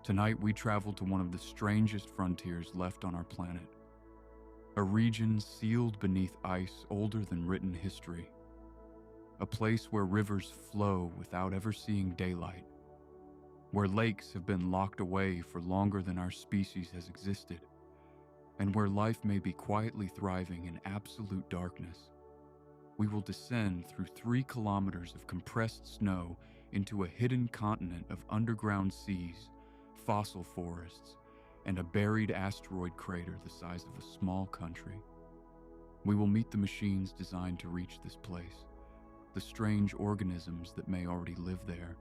Tonight we travel to one of the strangest frontiers left on our planet. A region sealed beneath ice older than written history. A place where rivers flow without ever seeing daylight. Where lakes have been locked away for longer than our species has existed. And where life may be quietly thriving in absolute darkness. We will descend through 3 kilometers of compressed snow into a hidden continent of underground seas, fossil forests, and a buried asteroid crater the size of a small country. We will meet the machines designed to reach this place, the strange organisms that may already live there,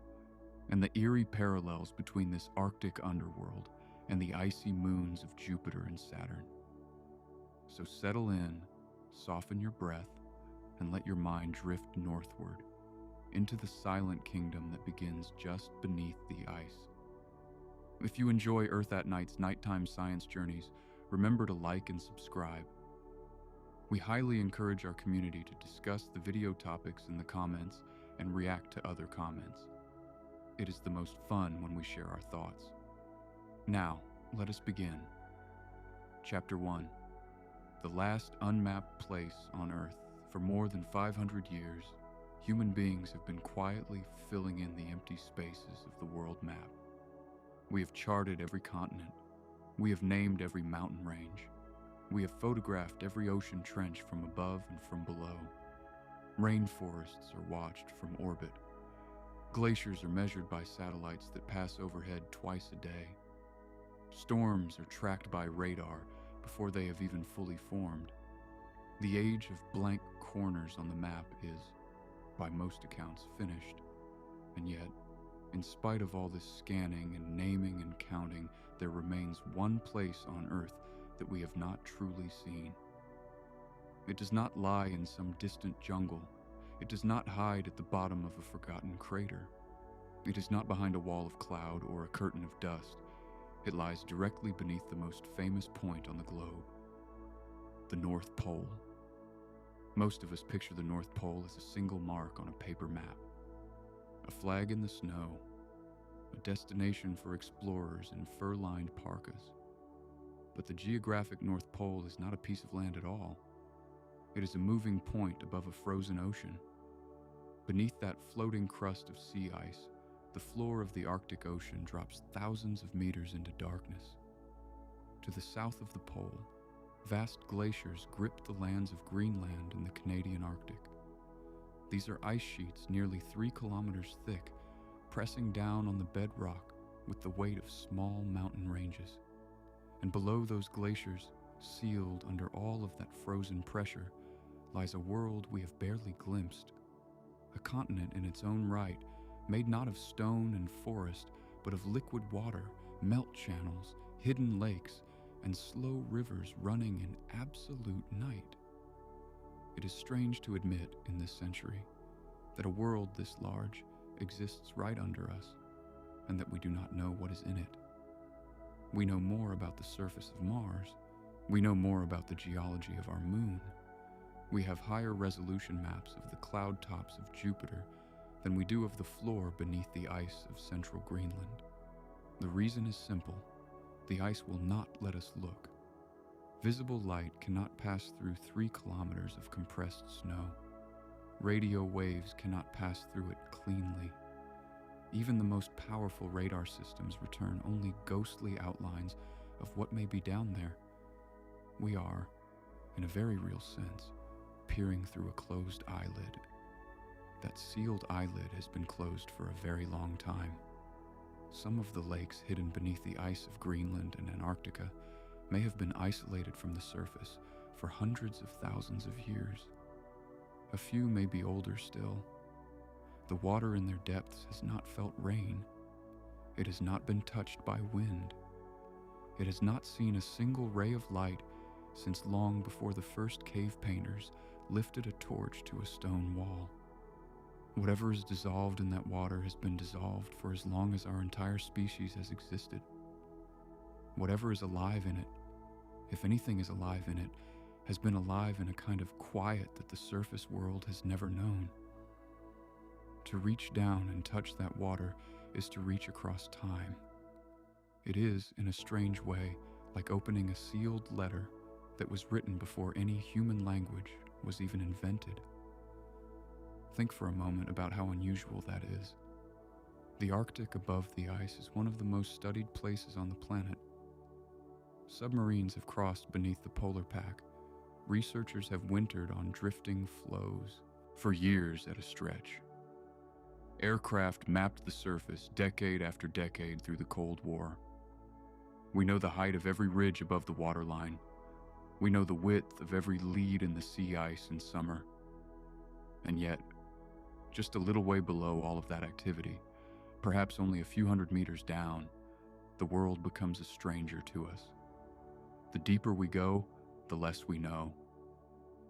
and the eerie parallels between this Arctic underworld and the icy moons of Jupiter and Saturn. So settle in, soften your breath, and let your mind drift northward into the silent kingdom that begins just beneath the ice. If you enjoy Earth at Night's nighttime science journeys, remember to like and subscribe. We highly encourage our community to discuss the video topics in the comments and react to other comments. It is the most fun when we share our thoughts. Now, let us begin. Chapter 1. The last unmapped place on Earth. For more than 500 years, human beings have been quietly filling in the empty spaces of the world map. We have charted every continent. We have named every mountain range. We have photographed every ocean trench from above and from below. Rainforests are watched from orbit. Glaciers are measured by satellites that pass overhead twice a day. Storms are tracked by radar before they have even fully formed. The age of blank corners on the map is, by most accounts, finished. And yet, in spite of all this scanning and naming and counting, there remains one place on Earth that we have not truly seen. It does not lie in some distant jungle. It does not hide at the bottom of a forgotten crater. It is not behind a wall of cloud or a curtain of dust. It lies directly beneath the most famous point on the globe, the North Pole. Most of us picture the North Pole as a single mark on a paper map, a flag in the snow, a destination for explorers in fur-lined parkas. But the geographic North Pole is not a piece of land at all. It is a moving point above a frozen ocean. Beneath that floating crust of sea ice, the floor of the Arctic Ocean drops thousands of meters into darkness. To the south of the pole, vast glaciers grip the lands of Greenland and the Canadian Arctic. These are ice sheets nearly 3 kilometers thick, pressing down on the bedrock with the weight of small mountain ranges. And below those glaciers, sealed under all of that frozen pressure, lies a world we have barely glimpsed. A continent in its own right, made not of stone and forest, but of liquid water, melt channels, hidden lakes, and slow rivers running in absolute night. It is strange to admit in this century that a world this large exists right under us, and that we do not know what is in it. We know more about the surface of Mars. We know more about the geology of our moon. We have higher resolution maps of the cloud tops of Jupiter than we do of the floor beneath the ice of central Greenland. The reason is simple. The ice will not let us look. Visible light cannot pass through 3 kilometers of compressed snow. Radio waves cannot pass through it cleanly. Even the most powerful radar systems return only ghostly outlines of what may be down there. We are, in a very real sense, peering through a closed eyelid. That sealed eyelid has been closed for a very long time. Some of the lakes hidden beneath the ice of Greenland and Antarctica may have been isolated from the surface for hundreds of thousands of years. A few may be older still. The water in their depths has not felt rain. It has not been touched by wind. It has not seen a single ray of light since long before the first cave painters lifted a torch to a stone wall. Whatever is dissolved in that water has been dissolved for as long as our entire species has existed. Whatever is alive in it, if anything is alive in it, has been alive in a kind of quiet that the surface world has never known. To reach down and touch that water is to reach across time. It is, in a strange way, like opening a sealed letter that was written before any human language was even invented. Think for a moment about how unusual that is. The Arctic above the ice is one of the most studied places on the planet. Submarines have crossed beneath the polar pack. Researchers have wintered on drifting floes for years at a stretch. Aircraft mapped the surface decade after decade through the Cold War. We know the height of every ridge above the waterline. We know the width of every lead in the sea ice in summer. And yet, just a little way below all of that activity, perhaps only a few hundred meters down, the world becomes a stranger to us. The deeper we go, the less we know.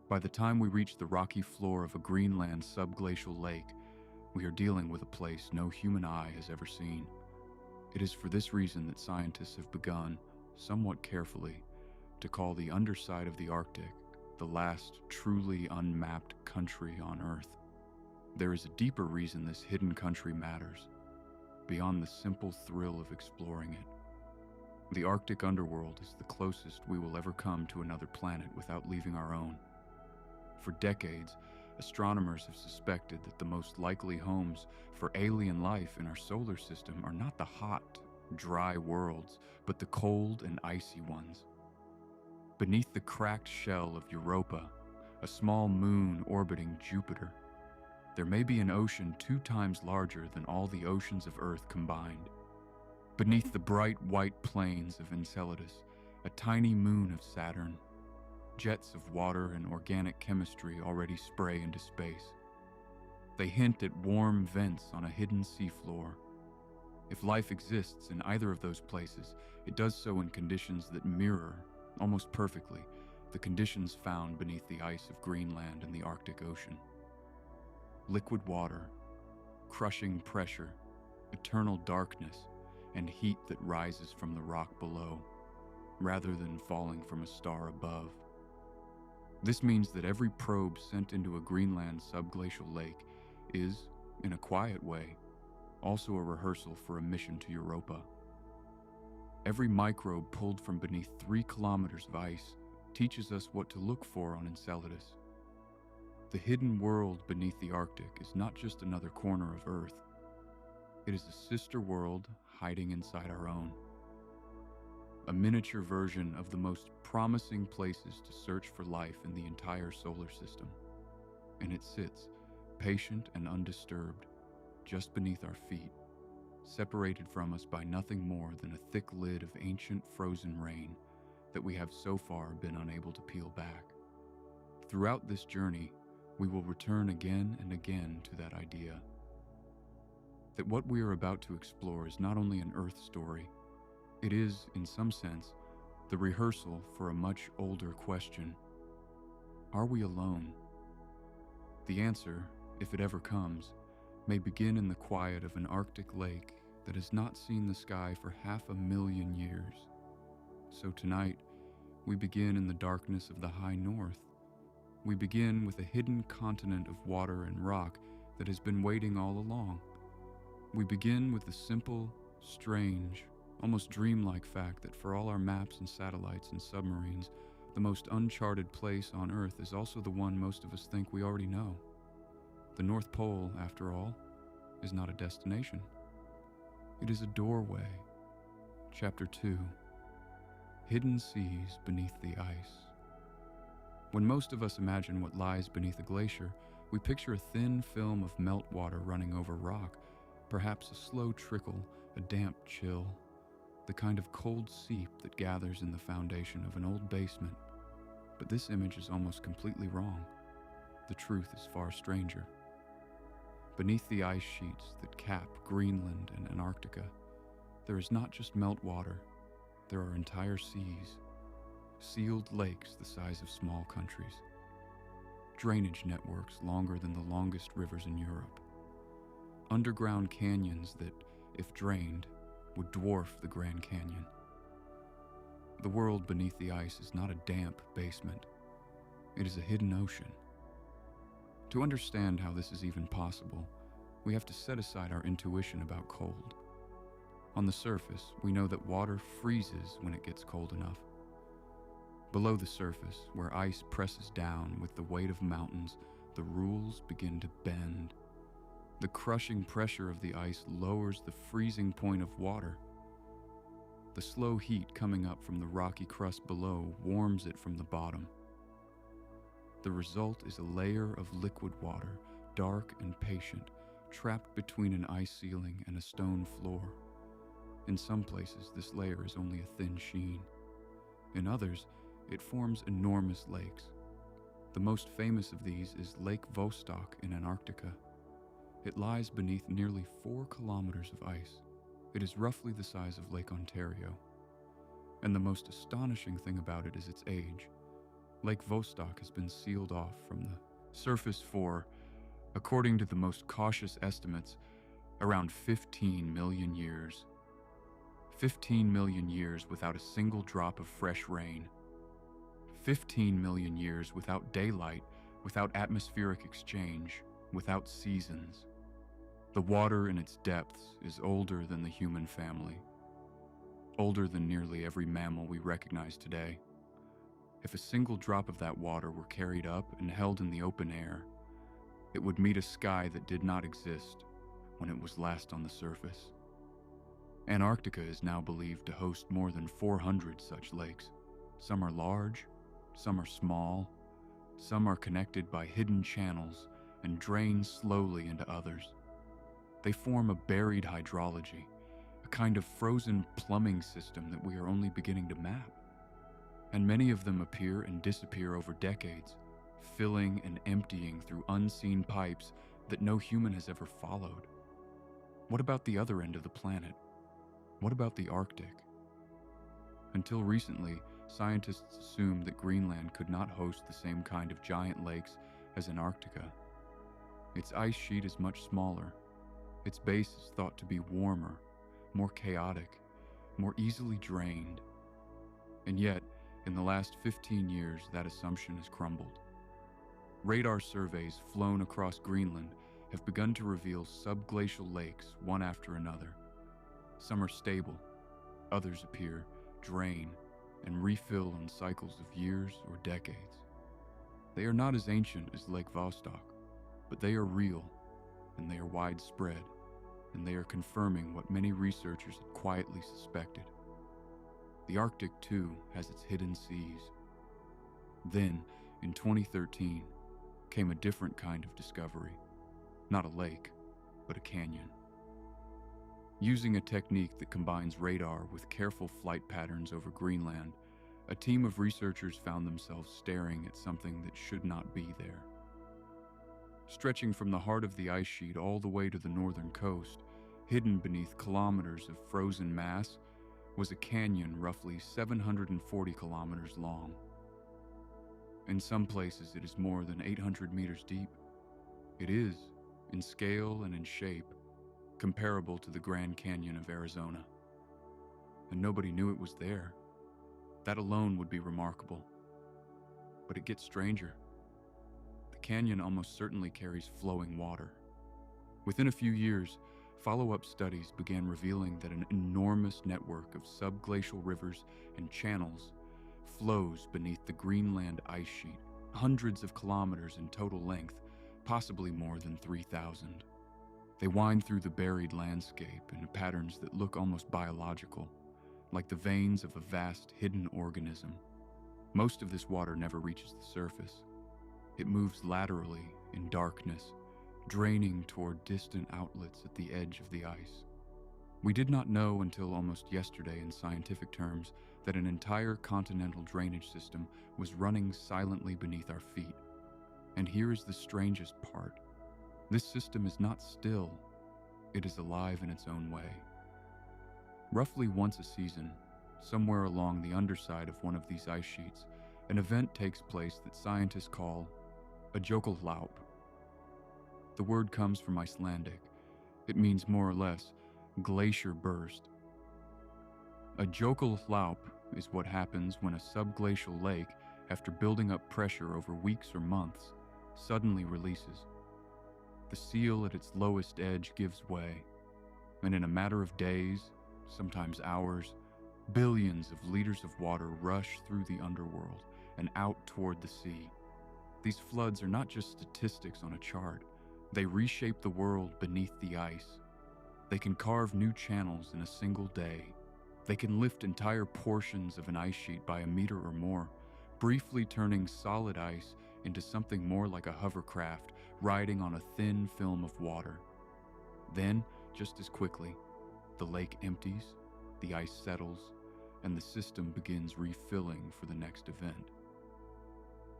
By the time we reach the rocky floor of a Greenland subglacial lake, we are dealing with a place no human eye has ever seen. It is for this reason that scientists have begun, somewhat carefully, to call the underside of the Arctic the last truly unmapped country on Earth. There is a deeper reason this hidden country matters, beyond the simple thrill of exploring it. The Arctic underworld is the closest we will ever come to another planet without leaving our own. For decades, astronomers have suspected that the most likely homes for alien life in our solar system are not the hot, dry worlds, but the cold and icy ones. Beneath the cracked shell of Europa, a small moon orbiting Jupiter, there may be an ocean 2 times larger than all the oceans of Earth combined. Beneath the bright white plains of Enceladus, a tiny moon of Saturn, jets of water and organic chemistry already spray into space. They hint at warm vents on a hidden seafloor. If life exists in either of those places, it does so in conditions that mirror, almost perfectly, the conditions found beneath the ice of Greenland and the Arctic Ocean. Liquid water, crushing pressure, eternal darkness, and heat that rises from the rock below, rather than falling from a star above. This means that every probe sent into a Greenland subglacial lake is, in a quiet way, also a rehearsal for a mission to Europa. Every microbe pulled from beneath 3 kilometers of ice teaches us what to look for on Enceladus. The hidden world beneath the Arctic is not just another corner of Earth. It is a sister world hiding inside our own. A miniature version of the most promising places to search for life in the entire solar system. And it sits, patient and undisturbed, just beneath our feet, separated from us by nothing more than a thick lid of ancient frozen rain that we have so far been unable to peel back. Throughout this journey, we will return again and again to that idea. That what we are about to explore is not only an Earth story, it is, in some sense, the rehearsal for a much older question. Are we alone? The answer, if it ever comes, may begin in the quiet of an Arctic lake that has not seen the sky for 500,000 years. So tonight, we begin in the darkness of the high north. We begin with a hidden continent of water and rock that has been waiting all along. We begin with the simple, strange, almost dreamlike fact that for all our maps and satellites and submarines, the most uncharted place on Earth is also the one most of us think we already know. The North Pole, after all, is not a destination. It is a doorway. Chapter 2. Hidden Seas Beneath the Ice. When most of us imagine what lies beneath a glacier, we picture a thin film of meltwater running over rock, perhaps a slow trickle, a damp chill, the kind of cold seep that gathers in the foundation of an old basement. But this image is almost completely wrong. The truth is far stranger. Beneath the ice sheets that cap Greenland and Antarctica, there is not just meltwater, there are entire seas, sealed lakes the size of small countries, drainage networks longer than the longest rivers in Europe, underground canyons that, if drained, would dwarf the Grand Canyon. The world beneath the ice is not a damp basement. It is a hidden ocean. To understand how this is even possible, we have to set aside our intuition about cold. On the surface, we know that water freezes when it gets cold enough. Below the surface, where ice presses down with the weight of mountains, the rules begin to bend. The crushing pressure of the ice lowers the freezing point of water. The slow heat coming up from the rocky crust below warms it from the bottom. The result is a layer of liquid water, dark and patient, trapped between an ice ceiling and a stone floor. In some places, this layer is only a thin sheen. In others, it forms enormous lakes. The most famous of these is Lake Vostok in Antarctica. It lies beneath nearly 4 kilometers of ice. It is roughly the size of Lake Ontario. And the most astonishing thing about it is its age. Lake Vostok has been sealed off from the surface for, according to the most cautious estimates, around 15 million years. 15 million years without a single drop of fresh rain. 15 million years without daylight, without atmospheric exchange, without seasons. The water in its depths is older than the human family, older than nearly every mammal we recognize today. If a single drop of that water were carried up and held in the open air, it would meet a sky that did not exist when it was last on the surface. Antarctica is now believed to host more than 400 such lakes. Some are large, some are small, some are connected by hidden channels and drain slowly into others. They form a buried hydrology, a kind of frozen plumbing system that we are only beginning to map. And many of them appear and disappear over decades, filling and emptying through unseen pipes that no human has ever followed. What about the other end of the planet? What about the Arctic? Until recently, scientists assumed that Greenland could not host the same kind of giant lakes as Antarctica. Its ice sheet is much smaller. Its base is thought to be warmer, more chaotic, more easily drained. And yet, in the last 15 years, that assumption has crumbled. Radar surveys flown across Greenland have begun to reveal subglacial lakes one after another. Some are stable, others appear, drain, and refill in cycles of years or decades. They are not as ancient as Lake Vostok, but they are real, and they are widespread, and they are confirming what many researchers had quietly suspected. The Arctic, too, has its hidden seas. Then, in 2013, came a different kind of discovery. Not a lake, but a canyon. Using a technique that combines radar with careful flight patterns over Greenland, a team of researchers found themselves staring at something that should not be there. Stretching from the heart of the ice sheet all the way to the northern coast, hidden beneath kilometers of frozen mass, was a canyon roughly 740 kilometers long. In some places, it is more than 800 meters deep. It is, in scale and in shape, comparable to the Grand Canyon of Arizona. And nobody knew it was there. That alone would be remarkable. But it gets stranger. The canyon almost certainly carries flowing water. Within a few years, follow-up studies began revealing that an enormous network of subglacial rivers and channels flows beneath the Greenland ice sheet, hundreds of kilometers in total length, possibly more than 3,000. They wind through the buried landscape in patterns that look almost biological, like the veins of a vast hidden organism. Most of this water never reaches the surface. It moves laterally in darkness, draining toward distant outlets at the edge of the ice. We did not know until almost yesterday in scientific terms that an entire continental drainage system was running silently beneath our feet. And here is the strangest part. This system is not still, it is alive in its own way. Roughly once a season, somewhere along the underside of one of these ice sheets, an event takes place that scientists call a jökulhlaup. The word comes from Icelandic. It means more or less glacier burst. A jökulhlaup is what happens when a subglacial lake, after building up pressure over weeks or months, suddenly releases. The seal at its lowest edge gives way, and in a matter of days, sometimes hours, billions of liters of water rush through the underworld and out toward the sea. These floods are not just statistics on a chart. They reshape the world beneath the ice. They can carve new channels in a single day. They can lift entire portions of an ice sheet by a meter or more, briefly turning solid ice into something more like a hovercraft riding on a thin film of water. Then, just as quickly, the lake empties, the ice settles, and the system begins refilling for the next event.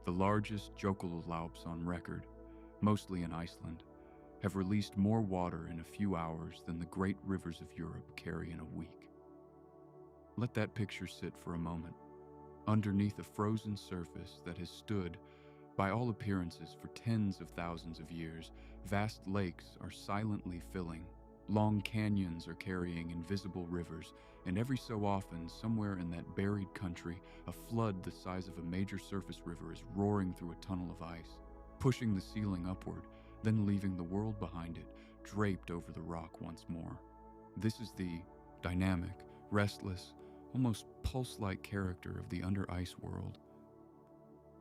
The largest Jökulhlaups on record, mostly in Iceland, have released more water in a few hours than the great rivers of Europe carry in a week. Let that picture sit for a moment. Underneath a frozen surface that has stood, by all appearances, for tens of thousands of years, vast lakes are silently filling. Long canyons are carrying invisible rivers, and every so often, somewhere in that buried country, a flood the size of a major surface river is roaring through a tunnel of ice, pushing the ceiling upward, then leaving the world behind it, draped over the rock once more. This is the dynamic, restless, almost pulse-like character of the under-ice world.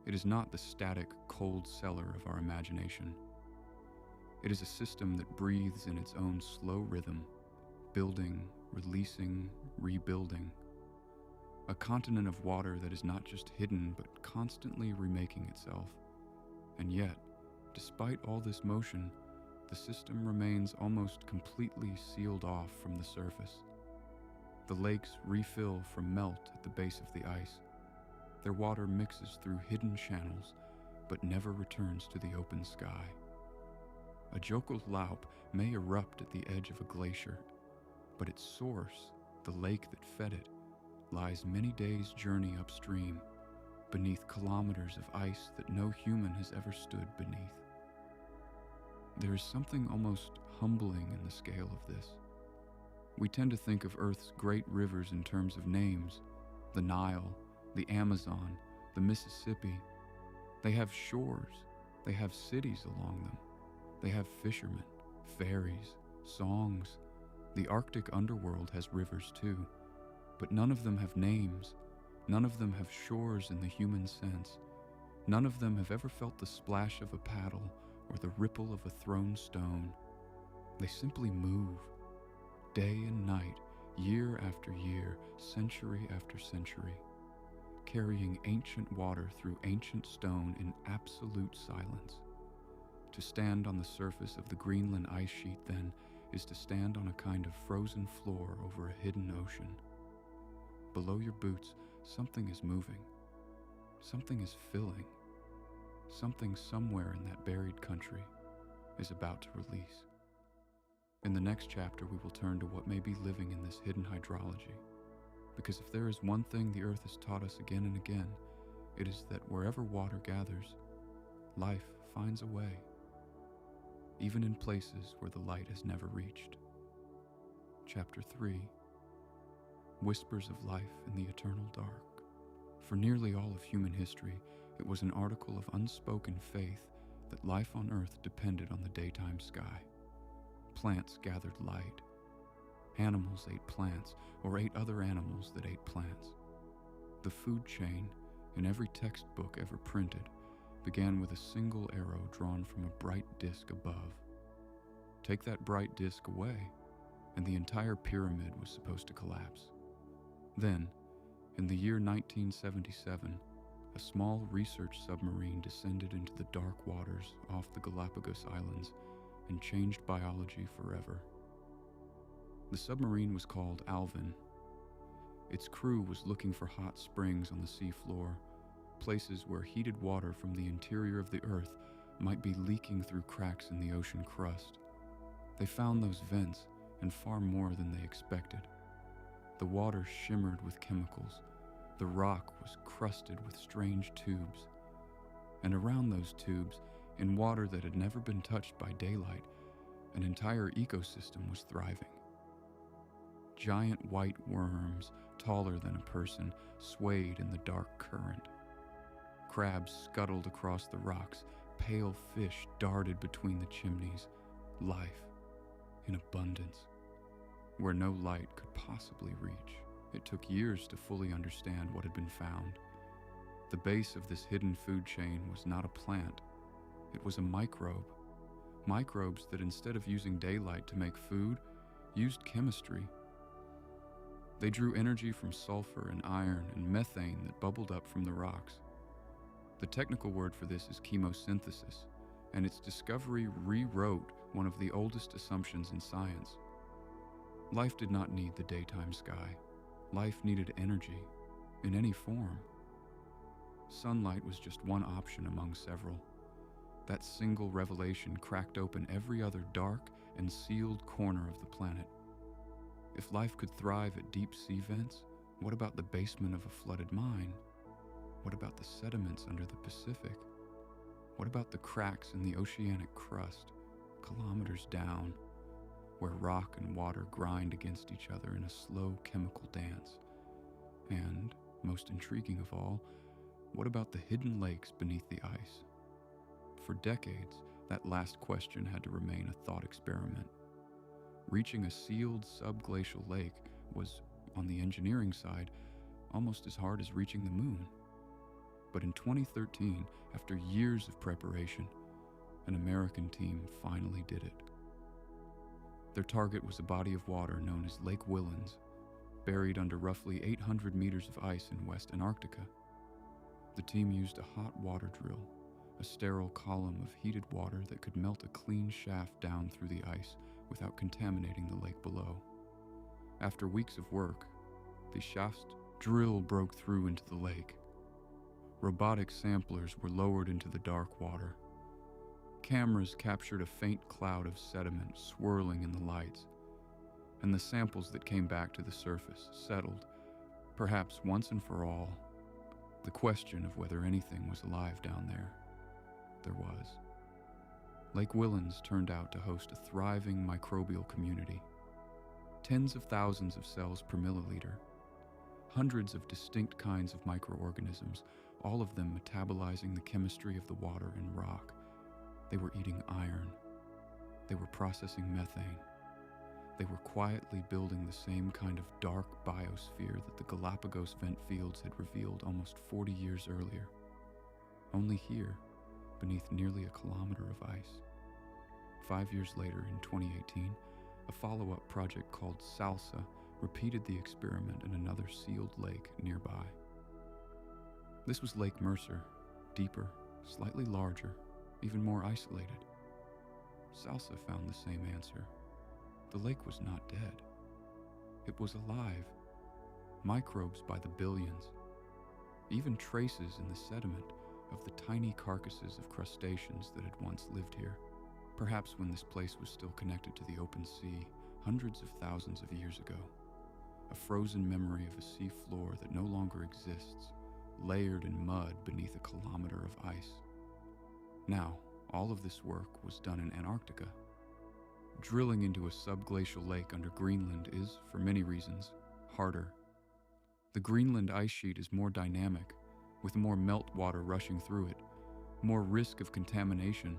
It is not the static, cold cellar of our imagination. It is a system that breathes in its own slow rhythm, building, releasing, rebuilding. A continent of water that is not just hidden, but constantly remaking itself. And yet, despite all this motion, the system remains almost completely sealed off from the surface. The lakes refill from melt at the base of the ice. Their water mixes through hidden channels, but never returns to the open sky. A Jökulhlaup may erupt at the edge of a glacier, but its source, the lake that fed it, lies many days' journey upstream, beneath kilometers of ice that no human has ever stood beneath. There is something almost humbling in the scale of this. We tend to think of Earth's great rivers in terms of names: the Nile, the Amazon, the Mississippi. They have shores, they have cities along them. They have fishermen, ferries, songs. The Arctic underworld has rivers too, but none of them have names. None of them have shores in the human sense. None of them have ever felt the splash of a paddle or the ripple of a thrown stone. They simply move, day and night, year after year, century after century, carrying ancient water through ancient stone in absolute silence. To stand on the surface of the Greenland ice sheet, then, is to stand on a kind of frozen floor over a hidden ocean. Below your boots, something is moving. Something is filling. Something somewhere in that buried country is about to release. In the next chapter, we will turn to what may be living in this hidden hydrology. Because if there is one thing the Earth has taught us again and again, it is that wherever water gathers, life finds a way, even in places where the light has never reached. Chapter 3: Whispers of Life in the Eternal Dark. For nearly all of human history, it was an article of unspoken faith that life on Earth depended on the daytime sky. Plants gathered light. Animals ate plants or ate other animals that ate plants. The food chain, in every textbook ever printed, began with a single arrow drawn from a bright disk above. Take that bright disk away, and the entire pyramid was supposed to collapse. Then, in the year 1977, a small research submarine descended into the dark waters off the Galapagos Islands and changed biology forever. The submarine was called Alvin. Its crew was looking for hot springs on the seafloor, places where heated water from the interior of the Earth might be leaking through cracks in the ocean crust. They found those vents, and far more than they expected. The water shimmered with chemicals. The rock was crusted with strange tubes. And around those tubes, in water that had never been touched by daylight, an entire ecosystem was thriving. Giant white worms, taller than a person, swayed in the dark current. Crabs scuttled across the rocks. Pale fish darted between the chimneys. Life in abundance. where no light could possibly reach. It took years to fully understand what had been found. The base of this hidden food chain was not a plant. It was a microbe. Microbes that, instead of using daylight to make food, used chemistry. They drew energy from sulfur and iron and methane that bubbled up from the rocks. The technical word for this is chemosynthesis, and its discovery rewrote one of the oldest assumptions in science. Life did not need the daytime sky. Life needed energy, in any form. Sunlight was just one option among several. That single revelation cracked open every other dark and sealed corner of the planet. If life could thrive at deep sea vents, what about the basement of a flooded mine? What about the sediments under the Pacific? What about the cracks in the oceanic crust, kilometers down, where rock and water grind against each other in a slow chemical dance? And, most intriguing of all, what about the hidden lakes beneath the ice? For decades, that last question had to remain a thought experiment. Reaching a sealed subglacial lake was, on the engineering side, almost as hard as reaching the moon. But in 2013, after years of preparation, an American team finally did it. Their target was a body of water known as Lake Whillans, buried under roughly 800 meters of ice in West Antarctica. The team used a hot water drill, a sterile column of heated water that could melt a clean shaft down through the ice without contaminating the lake below. After weeks of work, the shaft's drill broke through into the lake. Robotic samplers were lowered into the dark water. Cameras captured a faint cloud of sediment swirling in the lights, and the samples that came back to the surface settled, perhaps once and for all, the question of whether anything was alive down there. There was. Lake Whillans turned out to host a thriving microbial community. Tens of thousands of cells per milliliter, hundreds of distinct kinds of microorganisms, all of them metabolizing the chemistry of the water and rock. They were eating iron. They were processing methane. They were quietly building the same kind of dark biosphere that the Galapagos vent fields had revealed almost 40 years earlier. Only here, beneath nearly a kilometer of ice. 5 years later, in 2018, a follow-up project called SALSA repeated the experiment in another sealed lake nearby. This was Lake Mercer, deeper, slightly larger, even more isolated. SALSA found the same answer. The lake was not dead. It was alive. Microbes by the billions. Even traces in the sediment of the tiny carcasses of crustaceans that had once lived here, perhaps when this place was still connected to the open sea hundreds of thousands of years ago. A frozen memory of a sea floor that no longer exists, layered in mud beneath a kilometer of ice. Now, all of this work was done in Antarctica. Drilling into a subglacial lake under Greenland is, for many reasons, harder. The Greenland ice sheet is more dynamic, with more meltwater rushing through it, more risk of contamination,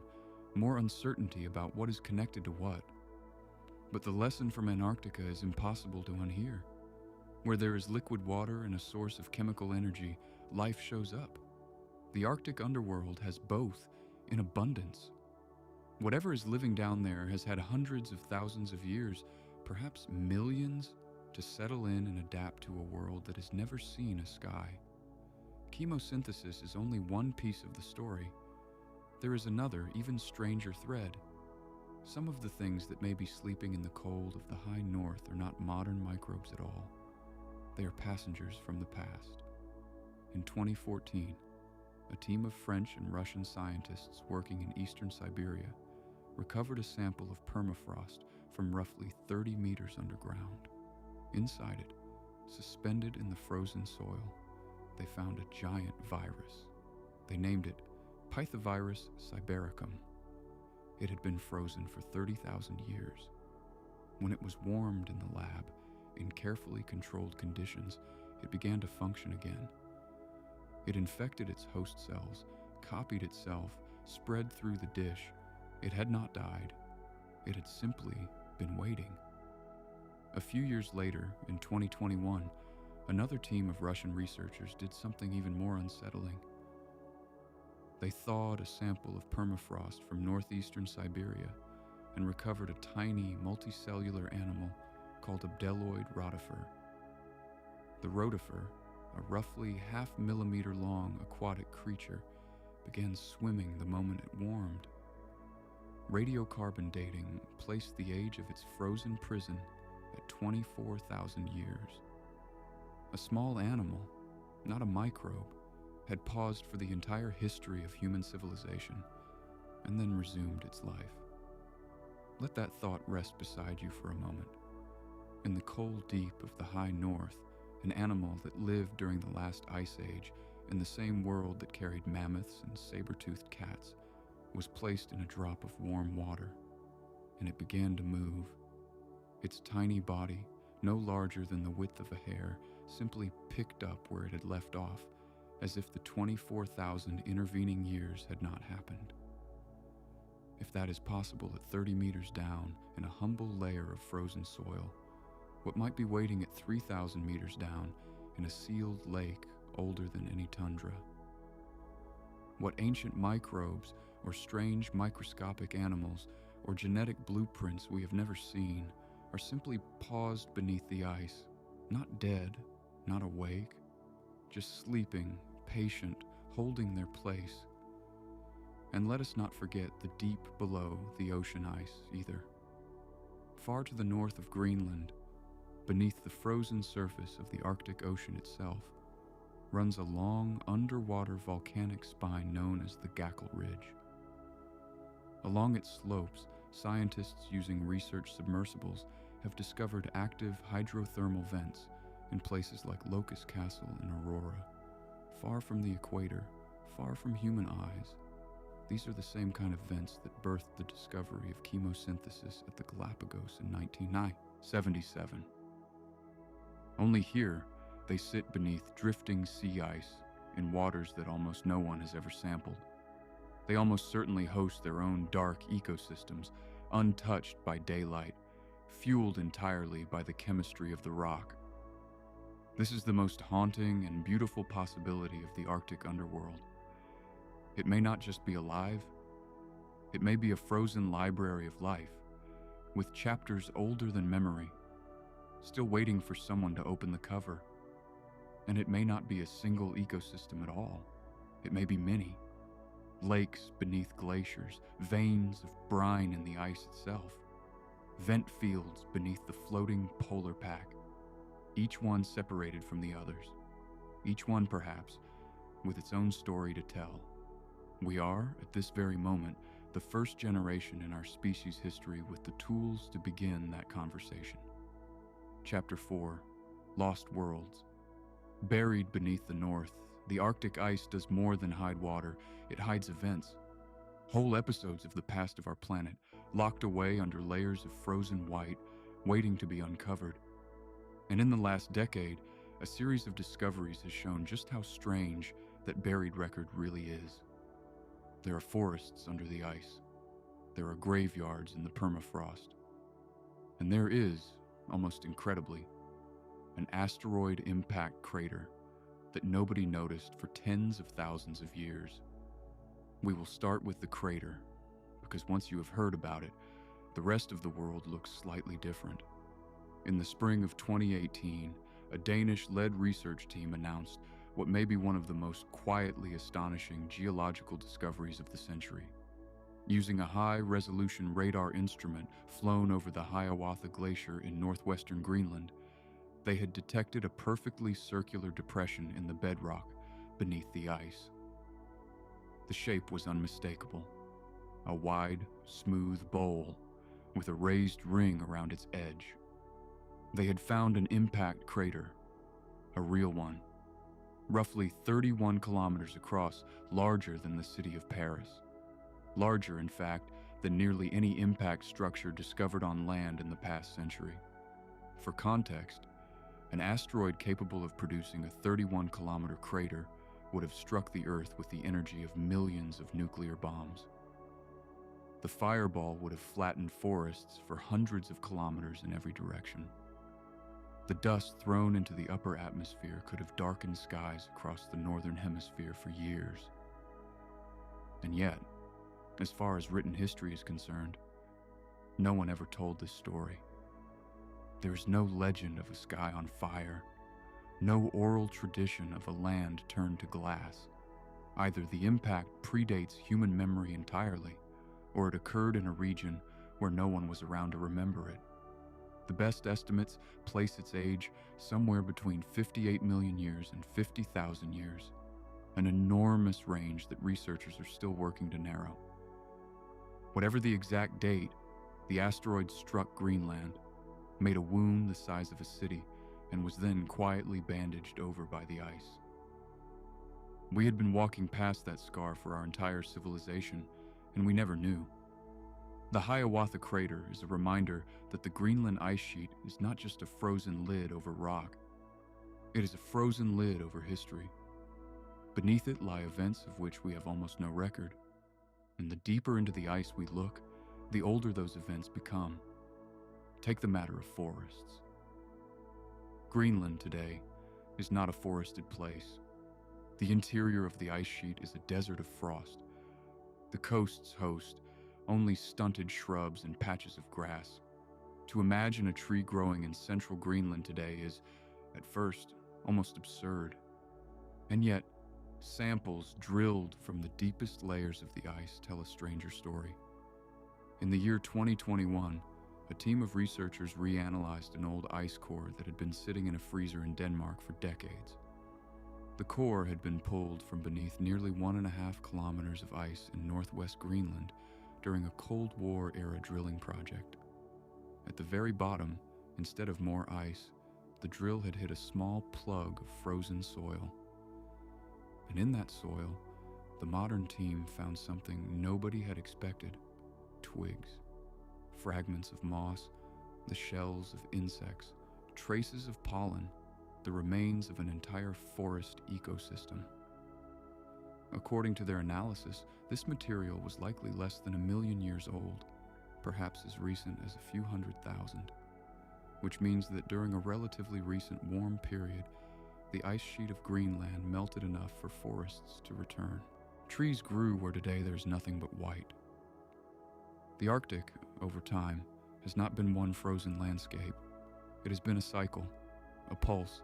more uncertainty about what is connected to what. But the lesson from Antarctica is impossible to unhear. Where there is liquid water and a source of chemical energy, life shows up. The Arctic underworld has both in abundance. Whatever is living down there has had hundreds of thousands of years, perhaps millions, to settle in and adapt to a world that has never seen a sky. Chemosynthesis is only one piece of the story. There is another, even stranger thread. Some of the things that may be sleeping in the cold of the high north are not modern microbes at all. They are passengers from the past. In 2014, a team of French and Russian scientists working in eastern Siberia recovered a sample of permafrost from roughly 30 meters underground. Inside it, suspended in the frozen soil, they found a giant virus. They named it Pythovirus sibericum. It had been frozen for 30,000 years. When it was warmed in the lab, in carefully controlled conditions, it began to function again. It infected its host cells, copied itself, spread through the dish. It had not died. It had simply been waiting. A few years later, in 2021, another team of Russian researchers did something even more unsettling. They thawed a sample of permafrost from northeastern Siberia and recovered a tiny multicellular animal called a bdelloid rotifer. The rotifer, a roughly half-millimeter long aquatic creature, began swimming the moment it warmed. Radiocarbon dating placed the age of its frozen prison at 24,000 years. A small animal, not a microbe, had paused for the entire history of human civilization and then resumed its life. Let that thought rest beside you for a moment. In the cold deep of the high north, an animal that lived during the last ice age in the same world that carried mammoths and saber-toothed cats was placed in a drop of warm water, and it began to move. Its tiny body, no larger than the width of a hair, simply picked up where it had left off, as if the 24,000 intervening years had not happened. If that is possible at 30 meters down in a humble layer of frozen soil, what might be waiting at 3,000 meters down in a sealed lake older than any tundra? What ancient microbes or strange microscopic animals or genetic blueprints we have never seen are simply paused beneath the ice, not dead, not awake, just sleeping, patient, holding their place. And let us not forget the deep below the ocean ice either. Far to the north of Greenland, beneath the frozen surface of the Arctic Ocean itself, runs a long underwater volcanic spine known as the Gackle Ridge. Along its slopes, scientists using research submersibles have discovered active hydrothermal vents in places like Locust Castle in Aurora, far from the equator, far from human eyes. These are the same kind of vents that birthed the discovery of chemosynthesis at the Galapagos in 1977. Only here, they sit beneath drifting sea ice in waters that almost no one has ever sampled. They almost certainly host their own dark ecosystems, untouched by daylight, fueled entirely by the chemistry of the rock. This is the most haunting and beautiful possibility of the Arctic underworld. It may not just be alive, it may be a frozen library of life, with chapters older than memory, still waiting for someone to open the cover. And it may not be a single ecosystem at all. It may be many. Lakes beneath glaciers, veins of brine in the ice itself, vent fields beneath the floating polar pack, each one separated from the others, each one perhaps with its own story to tell. We are, at this very moment, the first generation in our species' history with the tools to begin that conversation. Chapter 4, Lost Worlds. Buried beneath the north, the Arctic ice does more than hide water, it hides events. Whole episodes of the past of our planet, locked away under layers of frozen white, waiting to be uncovered. And in the last decade, a series of discoveries has shown just how strange that buried record really is. There are forests under the ice. There are graveyards in the permafrost. And there is, almost incredibly, an asteroid impact crater that nobody noticed for tens of thousands of years. We will start with the crater, because once you have heard about it, the rest of the world looks slightly different. In the spring of 2018, a Danish-led research team announced what may be one of the most quietly astonishing geological discoveries of the century. Using a high-resolution radar instrument flown over the Hiawatha Glacier in northwestern Greenland, they had detected a perfectly circular depression in the bedrock beneath the ice. The shape was unmistakable, a wide, smooth bowl with a raised ring around its edge. They had found an impact crater, a real one, roughly 31 kilometers across, larger than the city of Paris. Larger, in fact, than nearly any impact structure discovered on land in the past century. For context, an asteroid capable of producing a 31-kilometer crater would have struck the Earth with the energy of millions of nuclear bombs. The fireball would have flattened forests for hundreds of kilometers in every direction. The dust thrown into the upper atmosphere could have darkened skies across the northern hemisphere for years. And yet, as far as written history is concerned, no one ever told this story. There is no legend of a sky on fire, no oral tradition of a land turned to glass. Either the impact predates human memory entirely, or it occurred in a region where no one was around to remember it. The best estimates place its age somewhere between 58 million years and 50,000 years, an enormous range that researchers are still working to narrow. Whatever the exact date, the asteroid struck Greenland, made a wound the size of a city, and was then quietly bandaged over by the ice. We had been walking past that scar for our entire civilization, and we never knew. The Hiawatha crater is a reminder that the Greenland ice sheet is not just a frozen lid over rock. It is a frozen lid over history. Beneath it lie events of which we have almost no record. And the deeper into the ice we look, the older those events become. Take the matter of forests. Greenland today is not a forested place. The interior of the ice sheet is a desert of frost. The coasts host only stunted shrubs and patches of grass. To imagine a tree growing in central Greenland today is, at first, almost absurd. And yet, samples drilled from the deepest layers of the ice tell a stranger story. In the year 2021, a team of researchers reanalyzed an old ice core that had been sitting in a freezer in Denmark for decades. The core had been pulled from beneath nearly 1.5 kilometers of ice in northwest Greenland during a Cold War-era drilling project. At the very bottom, instead of more ice, the drill had hit a small plug of frozen soil. And in that soil, the modern team found something nobody had expected: twigs, fragments of moss, the shells of insects, traces of pollen, the remains of an entire forest ecosystem. According to their analysis, this material was likely less than 1 million years old, perhaps as recent as a few 100,000, which means that during a relatively recent warm period, the ice sheet of Greenland melted enough for forests to return. Trees grew where today there's nothing but white. The Arctic, over time, has not been one frozen landscape. It has been a cycle, a pulse: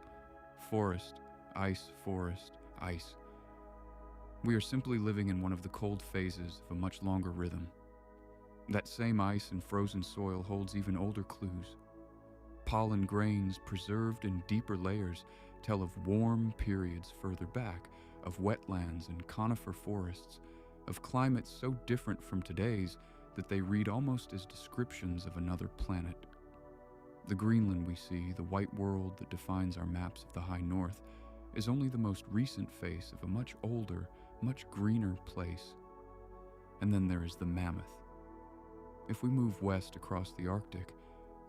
forest, ice, forest, ice. We are simply living in one of the cold phases of a much longer rhythm. That same ice and frozen soil holds even older clues. Pollen grains preserved in deeper layers tell of warm periods further back, of wetlands and conifer forests, of climates so different from today's that they read almost as descriptions of another planet. The Greenland we see, the white world that defines our maps of the high north, is only the most recent face of a much older, much greener place. And then there is the mammoth. If we move west across the Arctic,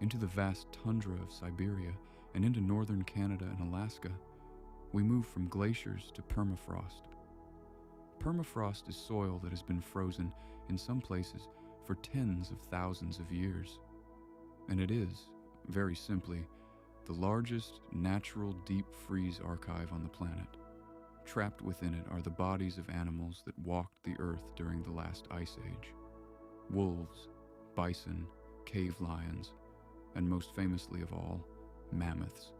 into the vast tundra of Siberia, and into northern Canada and Alaska, we move from glaciers to permafrost. Permafrost is soil that has been frozen, in some places, for tens of thousands of years. And it is, very simply, the largest natural deep freeze archive on the planet. Trapped within it are the bodies of animals that walked the earth during the last ice age. Wolves, bison, cave lions, and most famously of all, mammoths.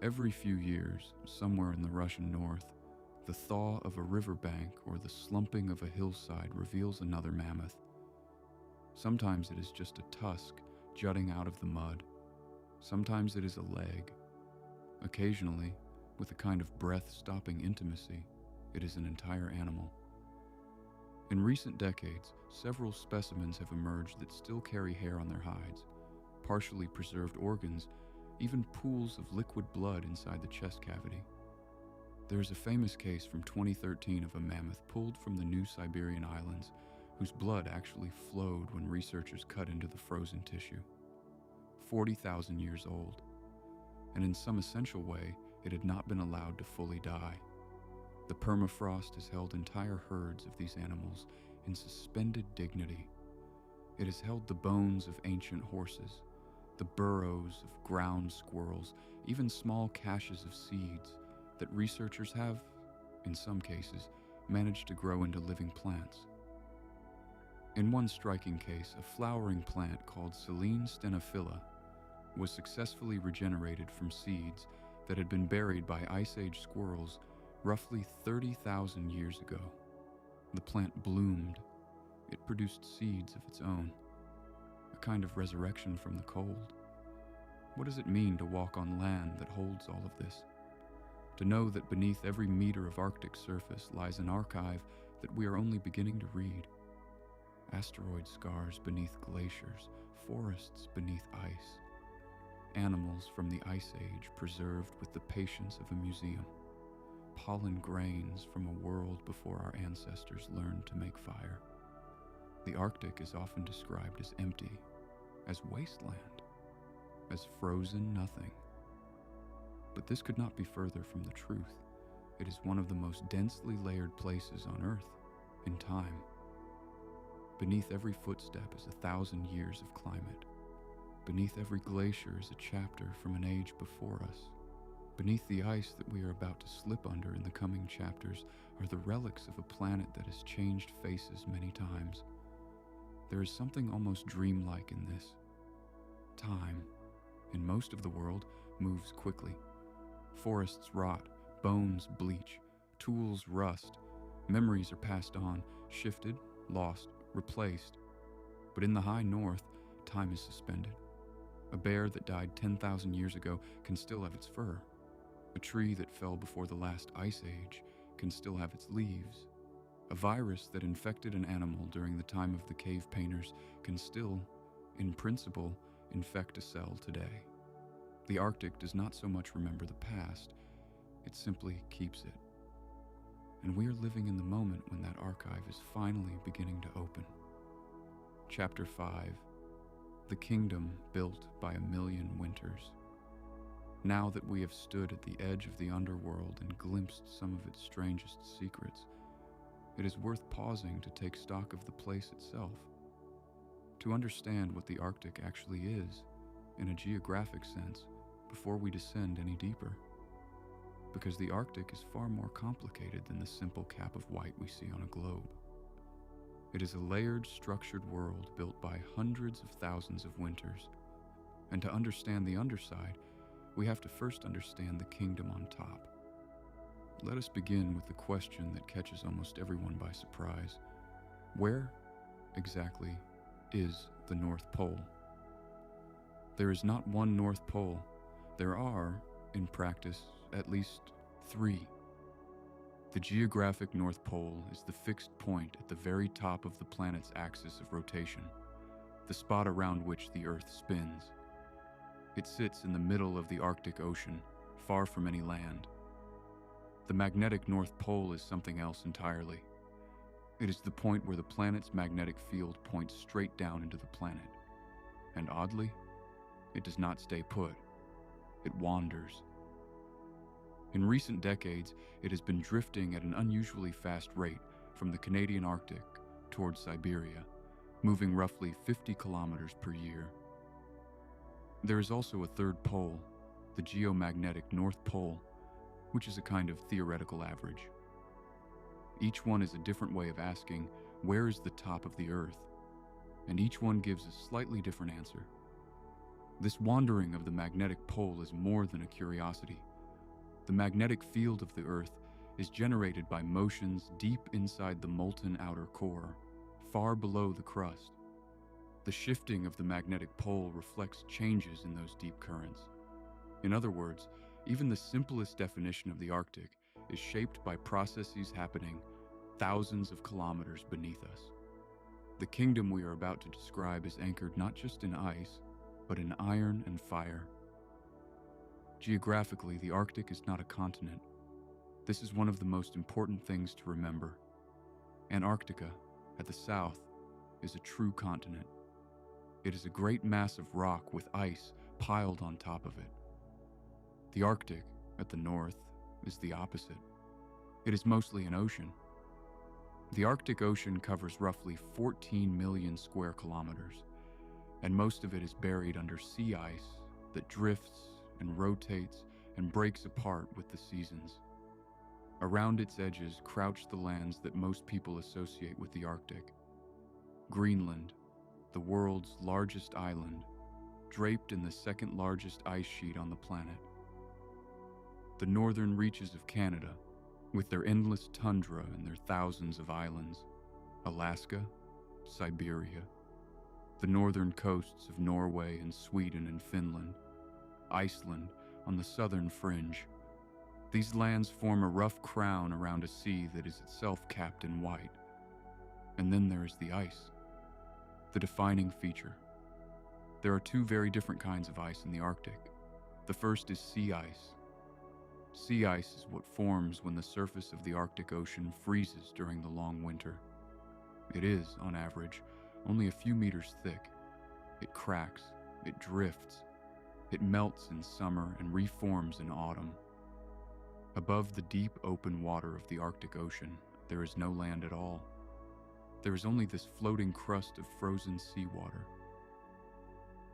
Every few years, somewhere in the Russian north, the thaw of a riverbank or the slumping of a hillside reveals another mammoth. Sometimes it is just a tusk jutting out of the mud. Sometimes it is a leg. Occasionally, with a kind of breath-stopping intimacy, it is an entire animal. In recent decades, several specimens have emerged that still carry hair on their hides, partially preserved organs, even pools of liquid blood inside the chest cavity. There is a famous case from 2013 of a mammoth pulled from the new Siberian islands, whose blood actually flowed when researchers cut into the frozen tissue. 40,000 years old. And in some essential way, it had not been allowed to fully die. The permafrost has held entire herds of these animals in suspended dignity. It has held the bones of ancient horses, the burrows of ground squirrels, even small caches of seeds that researchers have, in some cases, managed to grow into living plants. In one striking case, a flowering plant called Selene stenophylla was successfully regenerated from seeds that had been buried by Ice Age squirrels roughly 30,000 years ago. The plant bloomed. It produced seeds of its own, a kind of resurrection from the cold. What does it mean to walk on land that holds all of this? To know that beneath every meter of Arctic surface lies an archive that we are only beginning to read. Asteroid scars beneath glaciers, forests beneath ice, animals from the Ice Age preserved with the patience of a museum, pollen grains from a world before our ancestors learned to make fire. The Arctic is often described as empty, as wasteland, as frozen nothing. But this could not be further from the truth. It is one of the most densely layered places on Earth, in time. Beneath every footstep is 1,000 years of climate. Beneath every glacier is a chapter from an age before us. Beneath the ice that we are about to slip under in the coming chapters are the relics of a planet that has changed faces many times. There is something almost dreamlike in this. Time, in most of the world, moves quickly. Forests rot, bones bleach, tools rust, memories are passed on, shifted, lost, replaced. But in the high north, time is suspended. A bear that died 10,000 years ago can still have its fur. A tree that fell before the last ice age can still have its leaves. A virus that infected an animal during the time of the cave painters can still, in principle, infect a cell today. The Arctic does not so much remember the past, it simply keeps it. And we are living in the moment when that archive is finally beginning to open. Chapter 5: The Kingdom Built by a Million Winters. Now that we have stood at the edge of the underworld and glimpsed some of its strangest secrets, it is worth pausing to take stock of the place itself, to understand what the Arctic actually is, in a geographic sense, before we descend any deeper. Because the Arctic is far more complicated than the simple cap of white we see on a globe. It is a layered, structured world built by hundreds of thousands of winters. And to understand the underside, we have to first understand the kingdom on top. Let us begin with the question that catches almost everyone by surprise. Where exactly is the North Pole? There is not one North Pole. There are, in practice, at least 3. The geographic North Pole is the fixed point at the very top of the planet's axis of rotation, the spot around which the Earth spins. It sits in the middle of the Arctic Ocean, far from any land. The magnetic North Pole is something else entirely. It is the point where the planet's magnetic field points straight down into the planet. And oddly, it does not stay put. It wanders. In recent decades, it has been drifting at an unusually fast rate from the Canadian Arctic towards Siberia, moving roughly 50 kilometers per year. There is also a third pole, the geomagnetic North Pole, which is a kind of theoretical average. Each one is a different way of asking, where is the top of the Earth? And each one gives a slightly different answer. This wandering of the magnetic pole is more than a curiosity. The magnetic field of the Earth is generated by motions deep inside the molten outer core, far below the crust. The shifting of the magnetic pole reflects changes in those deep currents. In other words, even the simplest definition of the Arctic is shaped by processes happening thousands of kilometers beneath us. The kingdom we are about to describe is anchored not just in ice, but in iron and fire. Geographically, the Arctic is not a continent. This is one of the most important things to remember. Antarctica, at the south, is a true continent. It is a great mass of rock with ice piled on top of it. The Arctic, at the north, is the opposite. It is mostly an ocean. The Arctic Ocean covers roughly 14 million square kilometers. and most of it is buried under sea ice that drifts and rotates and breaks apart with the seasons. Around its edges crouch the lands that most people associate with the Arctic. Greenland, the world's largest island, draped in the second largest ice sheet on the planet. The northern reaches of Canada, with their endless tundra and their thousands of islands. Alaska, Siberia, the northern coasts of Norway and Sweden and Finland, Iceland on the southern fringe. These lands form a rough crown around a sea that is itself capped in white. And then there is the ice, the defining feature. There are two very different kinds of ice in the Arctic. The first is sea ice. Sea ice is what forms when the surface of the Arctic Ocean freezes during the long winter. It is, on average, only a few meters thick. It cracks, it drifts, it melts in summer and reforms in autumn. Above the deep open water of the Arctic Ocean, there is no land at all. There is only this floating crust of frozen seawater.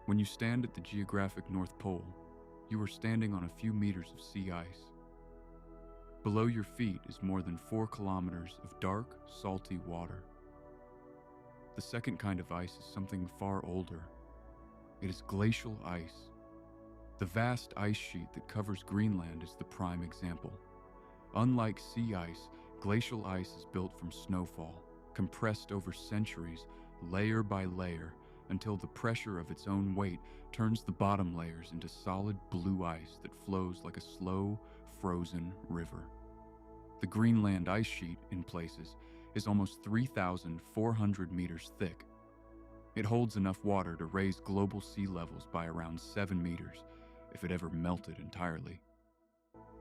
When you stand at the geographic North Pole, you are standing on a few meters of sea ice. Below your feet is more than 4 kilometers of dark, salty water. The second kind of ice is something far older. It is glacial ice. The vast ice sheet that covers Greenland is the prime example. Unlike sea ice, glacial ice is built from snowfall, compressed over centuries, layer by layer, until the pressure of its own weight turns the bottom layers into solid blue ice that flows like a slow, frozen river. The Greenland ice sheet, in places, is almost 3,400 meters thick. It holds enough water to raise global sea levels by around 7 meters, if it ever melted entirely.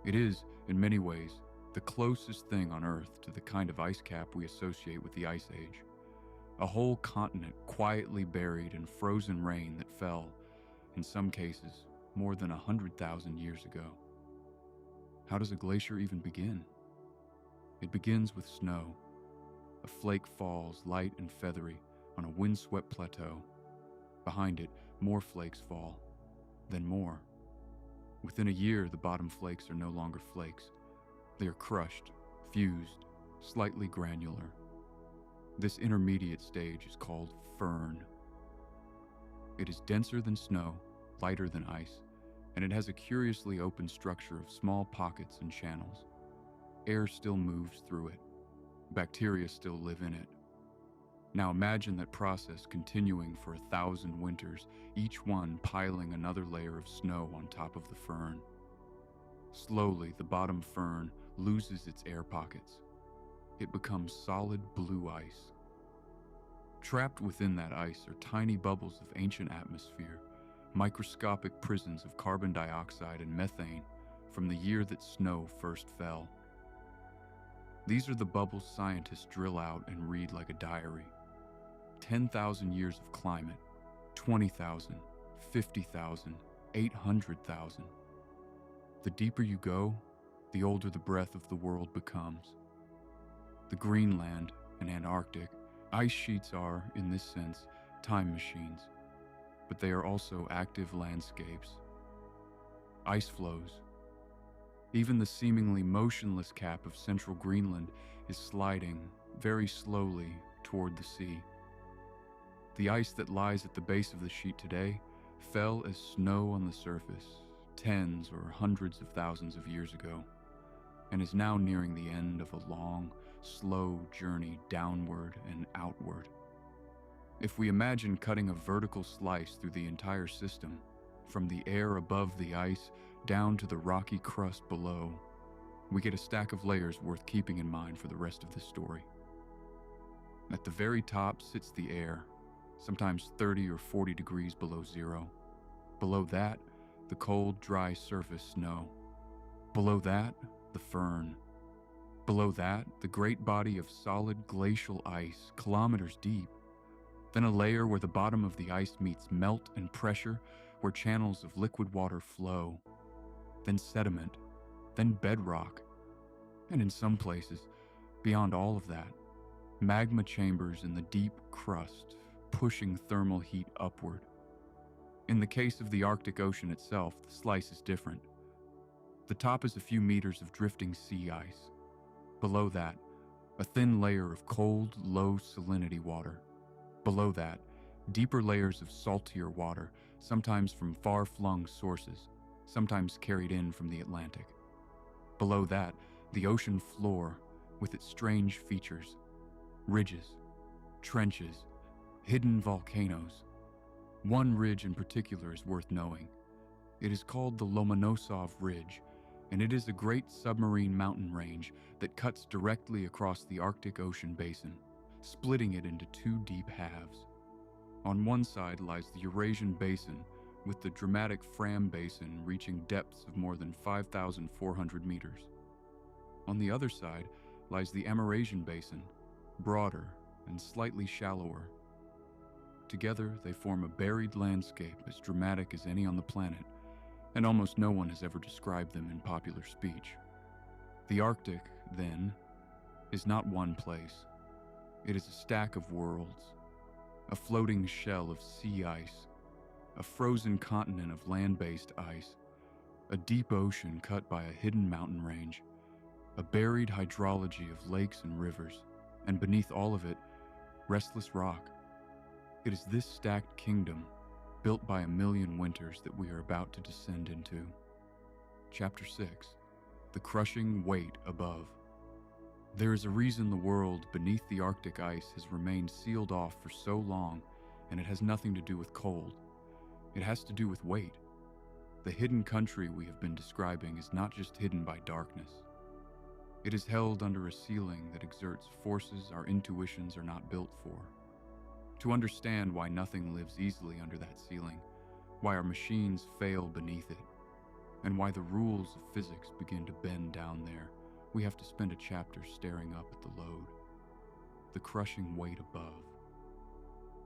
It is, in many ways, the closest thing on Earth to the kind of ice cap we associate with the Ice Age. A whole continent quietly buried in frozen rain that fell, in some cases, more than 100,000 years ago. How does a glacier even begin? It begins with snow. A flake falls, light and feathery, on a windswept plateau. Behind it, more flakes fall, then more. Within a year, the bottom flakes are no longer flakes. They are crushed, fused, slightly granular. This intermediate stage is called firn. It is denser than snow, lighter than ice, and it has a curiously open structure of small pockets and channels. Air still moves through it. Bacteria still live in it. Now imagine that process continuing for 1,000 winters, each one piling another layer of snow on top of the firn. Slowly, the bottom firn loses its air pockets. It becomes solid blue ice. Trapped within that ice are tiny bubbles of ancient atmosphere, microscopic prisons of carbon dioxide and methane from the year that snow first fell. These are the bubbles scientists drill out and read like a diary. 10,000 years of climate, 20,000, 50,000, 800,000. The deeper you go, the older the breath of the world becomes. The Greenland and Antarctic ice sheets are, in this sense, time machines, but they are also active landscapes. Ice flows. Even the seemingly motionless cap of central Greenland is sliding, very slowly, toward the sea. The ice that lies at the base of the sheet today fell as snow on the surface, tens or hundreds of thousands of years ago, and is now nearing the end of a long, slow journey downward and outward. If we imagine cutting a vertical slice through the entire system, from the air above the ice down to the rocky crust below, we get a stack of layers worth keeping in mind for the rest of this story. At the very top sits the air, sometimes 30 or 40 degrees below zero. Below that, the cold, dry surface snow. Below that, the firn. Below that, the great body of solid glacial ice, kilometers deep. Then a layer where the bottom of the ice meets melt and pressure, where channels of liquid water flow. Then sediment, then bedrock. And in some places, beyond all of that, magma chambers in the deep crust, pushing thermal heat upward, In the case of the Arctic Ocean itself, the slice is different. The top is a few meters of drifting sea ice. Below that, a thin layer of cold, low salinity water. Below that, deeper layers of saltier water, sometimes from far-flung sources, sometimes carried in from the Atlantic. Below that, the ocean floor with its strange features, ridges, trenches, hidden volcanoes. One ridge in particular is worth knowing. It is called the Lomonosov Ridge, and it is a great submarine mountain range that cuts directly across the Arctic Ocean basin, splitting it into two deep halves. On one side lies the Eurasian Basin, with the dramatic Fram Basin reaching depths of more than 5,400 meters. On the other side lies the Amerasian Basin, broader and slightly shallower. Together, they form a buried landscape as dramatic as any on the planet, and almost no one has ever described them in popular speech. The Arctic, then, is not one place. It is a stack of worlds, a floating shell of sea ice, a frozen continent of land-based ice, a deep ocean cut by a hidden mountain range, a buried hydrology of lakes and rivers, and beneath all of it, restless rock. It is this stacked kingdom, built by a million winters, that we are about to descend into. Chapter 6. The Crushing Weight Above. There is a reason the world beneath the Arctic ice has remained sealed off for so long, and it has nothing to do with cold. It has to do with weight. The hidden country we have been describing is not just hidden by darkness. It is held under a ceiling that exerts forces our intuitions are not built for. To understand why nothing lives easily under that ceiling, why our machines fail beneath it, and why the rules of physics begin to bend down there, we have to spend a chapter staring up at the load, the crushing weight above.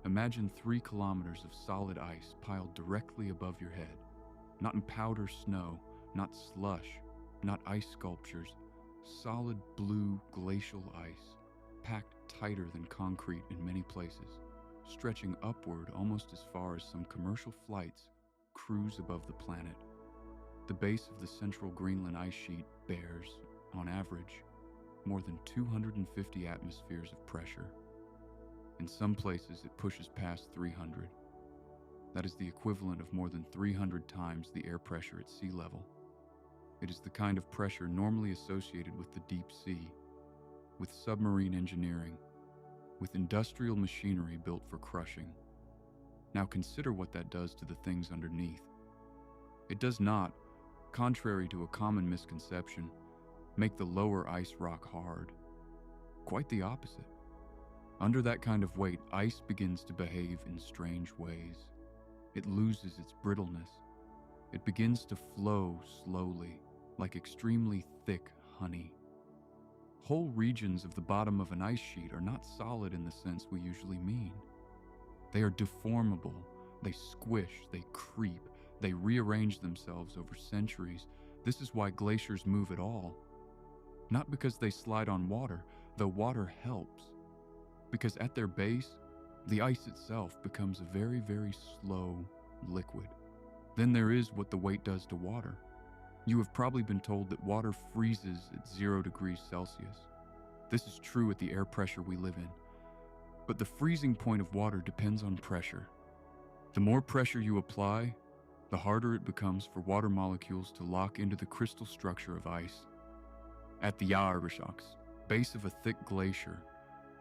Imagine 3 kilometers of solid ice piled directly above your head, not in powder snow, not slush, not ice sculptures, solid blue glacial ice, packed tighter than concrete in many places, stretching upward almost as far as some commercial flights cruise above the planet. The base of the central Greenland ice sheet bears, on average, more than 250 atmospheres of pressure. In some places, it pushes past 300. That is the equivalent of more than 300 times the air pressure at sea level. It is the kind of pressure normally associated with the deep sea, with submarine engineering, with industrial machinery built for crushing. Now consider what that does to the things underneath. It does not, contrary to a common misconception, make the lower ice rock hard. Quite the opposite. Under that kind of weight, ice begins to behave in strange ways. It loses its brittleness. It begins to flow slowly, like extremely thick honey. Whole regions of the bottom of an ice sheet are not solid in the sense we usually mean. They are deformable, they squish, they creep, they rearrange themselves over centuries. This is why glaciers move at all. Not because they slide on water, though water helps. Because at their base, the ice itself becomes a very, very slow liquid. Then there is what the weight does to water. You have probably been told that water freezes at 0 degrees Celsius. This is true at the air pressure we live in. But the freezing point of water depends on pressure. The more pressure you apply, the harder it becomes for water molecules to lock into the crystal structure of ice. At the Hiawatha, base of a thick glacier,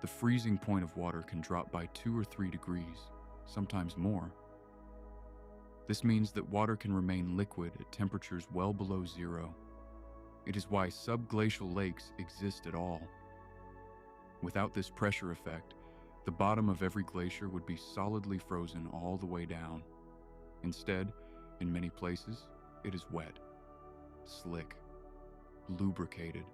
the freezing point of water can drop by 2 or 3 degrees, sometimes more. This means that water can remain liquid at temperatures well below 0. It is why subglacial lakes exist at all. Without this pressure effect, the bottom of every glacier would be solidly frozen all the way down. Instead, in many places, it is wet, slick, lubricated.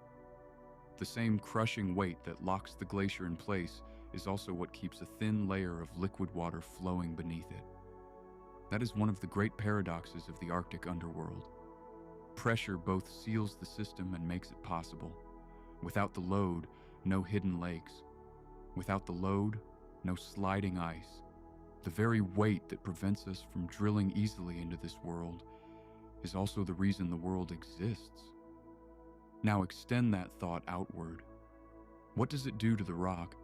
The same crushing weight that locks the glacier in place is also what keeps a thin layer of liquid water flowing beneath it. That is one of the great paradoxes of the Arctic underworld. Pressure both seals the system and makes it possible. Without the load, no hidden lakes. Without the load, no sliding ice. The very weight that prevents us from drilling easily into this world is also the reason the world exists. Now extend that thought outward. What does it do to the rock?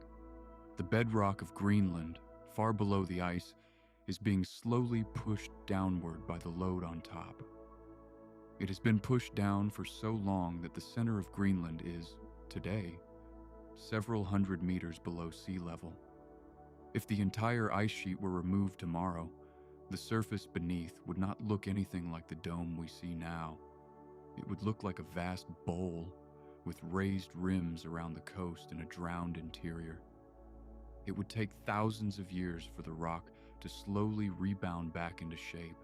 The bedrock of Greenland, far below the ice, is being slowly pushed downward by the load on top. It has been pushed down for so long that the center of Greenland is, today, several hundred meters below sea level. If the entire ice sheet were removed tomorrow, the surface beneath would not look anything like the dome we see now. It would look like a vast bowl with raised rims around the coast and a drowned interior. It would take thousands of years for the rock to slowly rebound back into shape,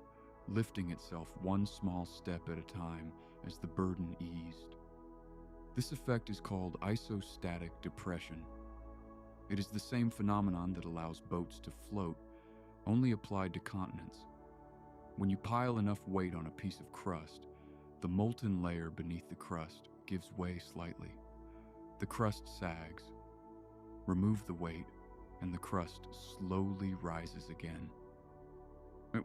lifting itself one small step at a time as the burden eased. This effect is called isostatic depression. It is the same phenomenon that allows boats to float, only applied to continents. When you pile enough weight on a piece of crust, the molten layer beneath the crust gives way slightly. The crust sags. Remove the weight, and the crust slowly rises again.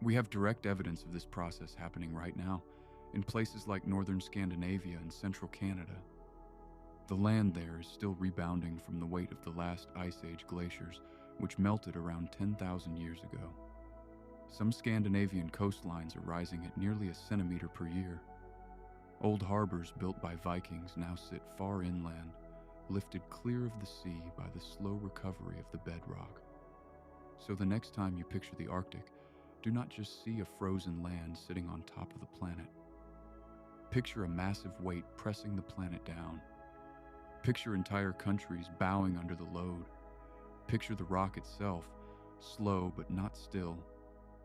We have direct evidence of this process happening right now in places like northern Scandinavia and central Canada. The land there is still rebounding from the weight of the last Ice Age glaciers, which melted around 10,000 years ago. Some Scandinavian coastlines are rising at nearly a centimeter per year. Old harbors built by Vikings now sit far inland, lifted clear of the sea by the slow recovery of the bedrock. So the next time you picture the Arctic, do not just see a frozen land sitting on top of the planet. Picture a massive weight pressing the planet down. Picture entire countries bowing under the load. Picture the rock itself, slow but not still,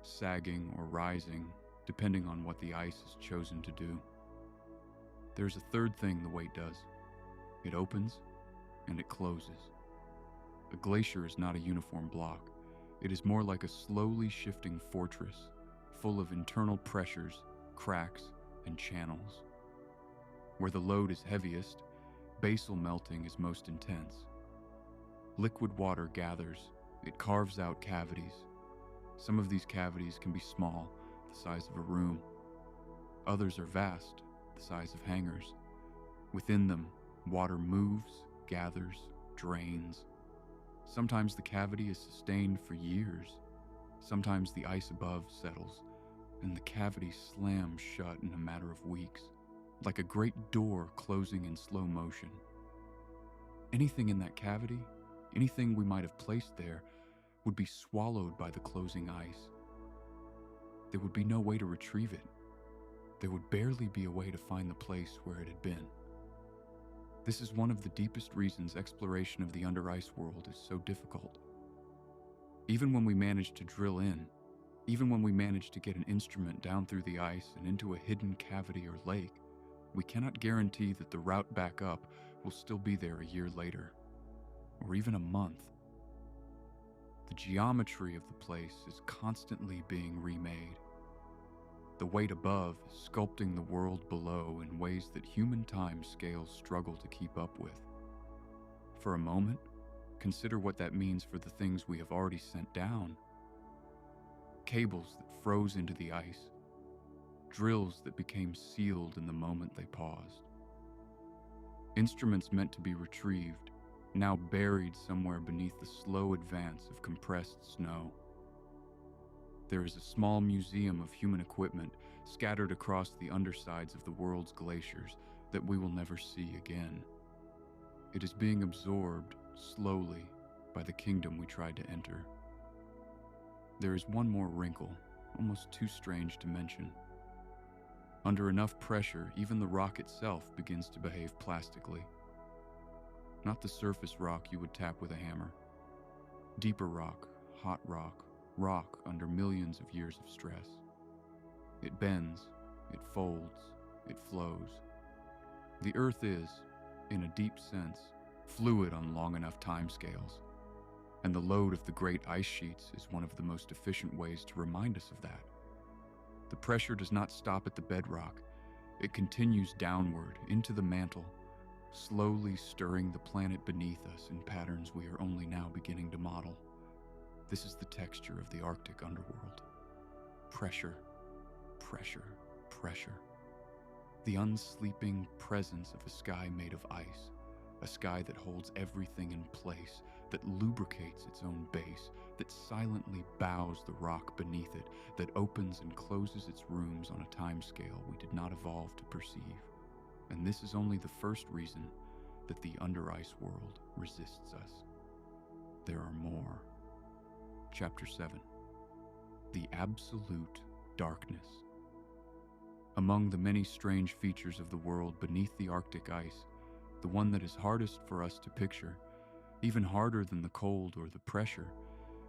sagging or rising, depending on what the ice has chosen to do. There's a third thing the weight does. It opens and it closes. A glacier is not a uniform block. It is more like a slowly shifting fortress, full of internal pressures, cracks, and channels. Where the load is heaviest, basal melting is most intense. Liquid water gathers, it carves out cavities. Some of these cavities can be small, the size of a room. Others are vast, the size of hangars. Within them, water moves, gathers, drains. Sometimes the cavity is sustained for years. Sometimes the ice above settles, and the cavity slams shut in a matter of weeks, like a great door closing in slow motion. Anything in that cavity, anything we might have placed there, would be swallowed by the closing ice. There would be no way to retrieve it. There would barely be a way to find the place where it had been. This is one of the deepest reasons exploration of the under-ice world is so difficult. Even when we manage to drill in, even when we manage to get an instrument down through the ice and into a hidden cavity or lake, we cannot guarantee that the route back up will still be there a year later, or even a month. The geometry of the place is constantly being remade. The weight above is sculpting the world below in ways that human time scales struggle to keep up with. For a moment, consider what that means for the things we have already sent down. Cables that froze into the ice, drills that became sealed in the moment they paused. Instruments meant to be retrieved, now buried somewhere beneath the slow advance of compressed snow. There is a small museum of human equipment scattered across the undersides of the world's glaciers that we will never see again. It is being absorbed slowly by the kingdom we tried to enter. There is one more wrinkle, almost too strange to mention. Under enough pressure, even the rock itself begins to behave plastically. Not the surface rock you would tap with a hammer. Deeper rock, hot rock, rock under millions of years of stress. It bends, it folds, it flows. The Earth is, in a deep sense, fluid on long enough timescales, and the load of the great ice sheets is one of the most efficient ways to remind us of that. The pressure does not stop at the bedrock. It continues downward into the mantle, slowly stirring the planet beneath us in patterns we are only now beginning to model. This is the texture of the Arctic underworld. Pressure, pressure, pressure. The unsleeping presence of a sky made of ice, a sky that holds everything in place, that lubricates its own base, that silently bows the rock beneath it, that opens and closes its rooms on a timescale we did not evolve to perceive. And this is only the first reason that the under-ice world resists us. There are more. Chapter 7. The Absolute Darkness. Among the many strange features of the world beneath the Arctic ice, the one that is hardest for us to picture, even harder than the cold or the pressure,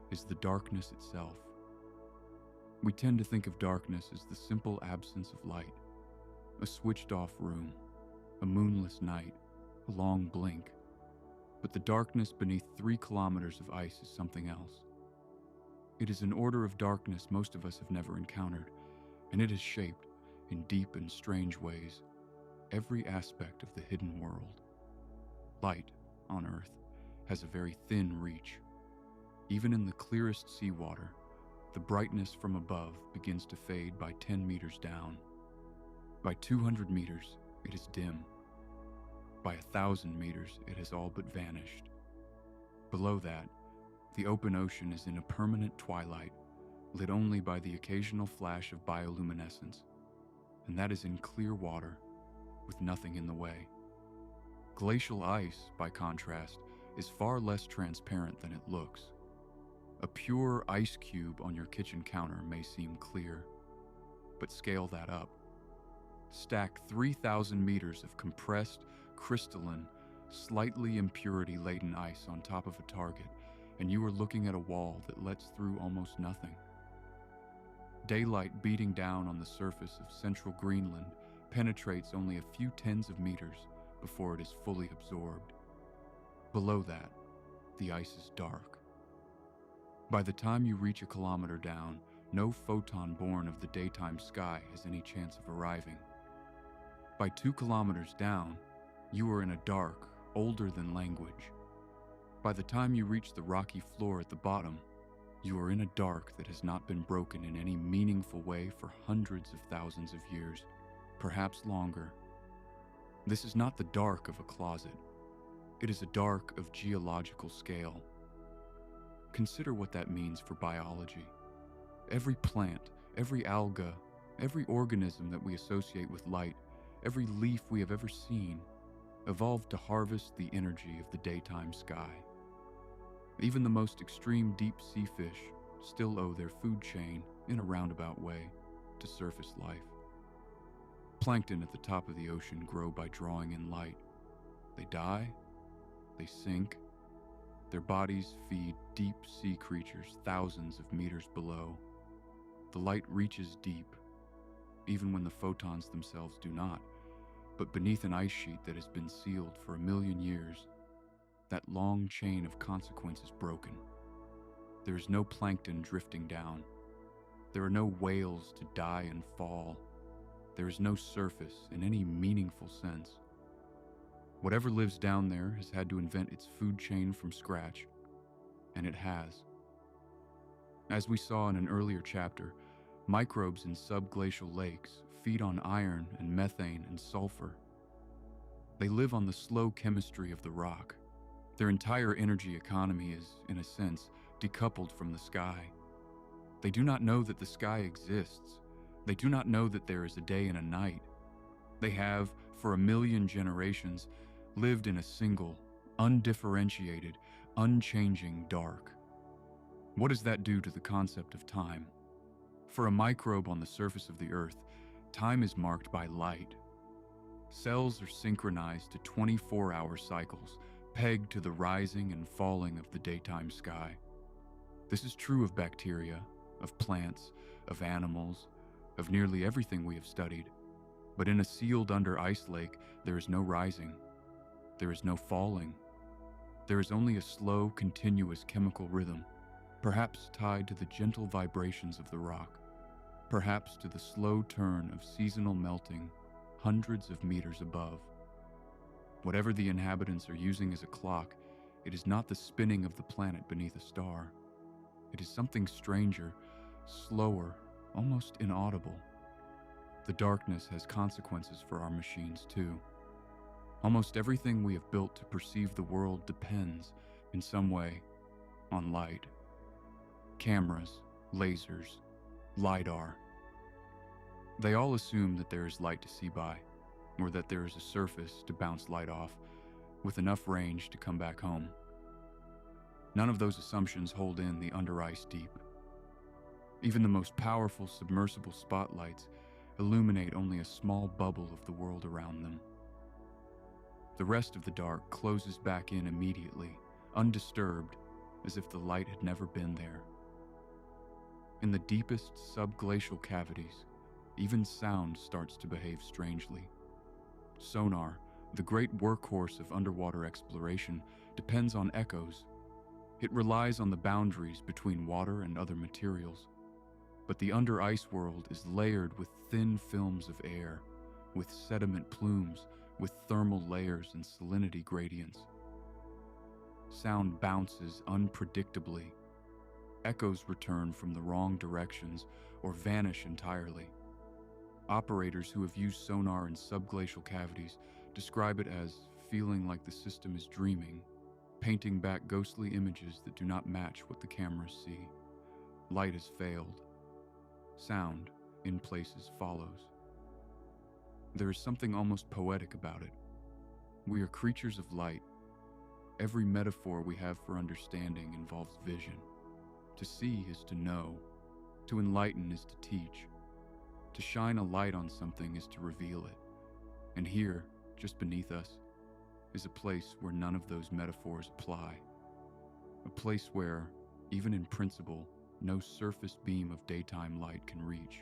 is the darkness itself. We tend to think of darkness as the simple absence of light, a switched-off room, a moonless night, a long blink. But the darkness beneath 3 kilometers of ice is something else. It is an order of darkness most of us have never encountered, and it has shaped, in deep and strange ways, every aspect of the hidden world. Light, on Earth, has a very thin reach. Even in the clearest seawater, the brightness from above begins to fade by 10 meters down. By 200 meters, it is dim. By 1,000 meters, it has all but vanished. Below that, the open ocean is in a permanent twilight, lit only by the occasional flash of bioluminescence, and that is in clear water, with nothing in the way. Glacial ice, by contrast, is far less transparent than it looks. A pure ice cube on your kitchen counter may seem clear, but scale that up. Stack 3,000 meters of compressed, crystalline, slightly impurity-laden ice on top of a target, and you are looking at a wall that lets through almost nothing. Daylight beating down on the surface of central Greenland penetrates only a few tens of meters before it is fully absorbed. Below that, the ice is dark. By the time you reach a kilometer down, no photon born of the daytime sky has any chance of arriving. By 2 kilometers down, you are in a dark, older than language. By the time you reach the rocky floor at the bottom, you are in a dark that has not been broken in any meaningful way for hundreds of thousands of years, perhaps longer. This is not the dark of a closet. It is a dark of geological scale. Consider what that means for biology. Every plant, every alga, every organism that we associate with light, every leaf we have ever seen, evolved to harvest the energy of the daytime sky. Even the most extreme deep-sea fish still owe their food chain, in a roundabout way, to surface life. Plankton at the top of the ocean grow by drawing in light. They die, they sink. Their bodies feed deep-sea creatures thousands of meters below. The light reaches deep, even when the photons themselves do not. But beneath an ice sheet that has been sealed for 1 million years, that long chain of consequence is broken. There is no plankton drifting down. There are no whales to die and fall. There is no surface in any meaningful sense. Whatever lives down there has had to invent its food chain from scratch, and it has. As we saw in an earlier chapter, microbes in subglacial lakes feed on iron and methane and sulfur. They live on the slow chemistry of the rock. Their entire energy economy is, in a sense, decoupled from the sky. They do not know that the sky exists. They do not know that there is a day and a night. They have, for 1 million generations, lived in a single, undifferentiated, unchanging dark. What does that do to the concept of time? For a microbe on the surface of the Earth, time is marked by light. Cells are synchronized to 24-hour cycles, pegged to the rising and falling of the daytime sky. This is true of bacteria, of plants, of animals, of nearly everything we have studied. But in a sealed-under ice lake, there is no rising. There is no falling. There is only a slow, continuous chemical rhythm, perhaps tied to the gentle vibrations of the rock, perhaps to the slow turn of seasonal melting hundreds of meters above. Whatever the inhabitants are using as a clock, it is not the spinning of the planet beneath a star. It is something stranger, slower, almost inaudible. The darkness has consequences for our machines too. Almost everything we have built to perceive the world depends, in some way, on light. Cameras, lasers, LiDAR. They all assume that there is light to see by, or that there is a surface to bounce light off, with enough range to come back home. None of those assumptions hold in the under-ice deep. Even the most powerful submersible spotlights illuminate only a small bubble of the world around them. The rest of the dark closes back in immediately, undisturbed, as if the light had never been there. In the deepest subglacial cavities, even sound starts to behave strangely. Sonar, the great workhorse of underwater exploration, depends on echoes. It relies on the boundaries between water and other materials. But the under-ice world is layered with thin films of air, with sediment plumes, with thermal layers and salinity gradients. Sound bounces unpredictably. Echoes return from the wrong directions or vanish entirely. Operators who have used sonar in subglacial cavities describe it as feeling like the system is dreaming, painting back ghostly images that do not match what the cameras see. Light has failed. Sound, in places, follows. There is something almost poetic about it. We are creatures of light. Every metaphor we have for understanding involves vision. To see is to know. To enlighten is to teach. To shine a light on something is to reveal it. And here, just beneath us, is a place where none of those metaphors apply. A place where, even in principle, no surface beam of daytime light can reach.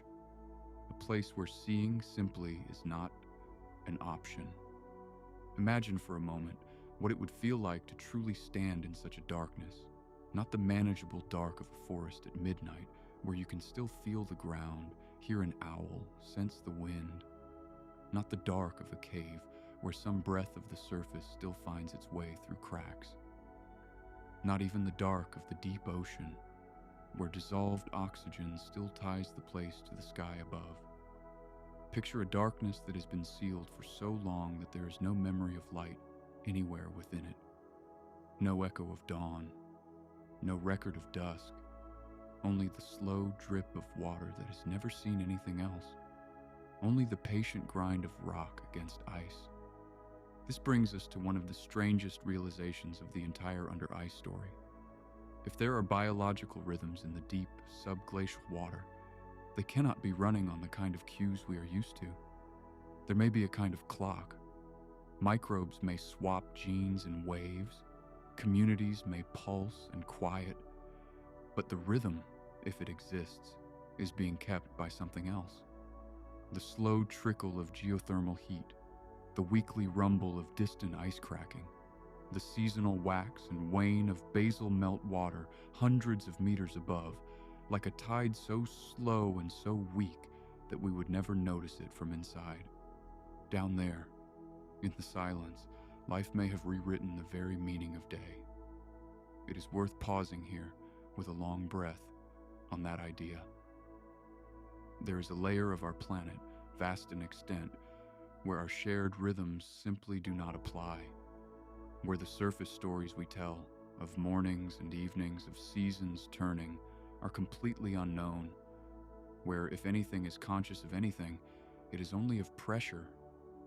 A place where seeing simply is not an option. Imagine for a moment what it would feel like to truly stand in such a darkness, not the manageable dark of a forest at midnight, where you can still feel the ground, hear an owl, sense the wind. Not the dark of a cave, where some breath of the surface still finds its way through cracks. Not even the dark of the deep ocean, where dissolved oxygen still ties the place to the sky above. Picture a darkness that has been sealed for so long that there is no memory of light anywhere within it. No echo of dawn, no record of dusk, only the slow drip of water that has never seen anything else. Only the patient grind of rock against ice. This brings us to one of the strangest realizations of the entire under ice story. If there are biological rhythms in the deep, subglacial water, they cannot be running on the kind of cues we are used to. There may be a kind of clock. Microbes may swap genes in waves. Communities may pulse and quiet. But the rhythm, if it exists, is being kept by something else. The slow trickle of geothermal heat, the weekly rumble of distant ice cracking, the seasonal wax and wane of basal melt water hundreds of meters above, like a tide so slow and so weak that we would never notice it from inside. Down there, in the silence, life may have rewritten the very meaning of day. It is worth pausing here with a long breath on that idea. There is a layer of our planet, vast in extent, where our shared rhythms simply do not apply, where the surface stories we tell of mornings and evenings, of seasons turning, are completely unknown, where if anything is conscious of anything, it is only of pressure,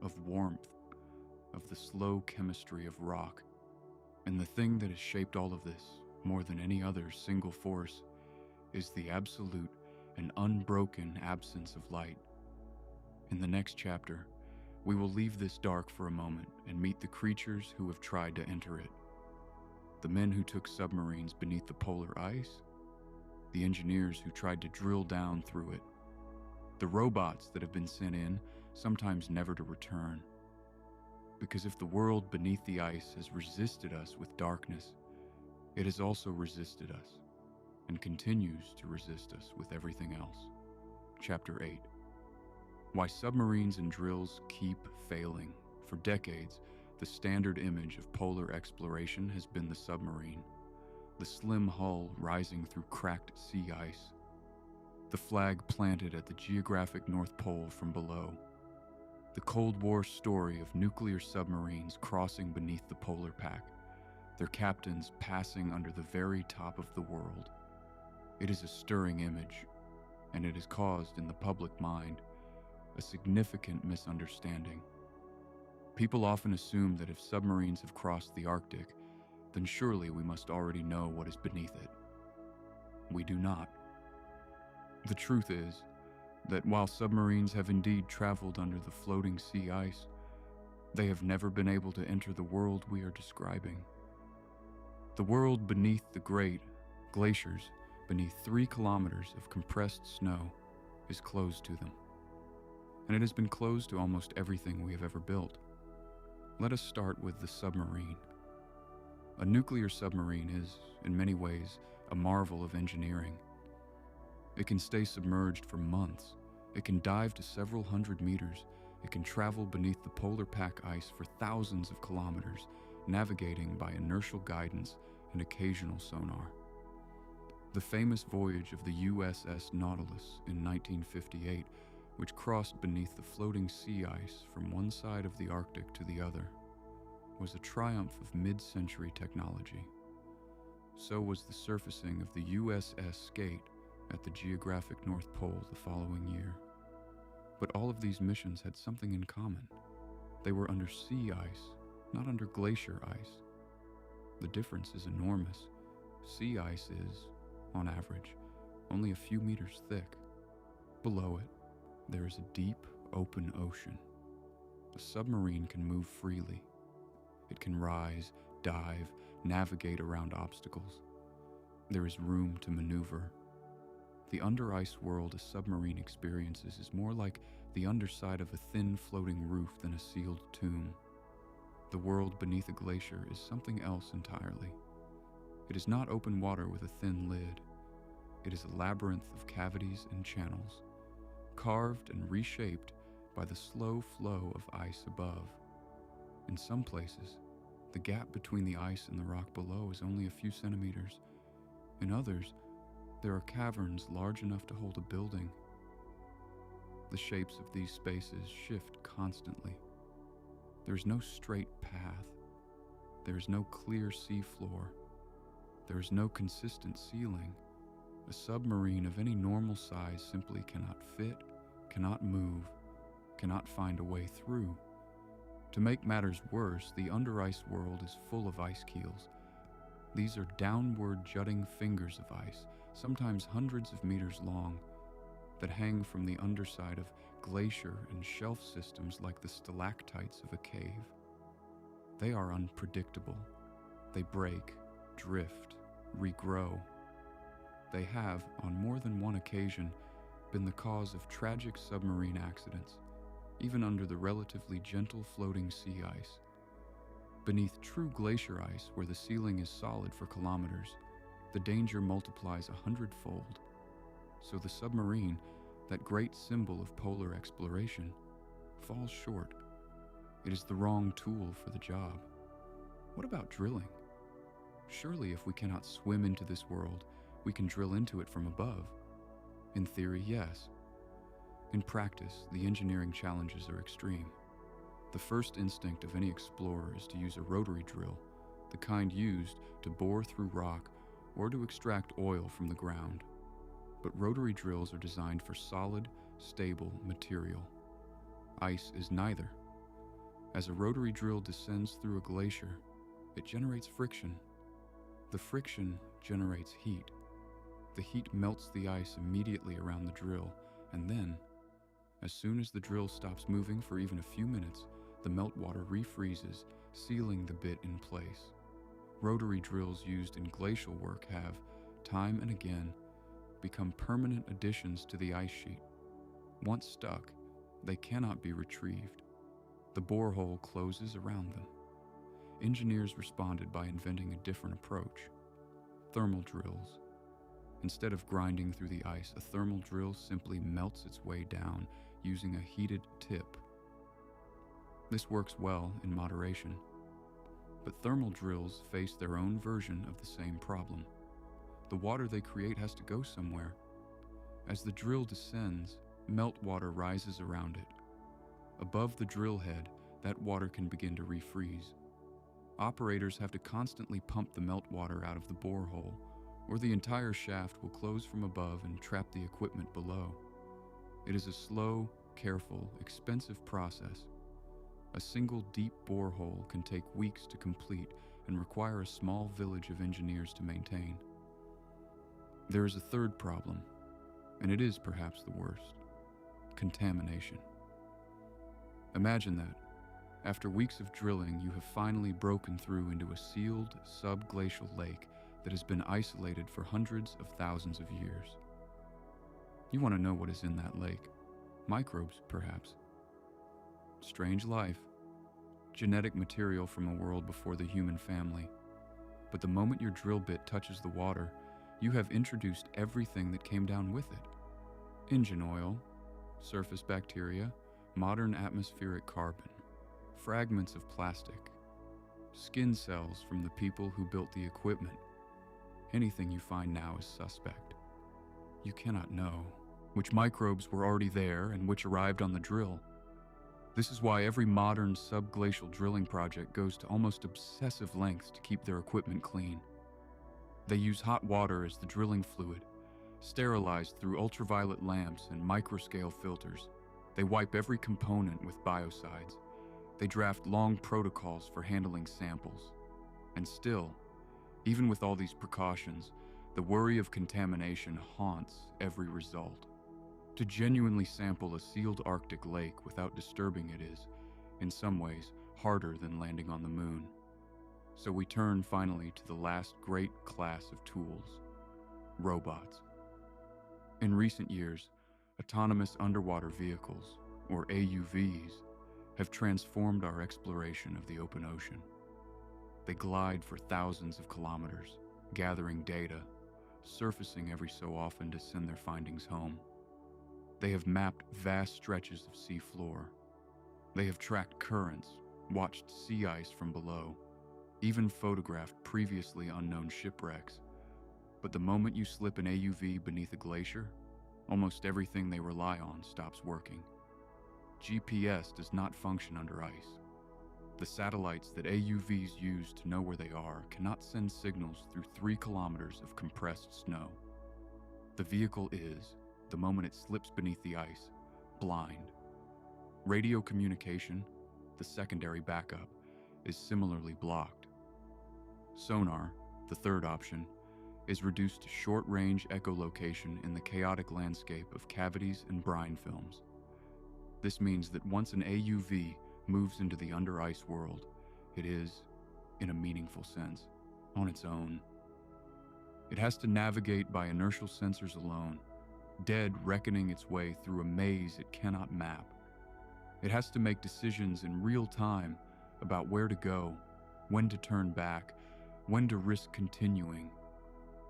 of warmth, of the slow chemistry of rock. And the thing that has shaped all of this, more than any other single force, is the absolute and unbroken absence of light. In the next chapter, we will leave this dark for a moment and meet the creatures who have tried to enter it. The men who took submarines beneath the polar ice, the engineers who tried to drill down through it, the robots that have been sent in, sometimes never to return. Because if the world beneath the ice has resisted us with darkness, it has also resisted us, and continues to resist us with everything else. Chapter 8. Why submarines and drills keep failing. For decades, the standard image of polar exploration has been the submarine. the slim hull rising through cracked sea ice, the flag planted at the geographic North Pole from below, the Cold War story of nuclear submarines crossing beneath the polar pack, their captains passing under the very top of the world. It is a stirring image, and it has caused in the public mind a significant misunderstanding. People often assume that if submarines have crossed the Arctic, then surely we must already know what is beneath it. We do not. The truth is that while submarines have indeed traveled under the floating sea ice, they have never been able to enter the world we are describing. The world beneath the great glaciers, beneath 3 kilometers of compressed snow, is closed to them. And it has been closed to almost everything we have ever built. Let us start with the submarine. A nuclear submarine is, in many ways, a marvel of engineering. It can stay submerged for months. It can dive to several hundred meters. It can travel beneath the polar pack ice for thousands of kilometers, navigating by inertial guidance and occasional sonar. The famous voyage of the USS Nautilus in 1958, which crossed beneath the floating sea ice from one side of the Arctic to the other, was a triumph of mid-century technology. So was the surfacing of the USS Skate at the geographic North Pole the following year. But all of these missions had something in common. They were under sea ice, not under glacier ice. The difference is enormous. Sea ice is, on average, only a few meters thick. Below it, there is a deep, open ocean. A submarine can move freely. It can rise, dive, navigate around obstacles. There is room to maneuver. The under-ice world a submarine experiences is more like the underside of a thin floating roof than a sealed tomb. The world beneath a glacier is something else entirely. It is not open water with a thin lid. It is a labyrinth of cavities and channels, carved and reshaped by the slow flow of ice above. In some places, the gap between the ice and the rock below is only a few centimeters. In others, there are caverns large enough to hold a building. The shapes of these spaces shift constantly. There is no straight path. There is no clear seafloor. There is no consistent ceiling. A submarine of any normal size simply cannot fit, cannot move, cannot find a way through. To make matters worse, the under-ice world is full of ice keels. These are downward jutting fingers of ice, sometimes hundreds of meters long, that hang from the underside of glacier and shelf systems like the stalactites of a cave. They are unpredictable. They break, drift, regrow. They have, on more than one occasion, been the cause of tragic submarine accidents, even under the relatively gentle floating sea ice. Beneath true glacier ice, where the ceiling is solid for kilometers, the danger multiplies 100-fold. So the submarine, that great symbol of polar exploration, falls short. It is the wrong tool for the job. What about drilling? Surely if we cannot swim into this world, we can drill into it from above. In theory, yes. In practice, the engineering challenges are extreme. The first instinct of any explorer is to use a rotary drill, the kind used to bore through rock or to extract oil from the ground. But rotary drills are designed for solid, stable material. Ice is neither. As a rotary drill descends through a glacier, it generates friction. The friction generates heat. The heat melts the ice immediately around the drill, and then, as soon as the drill stops moving for even a few minutes, the meltwater refreezes, sealing the bit in place. Rotary drills used in glacial work have, time and again, become permanent additions to the ice sheet. Once stuck, they cannot be retrieved. The borehole closes around them. Engineers responded by inventing a different approach: thermal drills. Instead of grinding through the ice, a thermal drill simply melts its way down using a heated tip. This works well in moderation, but thermal drills face their own version of the same problem. The water they create has to go somewhere. As the drill descends, meltwater rises around it. Above the drill head, that water can begin to refreeze. Operators have to constantly pump the meltwater out of the borehole, or the entire shaft will close from above and trap the equipment below. It is a slow, careful, expensive process. A single deep borehole can take weeks to complete and require a small village of engineers to maintain. There is a third problem, and it is perhaps the worst: contamination. Imagine that, after weeks of drilling, you have finally broken through into a sealed, subglacial lake that has been isolated for hundreds of thousands of years. You want to know what is in that lake. Microbes, perhaps. Strange life. Genetic material from a world before the human family. But the moment your drill bit touches the water, you have introduced everything that came down with it. Engine oil, surface bacteria, modern atmospheric carbon, fragments of plastic, skin cells from the people who built the equipment. Anything you find now is suspect. You cannot know which microbes were already there and which arrived on the drill. This is why every modern subglacial drilling project goes to almost obsessive lengths to keep their equipment clean. They use hot water as the drilling fluid, sterilized through ultraviolet lamps and microscale filters. They wipe every component with biocides. They draft long protocols for handling samples. And still, even with all these precautions, the worry of contamination haunts every result. To genuinely sample a sealed Arctic lake without disturbing it is, in some ways, harder than landing on the moon. So we turn finally to the last great class of tools: robots. In recent years, autonomous underwater vehicles, or AUVs, have transformed our exploration of the open ocean. They glide for thousands of kilometers, gathering data, surfacing every so often to send their findings home. They have mapped vast stretches of seafloor. They have tracked currents, watched sea ice from below, even photographed previously unknown shipwrecks. But the moment you slip an AUV beneath a glacier, almost everything they rely on stops working. GPS does not function under ice. The satellites that AUVs use to know where they are cannot send signals through 3 kilometers of compressed snow. The vehicle is, the moment it slips beneath the ice, blind. Radio communication, the secondary backup, is similarly blocked. Sonar, the third option, is reduced to short-range echolocation in the chaotic landscape of cavities and brine films. This means that once an AUV moves into the under-ice world, it is, in a meaningful sense, on its own. It has to navigate by inertial sensors alone, dead reckoning its way through a maze it cannot map. It has to make decisions in real time about where to go, when to turn back, when to risk continuing.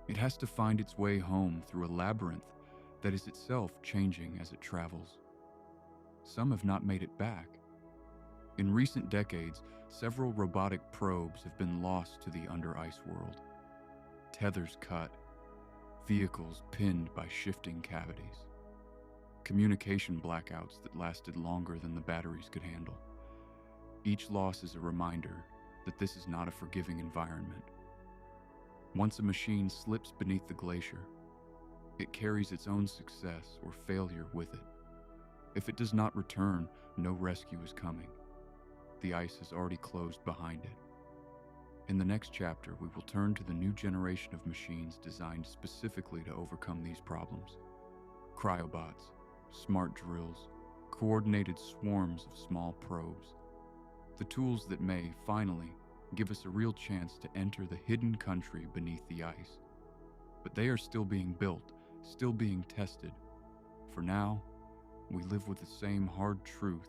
It has to find its way home through a labyrinth that is itself changing as it travels. Some have not made it back. In recent decades, several robotic probes have been lost to the under-ice world. Tethers cut, vehicles pinned by shifting cavities, communication blackouts that lasted longer than the batteries could handle. Each loss is a reminder that this is not a forgiving environment. Once a machine slips beneath the glacier, it carries its own success or failure with it. If it does not return, no rescue is coming. The ice has already closed behind it. In the next chapter, we will turn to the new generation of machines designed specifically to overcome these problems. Cryobots, smart drills, coordinated swarms of small probes. The tools that may, finally, give us a real chance to enter the hidden country beneath the ice. But they are still being built, still being tested. For now, we live with the same hard truth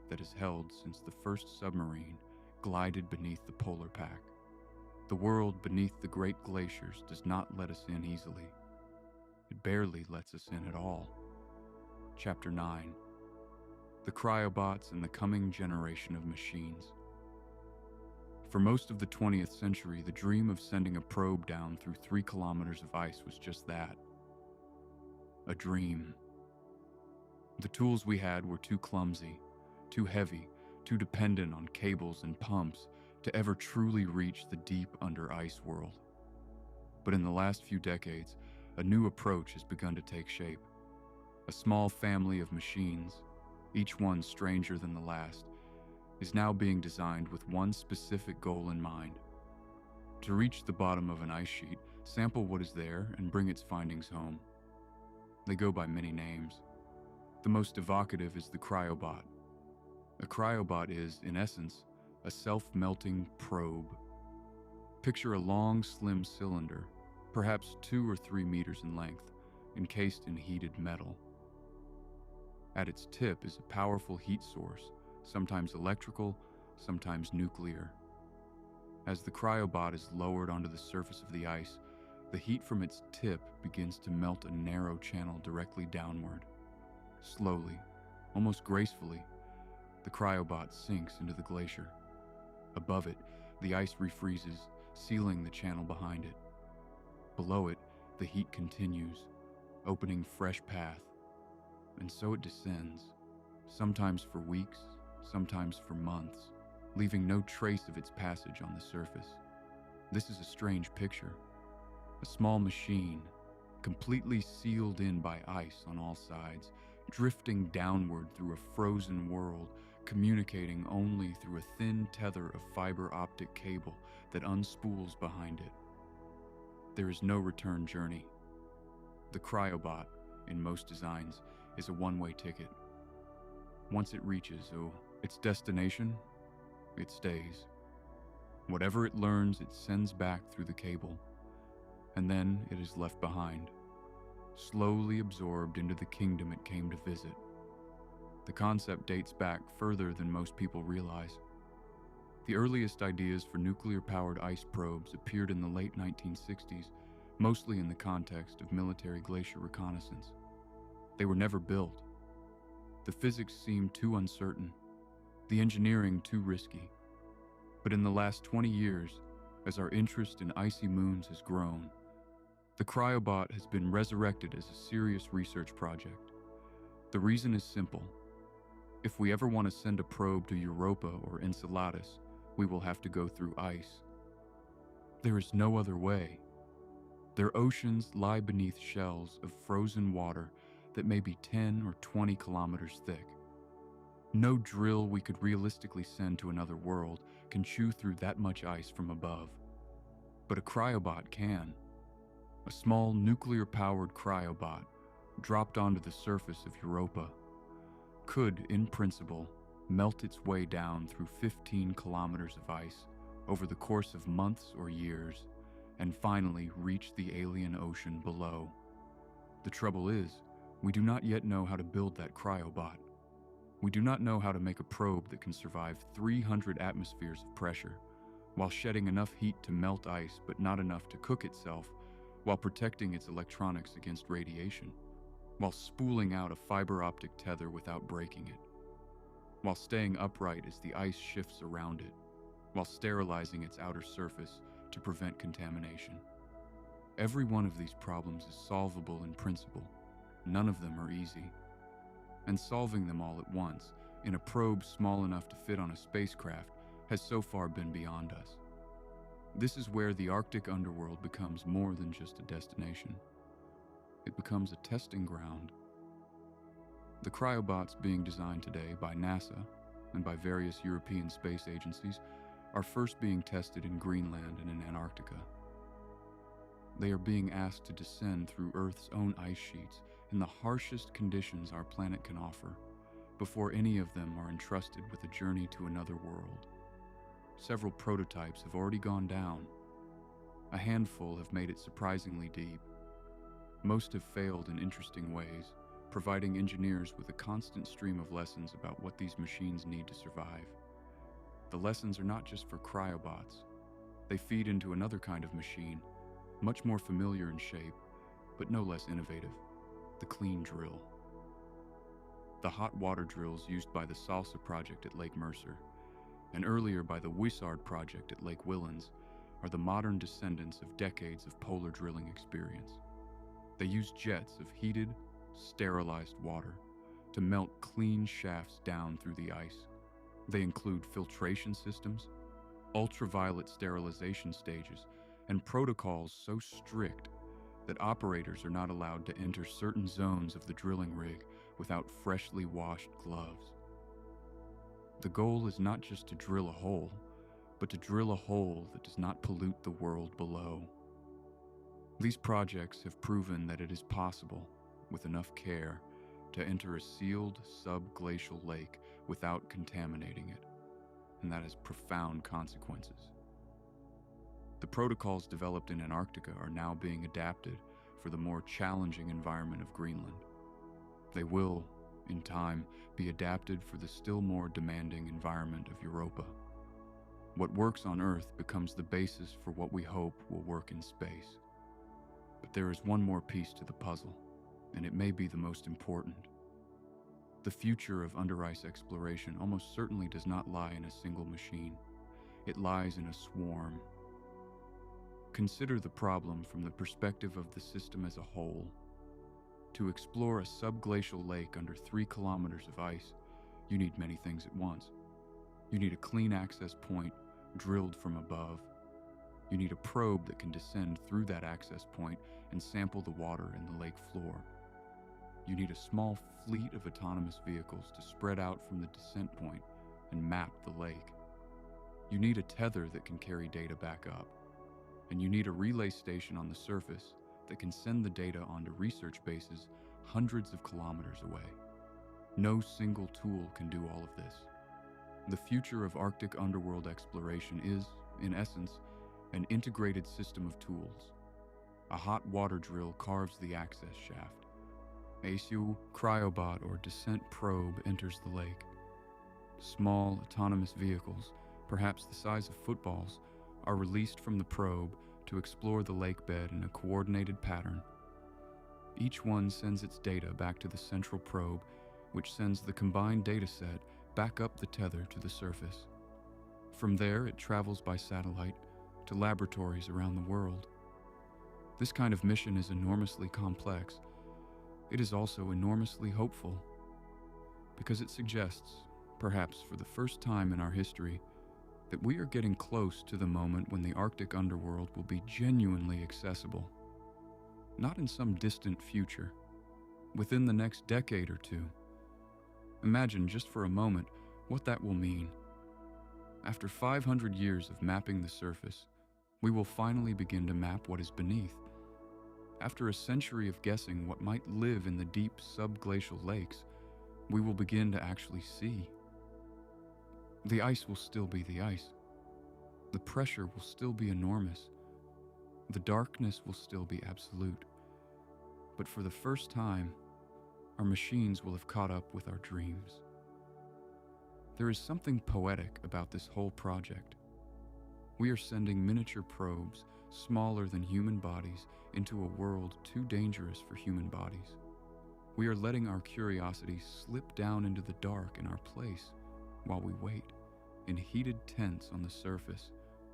that has held since the first submarine glided beneath the polar pack. The world beneath the great glaciers does not let us in easily. It barely lets us in at all. Chapter 9. The cryobots and the coming generation of machines. For most of the 20th century, the dream of sending a probe down through 3 kilometers of ice was just that. A dream. The tools we had were too clumsy, too heavy, too dependent on cables and pumps to ever truly reach the deep under ice world. But in the last few decades, a new approach has begun to take shape. A small family of machines, each one stranger than the last, is now being designed with one specific goal in mind: to reach the bottom of an ice sheet, sample what is there, and bring its findings home. They go by many names. The most evocative is the cryobot. A cryobot is, in essence, a self-melting probe. Picture a long, slim cylinder, perhaps 2 or 3 meters in length, encased in heated metal. At its tip is a powerful heat source, sometimes electrical, sometimes nuclear. As the cryobot is lowered onto the surface of the ice, the heat from its tip begins to melt a narrow channel directly downward. Slowly, almost gracefully, the cryobot sinks into the glacier. Above it, the ice refreezes, sealing the channel behind it. Below it, the heat continues, opening fresh path. And so it descends, sometimes for weeks, sometimes for months, leaving no trace of its passage on the surface. This is a strange picture. A small machine, completely sealed in by ice on all sides, drifting downward through a frozen world, communicating only through a thin tether of fiber optic cable that unspools behind it. There is no return journey. The cryobot, in most designs, is a one-way ticket. Once it reaches its destination, it stays. Whatever it learns, it sends back through the cable, and then it is left behind, slowly absorbed into the kingdom it came to visit. The concept dates back further than most people realize. The earliest ideas for nuclear-powered ice probes appeared in the late 1960s, mostly in the context of military glacier reconnaissance. They were never built. The physics seemed too uncertain, the engineering too risky. But in the last 20 years, as our interest in icy moons has grown, the cryobot has been resurrected as a serious research project. The reason is simple. If we ever want to send a probe to Europa or Enceladus, we will have to go through ice. There is no other way. Their oceans lie beneath shells of frozen water that may be 10 or 20 kilometers thick. No drill we could realistically send to another world can chew through that much ice from above. But a cryobot can. A small nuclear-powered cryobot, dropped onto the surface of Europa, could, in principle, melt its way down through 15 kilometers of ice over the course of months or years, and finally reach the alien ocean below. The trouble is, we do not yet know how to build that cryobot. We do not know how to make a probe that can survive 300 atmospheres of pressure, while shedding enough heat to melt ice but not enough to cook itself, while protecting its electronics against radiation, while spooling out a fiber optic tether without breaking it, while staying upright as the ice shifts around it, while sterilizing its outer surface to prevent contamination. Every one of these problems is solvable in principle. None of them are easy. And solving them all at once, in a probe small enough to fit on a spacecraft, has so far been beyond us. This is where the Arctic underworld becomes more than just a destination. It becomes a testing ground. The cryobots being designed today by NASA and by various European space agencies are first being tested in Greenland and in Antarctica. They are being asked to descend through Earth's own ice sheets in the harshest conditions our planet can offer, before any of them are entrusted with a journey to another world. Several prototypes have already gone down. A handful have made it surprisingly deep. Most have failed in interesting ways, providing engineers with a constant stream of lessons about what these machines need to survive. The lessons are not just for cryobots. They feed into another kind of machine, much more familiar in shape, but no less innovative: the clean drill. The hot water drills used by the SALSA project at Lake Mercer and earlier by the Whissard project at Lake Whillans, are the modern descendants of decades of polar drilling experience. They use jets of heated, sterilized water to melt clean shafts down through the ice. They include filtration systems, ultraviolet sterilization stages, and protocols so strict that operators are not allowed to enter certain zones of the drilling rig without freshly washed gloves. The goal is not just to drill a hole, but to drill a hole that does not pollute the world below. These projects have proven that it is possible, with enough care, to enter a sealed subglacial lake without contaminating it, and that has profound consequences. The protocols developed in Antarctica are now being adapted for the more challenging environment of Greenland. They will, in time, be adapted for the still more demanding environment of Europa. What works on Earth becomes the basis for what we hope will work in space. But there is one more piece to the puzzle, and it may be the most important. The future of under-ice exploration almost certainly does not lie in a single machine. It lies in a swarm. Consider the problem from the perspective of the system as a whole. To explore a subglacial lake under 3 kilometers of ice, you need many things at once. You need a clean access point drilled from above. You need a probe that can descend through that access point and sample the water in the lake floor. You need a small fleet of autonomous vehicles to spread out from the descent point and map the lake. You need a tether that can carry data back up. And you need a relay station on the surface that can send the data onto research bases hundreds of kilometers away. No single tool can do all of this. The future of Arctic underworld exploration is, in essence, an integrated system of tools. A hot water drill carves the access shaft. A cryobot or descent probe enters the lake. Small, autonomous vehicles, perhaps the size of footballs, are released from the probe to explore the lake bed in a coordinated pattern. Each one sends its data back to the central probe, which sends the combined data set back up the tether to the surface. From there, it travels by satellite to laboratories around the world. This kind of mission is enormously complex. It is also enormously hopeful, because it suggests, perhaps for the first time in our history, that we are getting close to the moment when the Arctic underworld will be genuinely accessible. Not in some distant future, within the next decade or two. Imagine just for a moment what that will mean. After 500 years of mapping the surface, we will finally begin to map what is beneath. After a century of guessing what might live in the deep subglacial lakes, we will begin to actually see. The ice will still be the ice. The pressure will still be enormous. The darkness will still be absolute. But for the first time, our machines will have caught up with our dreams. There is something poetic about this whole project. We are sending miniature probes, smaller than human bodies, into a world too dangerous for human bodies. We are letting our curiosity slip down into the dark in our place while we wait, in heated tents on the surface,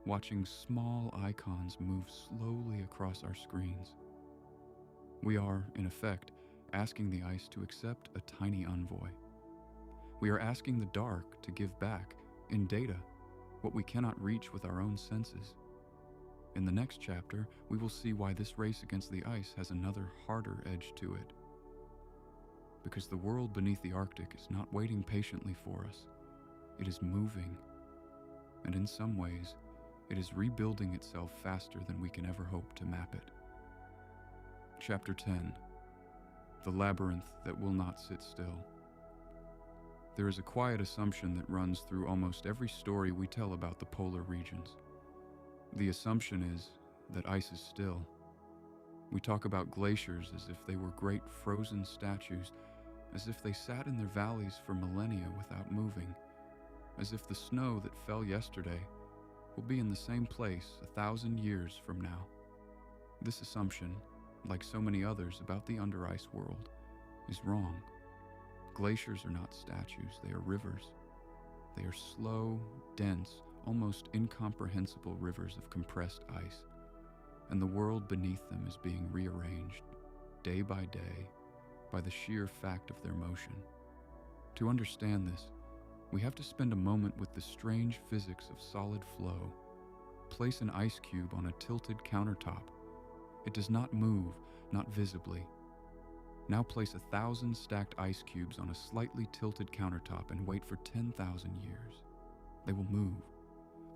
watching small icons move slowly across our screens. We are, in effect, asking the ice to accept a tiny envoy. We are asking the dark to give back, in data, what we cannot reach with our own senses. In the next chapter, we will see why this race against the ice has another harder edge to it. Because the world beneath the Arctic is not waiting patiently for us. It is moving. And in some ways, it is rebuilding itself faster than we can ever hope to map it. Chapter 10. The labyrinth that will not sit still. There is a quiet assumption that runs through almost every story we tell about the polar regions. The assumption is that ice is still. We talk about glaciers as if they were great frozen statues, as if they sat in their valleys for millennia without moving, as if the snow that fell yesterday will be in the same place 1,000 years from now. This assumption, like so many others about the under-ice world, is wrong. Glaciers are not statues, they are rivers. They are slow, dense, almost incomprehensible rivers of compressed ice, and the world beneath them is being rearranged, day by day, by the sheer fact of their motion. To understand this, we have to spend a moment with the strange physics of solid flow. Place an ice cube on a tilted countertop. It does not move, not visibly. Now place 1,000 stacked ice cubes on a slightly tilted countertop and wait for 10,000 years. They will move.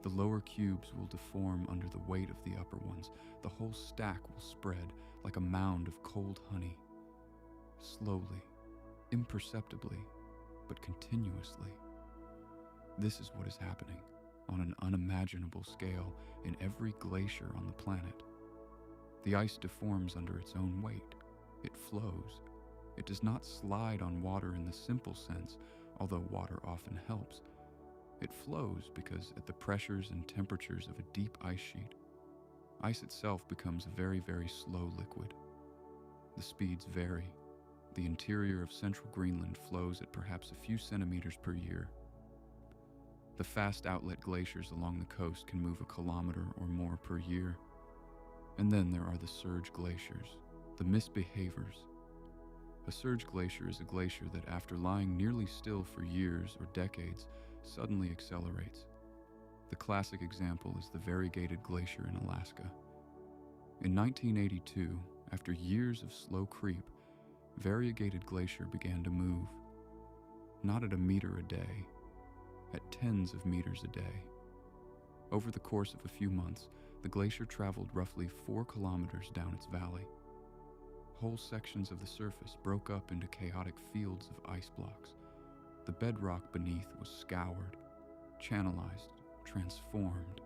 The lower cubes will deform under the weight of the upper ones. The whole stack will spread like a mound of cold honey. Slowly, imperceptibly, but continuously. This is what is happening on an unimaginable scale in every glacier on the planet. The ice deforms under its own weight. It flows. It does not slide on water in the simple sense, although water often helps. It flows because at the pressures and temperatures of a deep ice sheet, ice itself becomes a very, very slow liquid. The speeds vary. The interior of central Greenland flows at perhaps a few centimeters per year. The fast outlet glaciers along the coast can move a kilometer or more per year. And then there are the surge glaciers, the misbehaviors. A surge glacier is a glacier that, after lying nearly still for years or decades, suddenly accelerates. The classic example is the variegated glacier in Alaska. In 1982, after years of slow creep, variegated glacier began to move. Not at a meter a day, at tens of meters a day. Over the course of a few months, the glacier traveled roughly 4 kilometers down its valley. Whole sections of the surface broke up into chaotic fields of ice blocks. The bedrock beneath was scoured, channelized, transformed.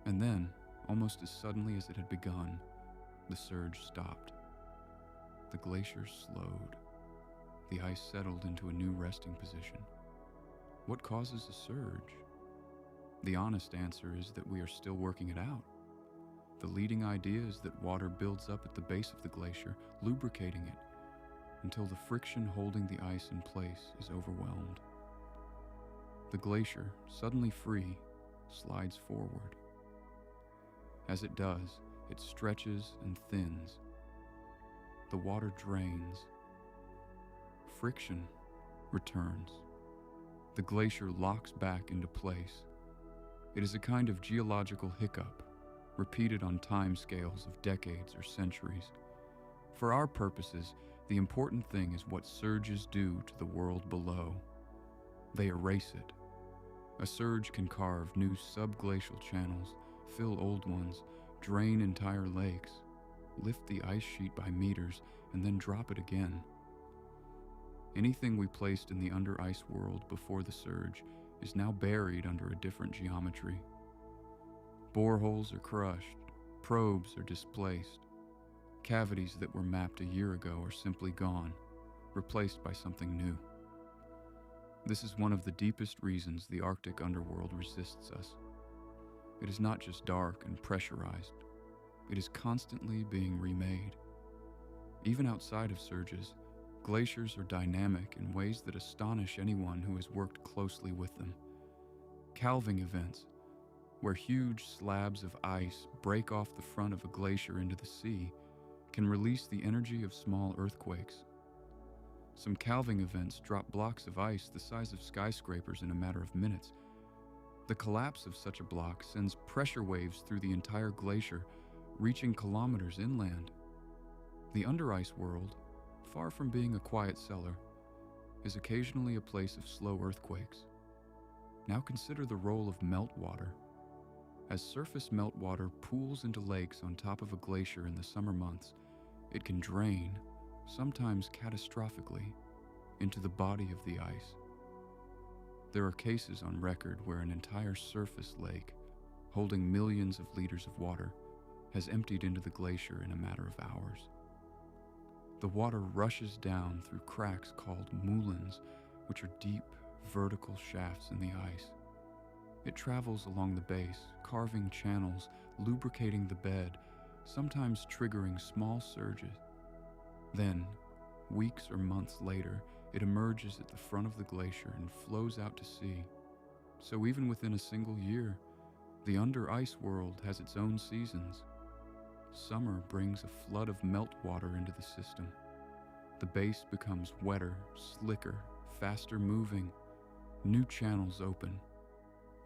And then, almost as suddenly as it had begun, the surge stopped. The glacier slowed. The ice settled into a new resting position. What causes a surge? The honest answer is that we are still working it out. The leading idea is that water builds up at the base of the glacier, lubricating it, until the friction holding the ice in place is overwhelmed. The glacier, suddenly free, slides forward. As it does, it stretches and thins. The water drains. Friction returns. The glacier locks back into place. It is a kind of geological hiccup, repeated on time scales of decades or centuries. For our purposes, the important thing is what surges do to the world below. They erase it. A surge can carve new subglacial channels, fill old ones, drain entire lakes, lift the ice sheet by meters, and then drop it again. Anything we placed in the under-ice world before the surge is now buried under a different geometry. Boreholes are crushed, probes are displaced. Cavities that were mapped a year ago are simply gone, replaced by something new. This is one of the deepest reasons the Arctic underworld resists us. It is not just dark and pressurized. It is constantly being remade. Even outside of surges, glaciers are dynamic in ways that astonish anyone who has worked closely with them. Calving events, where huge slabs of ice break off the front of a glacier into the sea, can release the energy of small earthquakes. Some calving events drop blocks of ice the size of skyscrapers in a matter of minutes. The collapse of such a block sends pressure waves through the entire glacier, reaching kilometers inland. The under-ice world, far from being a quiet cellar, is occasionally a place of slow earthquakes. Now consider the role of meltwater. As surface meltwater pools into lakes on top of a glacier in the summer months, it can drain, sometimes catastrophically, into the body of the ice. There are cases on record where an entire surface lake, holding millions of liters of water, has emptied into the glacier in a matter of hours. The water rushes down through cracks called Whillans, which are deep, vertical shafts in the ice. It travels along the base, carving channels, lubricating the bed, sometimes triggering small surges. Then, weeks or months later, It emerges at the front of the glacier and flows out to sea. So even within a single year, the under-ice world has its own seasons. Summer brings a flood of meltwater into the system. The base becomes wetter, slicker, faster moving. New channels open.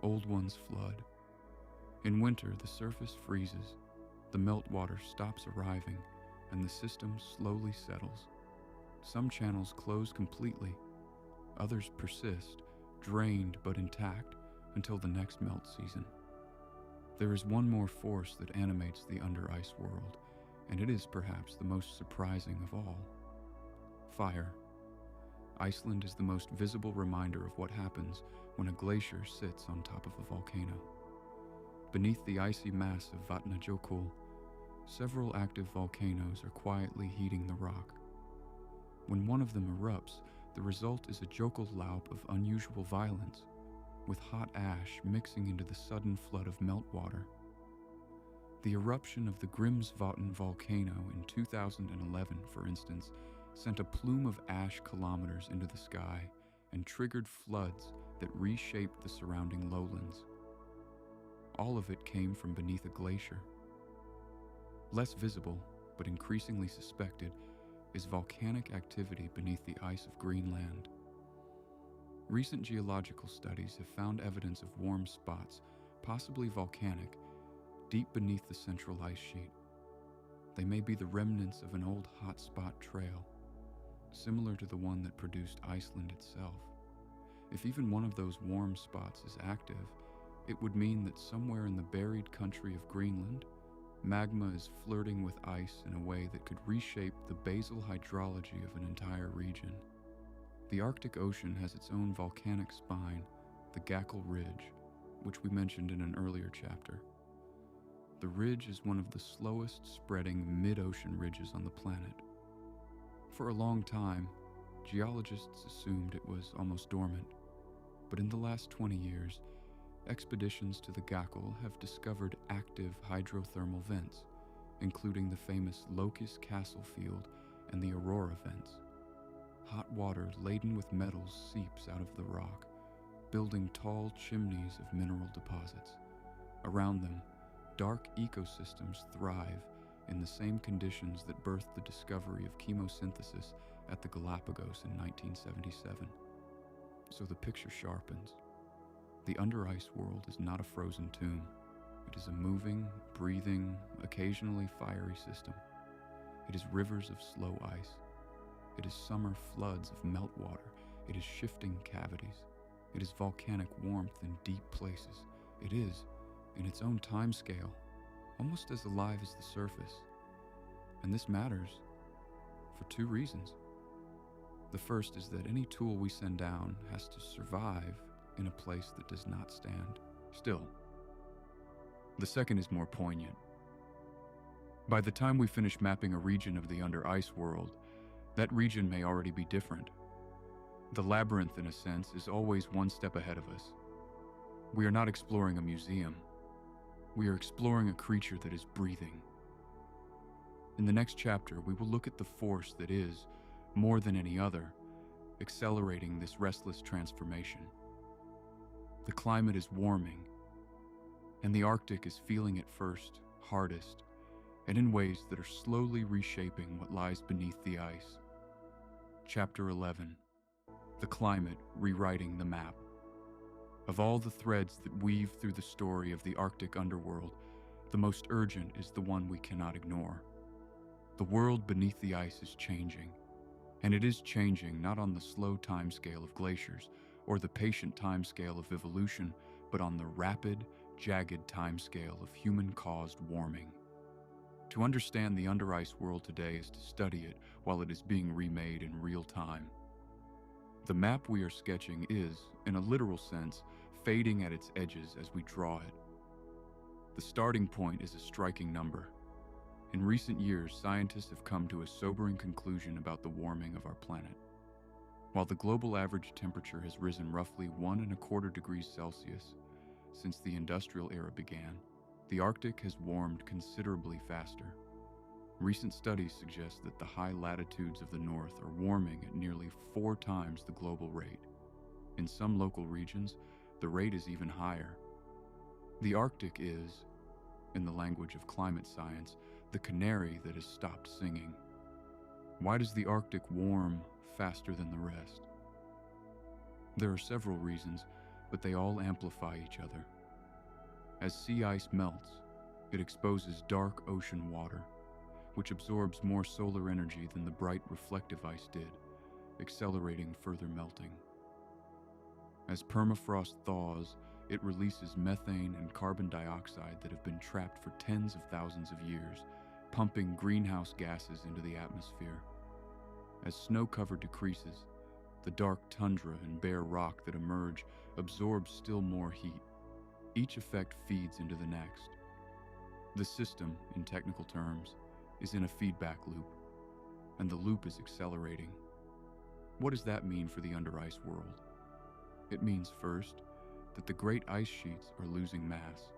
Old ones flood. In winter, the surface freezes. The meltwater stops arriving, and the system slowly settles. Some channels close completely. Others persist, drained but intact, until the next melt season. There is one more force that animates the under-ice world, and it is perhaps the most surprising of all. Fire. Iceland is the most visible reminder of what happens when a glacier sits on top of a volcano. Beneath the icy mass of Vatnajökull, several active volcanoes are quietly heating the rock. When one of them erupts, the result is a Jökullaub of unusual violence, with hot ash mixing into the sudden flood of meltwater. The eruption of the Grimsvatn volcano in 2011, for instance, sent a plume of ash kilometers into the sky and triggered floods that reshaped the surrounding lowlands. All of it came from beneath a glacier. Less visible, but increasingly suspected, is volcanic activity beneath the ice of Greenland. Recent geological studies have found evidence of warm spots, possibly volcanic, deep beneath the central ice sheet. They may be the remnants of an old hotspot trail, similar to the one that produced Iceland itself. If even one of those warm spots is active, it would mean that somewhere in the buried country of Greenland, magma is flirting with ice in a way that could reshape the basal hydrology of an entire region. The Arctic Ocean has its own volcanic spine, the Gäckle Ridge, which we mentioned in an earlier chapter. The ridge is one of the slowest spreading mid-ocean ridges on the planet. For a long time, geologists assumed it was almost dormant, but in the last 20 years, expeditions to the Gäckle have discovered active hydrothermal vents, including the famous Locust Castle Field and the Aurora vents. Hot water laden with metals seeps out of the rock, building tall chimneys of mineral deposits. Around them, dark ecosystems thrive in the same conditions that birthed the discovery of chemosynthesis at the Galapagos in 1977. So the picture sharpens. The under-ice world is not a frozen tomb. It is a moving, breathing, occasionally fiery system. It is rivers of slow ice. It is summer floods of meltwater. It is shifting cavities. It is volcanic warmth in deep places. It is, in its own time scale, almost as alive as the surface. And this matters for two reasons. The first is that any tool we send down has to survive in a place that does not stand still. The second is more poignant. By the time we finish mapping a region of the under-ice world, that region may already be different. The labyrinth, in a sense, is always one step ahead of us. We are not exploring a museum. We are exploring a creature that is breathing. In the next chapter, we will look at the force that is, more than any other, accelerating this restless transformation. The climate is warming, and the Arctic is feeling it first, hardest, and in ways that are slowly reshaping what lies beneath the ice. Chapter 11. The Climate Rewriting the Map. Of all the threads that weave through the story of the Arctic underworld, the most urgent is the one we cannot ignore. The world beneath the ice is changing, and it is changing not on the slow timescale of glaciers or the patient timescale of evolution, but on the rapid, jagged timescale of human-caused warming. To understand the under-ice world today is to study it while it is being remade in real time. The map we are sketching is, in a literal sense, fading at its edges as we draw it. The starting point is a striking number. In recent years, scientists have come to a sobering conclusion about the warming of our planet. While the global average temperature has risen roughly 1.25 degrees Celsius since the industrial era began, the Arctic has warmed considerably faster. Recent studies suggest that the high latitudes of the north are warming at nearly 4 times the global rate. In some local regions, the rate is even higher. The Arctic is, in the language of climate science, the canary that has stopped singing. Why does the Arctic warm faster than the rest? There are several reasons, but they all amplify each other. As sea ice melts, it exposes dark ocean water, which absorbs more solar energy than the bright reflective ice did, accelerating further melting. As permafrost thaws, it releases methane and carbon dioxide that have been trapped for tens of thousands of years, pumping greenhouse gases into the atmosphere. As snow cover decreases, the dark tundra and bare rock that emerge absorbs still more heat. Each effect feeds into the next. The system, in technical terms, is in a feedback loop, and the loop is accelerating. What does that mean for the under-ice world? It means, first, that the great ice sheets are losing mass.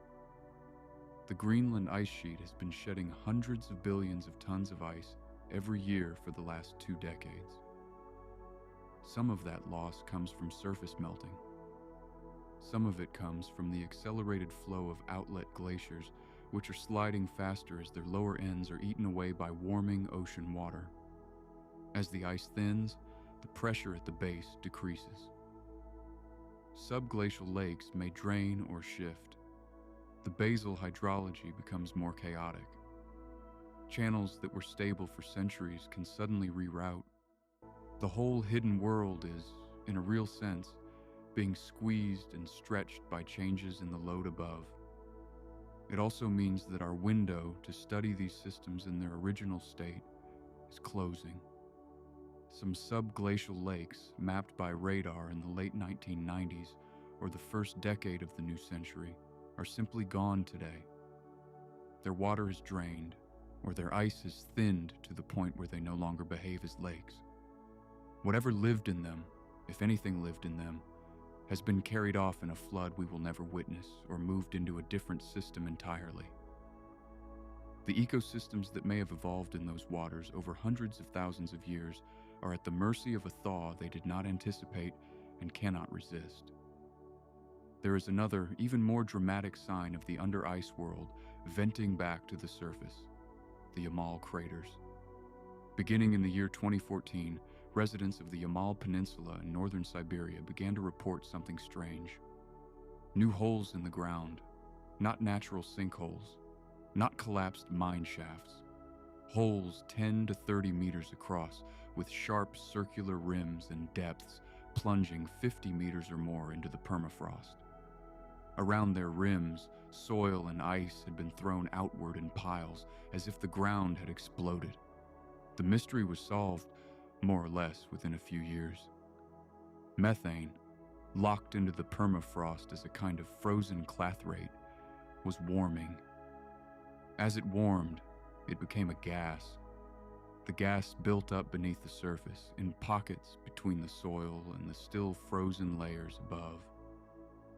The Greenland ice sheet has been shedding hundreds of billions of tons of ice every year for the last 2 decades. Some of that loss comes from surface melting. Some of it comes from the accelerated flow of outlet glaciers, which are sliding faster as their lower ends are eaten away by warming ocean water. As the ice thins, the pressure at the base decreases. Subglacial lakes may drain or shift. The basal hydrology becomes more chaotic. Channels that were stable for centuries can suddenly reroute. The whole hidden world is, in a real sense, being squeezed and stretched by changes in the load above. It also means that our window to study these systems in their original state is closing. Some subglacial lakes, mapped by radar in the late 1990s or the first decade of the new century, are simply gone today. Their water is drained, or their ice is thinned to the point where they no longer behave as lakes. Whatever lived in them, if anything lived in them, has been carried off in a flood we will never witness or moved into a different system entirely. The ecosystems that may have evolved in those waters over hundreds of thousands of years are at the mercy of a thaw they did not anticipate and cannot resist. There is another, even more dramatic sign of the under-ice world venting back to the surface: the Yamal craters. Beginning in the year 2014, residents of the Yamal Peninsula in northern Siberia began to report something strange. New holes in the ground, not natural sinkholes, not collapsed mine shafts. Holes 10 to 30 meters across, with sharp circular rims and depths plunging 50 meters or more into the permafrost. Around their rims, soil and ice had been thrown outward in piles, as if the ground had exploded. The mystery was solved, more or less, within a few years. Methane, locked into the permafrost as a kind of frozen clathrate, was warming. As it warmed, it became a gas. The gas built up beneath the surface, in pockets between the soil and the still frozen layers above.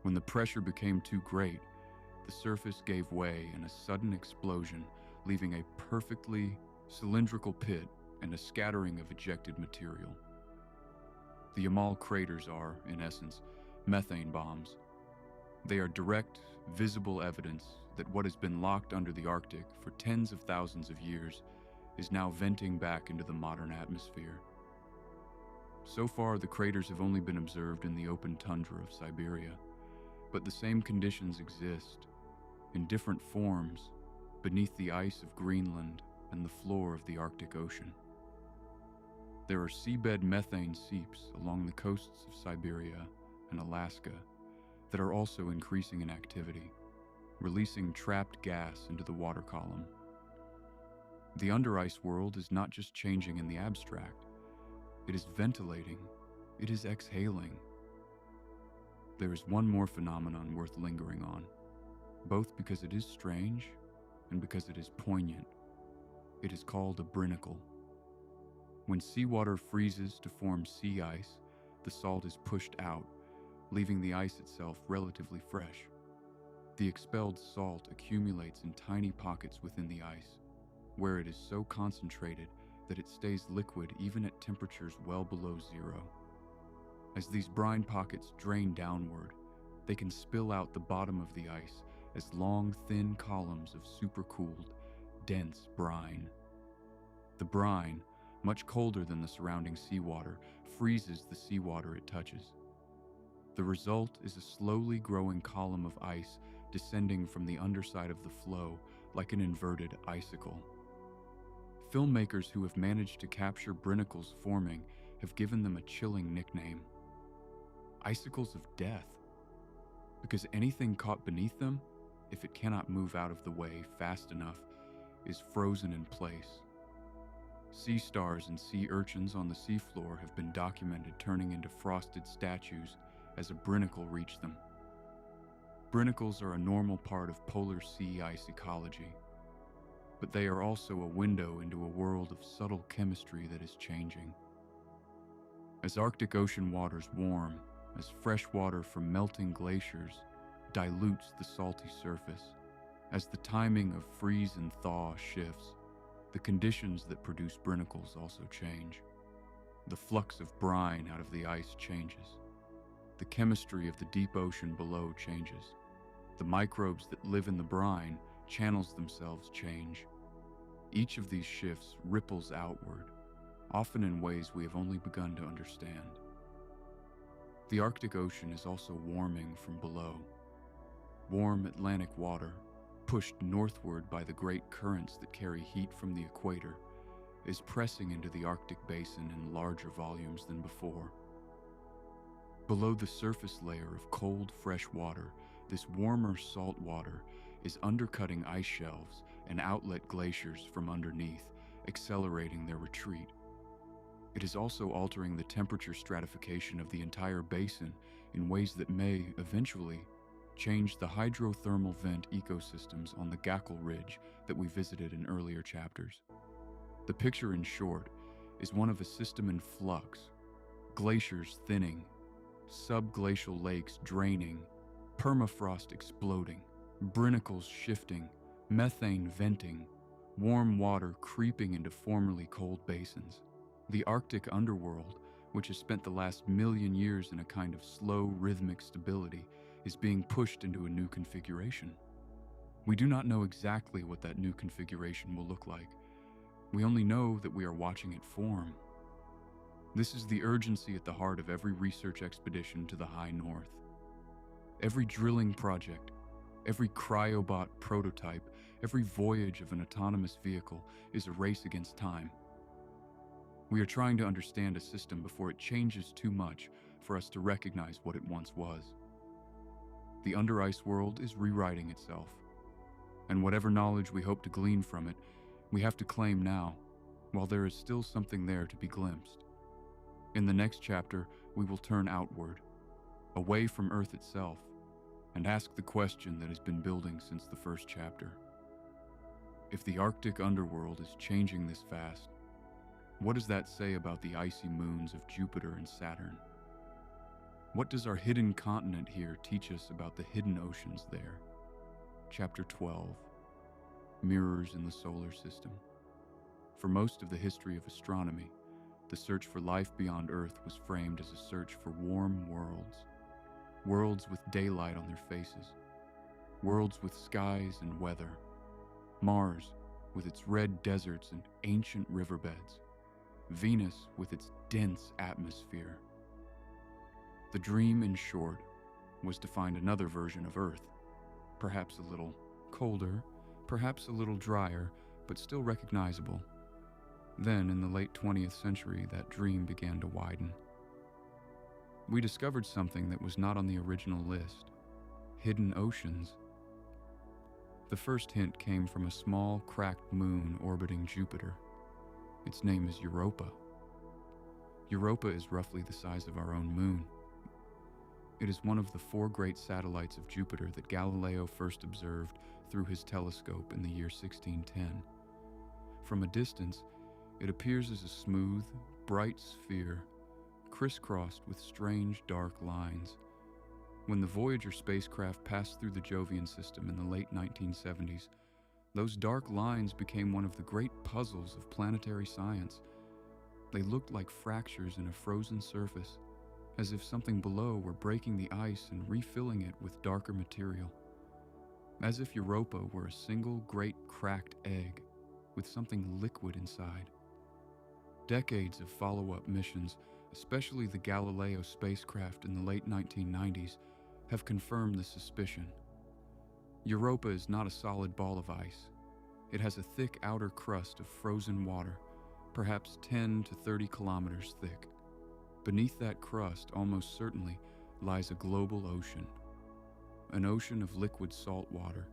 When the pressure became too great, the surface gave way in a sudden explosion, leaving a perfectly cylindrical pit and a scattering of ejected material. The Yamal craters are, in essence, methane bombs. They are direct, visible evidence that what has been locked under the Arctic for tens of thousands of years is now venting back into the modern atmosphere. So far, the craters have only been observed in the open tundra of Siberia, but the same conditions exist, in different forms, beneath the ice of Greenland and the floor of the Arctic Ocean. There are seabed methane seeps along the coasts of Siberia and Alaska that are also increasing in activity, releasing trapped gas into the water column. The under-ice world is not just changing in the abstract. It is ventilating. It is exhaling. There is one more phenomenon worth lingering on, both because it is strange and because it is poignant. It is called a brinicle. When seawater freezes to form sea ice, the salt is pushed out, leaving the ice itself relatively fresh. The expelled salt accumulates in tiny pockets within the ice. where it is so concentrated that it stays liquid even at temperatures well below zero. As these brine pockets drain downward, they can spill out the bottom of the ice as long, thin columns of supercooled, dense brine. The brine, much colder than the surrounding seawater, freezes the seawater it touches. The result is a slowly growing column of ice descending from the underside of the floe like an inverted icicle. Filmmakers who have managed to capture brinicles forming have given them a chilling nickname: icicles of death, because anything caught beneath them, if it cannot move out of the way fast enough, is frozen in place. Sea stars and sea urchins on the seafloor have been documented turning into frosted statues as a brinicle reached them. Brinicles are a normal part of polar sea ice ecology, but they are also a window into a world of subtle chemistry that is changing. As Arctic Ocean waters warm, as fresh water from melting glaciers dilutes the salty surface, as the timing of freeze and thaw shifts, the conditions that produce brinicles also change. The flux of brine out of the ice changes. The chemistry of the deep ocean below changes. The microbes that live in the brine channels themselves change. Each of these shifts ripples outward, often in ways we have only begun to understand. The Arctic Ocean is also warming from below. Warm Atlantic water, pushed northward by the great currents that carry heat from the equator, is pressing into the Arctic basin in larger volumes than before. Below the surface layer of cold, fresh water, this warmer salt water is undercutting ice shelves and outlet glaciers from underneath, accelerating their retreat. It is also altering the temperature stratification of the entire basin in ways that may, eventually, change the hydrothermal vent ecosystems on the Gackle Ridge that we visited in earlier chapters. The picture, in short, is one of a system in flux: glaciers thinning, subglacial lakes draining, permafrost exploding, brinicles shifting, methane venting, warm water creeping into formerly cold basins. The Arctic underworld, which has spent the last million years in a kind of slow, rhythmic stability, is being pushed into a new configuration. We do not know exactly what that new configuration will look like. We only know that we are watching it form. This is the urgency at the heart of every research expedition to the high north. Every drilling project, every cryobot prototype, every voyage of an autonomous vehicle is a race against time. We are trying to understand a system before it changes too much for us to recognize what it once was. The under-ice world is rewriting itself, and whatever knowledge we hope to glean from it, we have to claim now, while there is still something there to be glimpsed. In the next chapter, we will turn outward, away from Earth itself, and ask the question that has been building since the first chapter. If the Arctic underworld is changing this fast, what does that say about the icy moons of Jupiter and Saturn? What does our hidden continent here teach us about the hidden oceans there? Chapter 12, Mirrors in the Solar System. For most of the history of astronomy, the search for life beyond Earth was framed as a search for warm worlds. Worlds with daylight on their faces. Worlds with skies and weather. Mars with its red deserts and ancient riverbeds. Venus with its dense atmosphere. The dream, in short, was to find another version of Earth, perhaps a little colder, perhaps a little drier, but still recognizable. Then, in the late 20th century, that dream began to widen. We discovered something that was not on the original list: hidden oceans. The first hint came from a small, cracked moon orbiting Jupiter. Its name is Europa. Europa is roughly the size of our own moon. It is one of the 4 great satellites of Jupiter that Galileo first observed through his telescope in the year 1610. From a distance, it appears as a smooth, bright sphere, crisscrossed with strange, dark lines. When the Voyager spacecraft passed through the Jovian system in the late 1970s, Those dark lines became one of the great puzzles of planetary science. They looked like fractures in a frozen surface, as if something below were breaking the ice and refilling it with darker material. As if Europa were a single great cracked egg with something liquid inside. Decades of follow-up missions, especially the Galileo spacecraft in the late 1990s, have confirmed the suspicion. Europa is not a solid ball of ice. It has a thick outer crust of frozen water, perhaps 10 to 30 kilometers thick. Beneath that crust, almost certainly, lies a global ocean. An ocean of liquid salt water,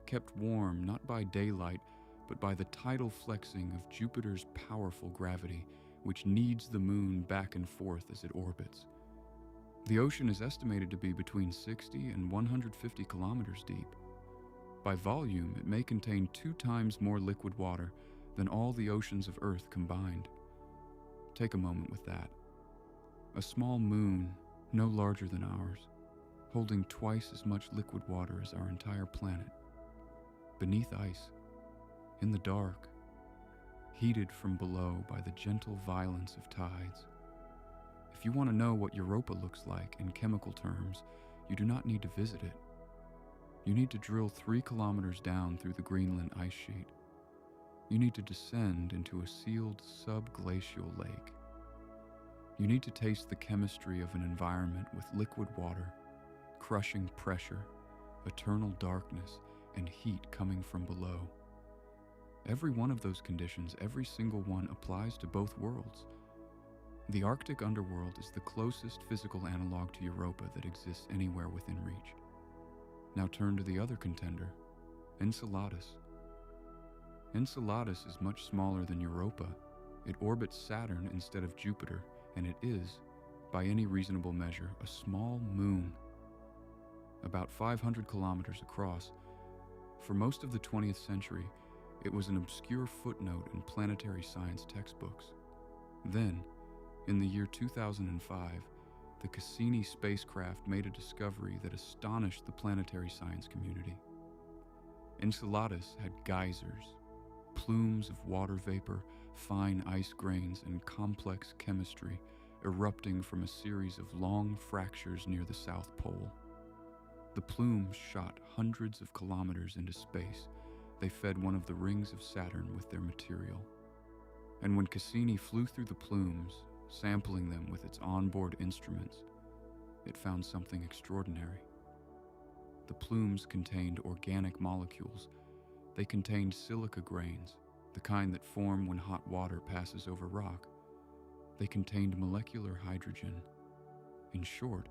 kept warm not by daylight, but by the tidal flexing of Jupiter's powerful gravity, which kneads the moon back and forth as it orbits. The ocean is estimated to be between 60 and 150 kilometers deep. By volume, it may contain 2 times more liquid water than all the oceans of Earth combined. Take a moment with that. A small moon, no larger than ours, holding twice as much liquid water as our entire planet. Beneath ice, in the dark, heated from below by the gentle violence of tides. If you want to know what Europa looks like in chemical terms, you do not need to visit it. You need to drill 3 kilometers down through the Greenland ice sheet. You need to descend into a sealed subglacial lake. You need to taste the chemistry of an environment with liquid water, crushing pressure, eternal darkness, and heat coming from below. Every one of those conditions, every single one, applies to both worlds. The Arctic underworld is the closest physical analog to Europa that exists anywhere within reach. Now turn to the other contender, Enceladus. Enceladus is much smaller than Europa. It orbits Saturn instead of Jupiter, and it is, by any reasonable measure, a small moon. About 500 kilometers across. For most of the 20th century, it was an obscure footnote in planetary science textbooks. Then, in the year 2005, the Cassini spacecraft made a discovery that astonished the planetary science community. Enceladus had geysers, plumes of water vapor, fine ice grains, and complex chemistry erupting from a series of long fractures near the South Pole. The plumes shot hundreds of kilometers into space. They fed one of the rings of Saturn with their material. And when Cassini flew through the plumes, sampling them with its onboard instruments, it found something extraordinary. The plumes contained organic molecules. They contained silica grains, the kind that form when hot water passes over rock. They contained molecular hydrogen. In short,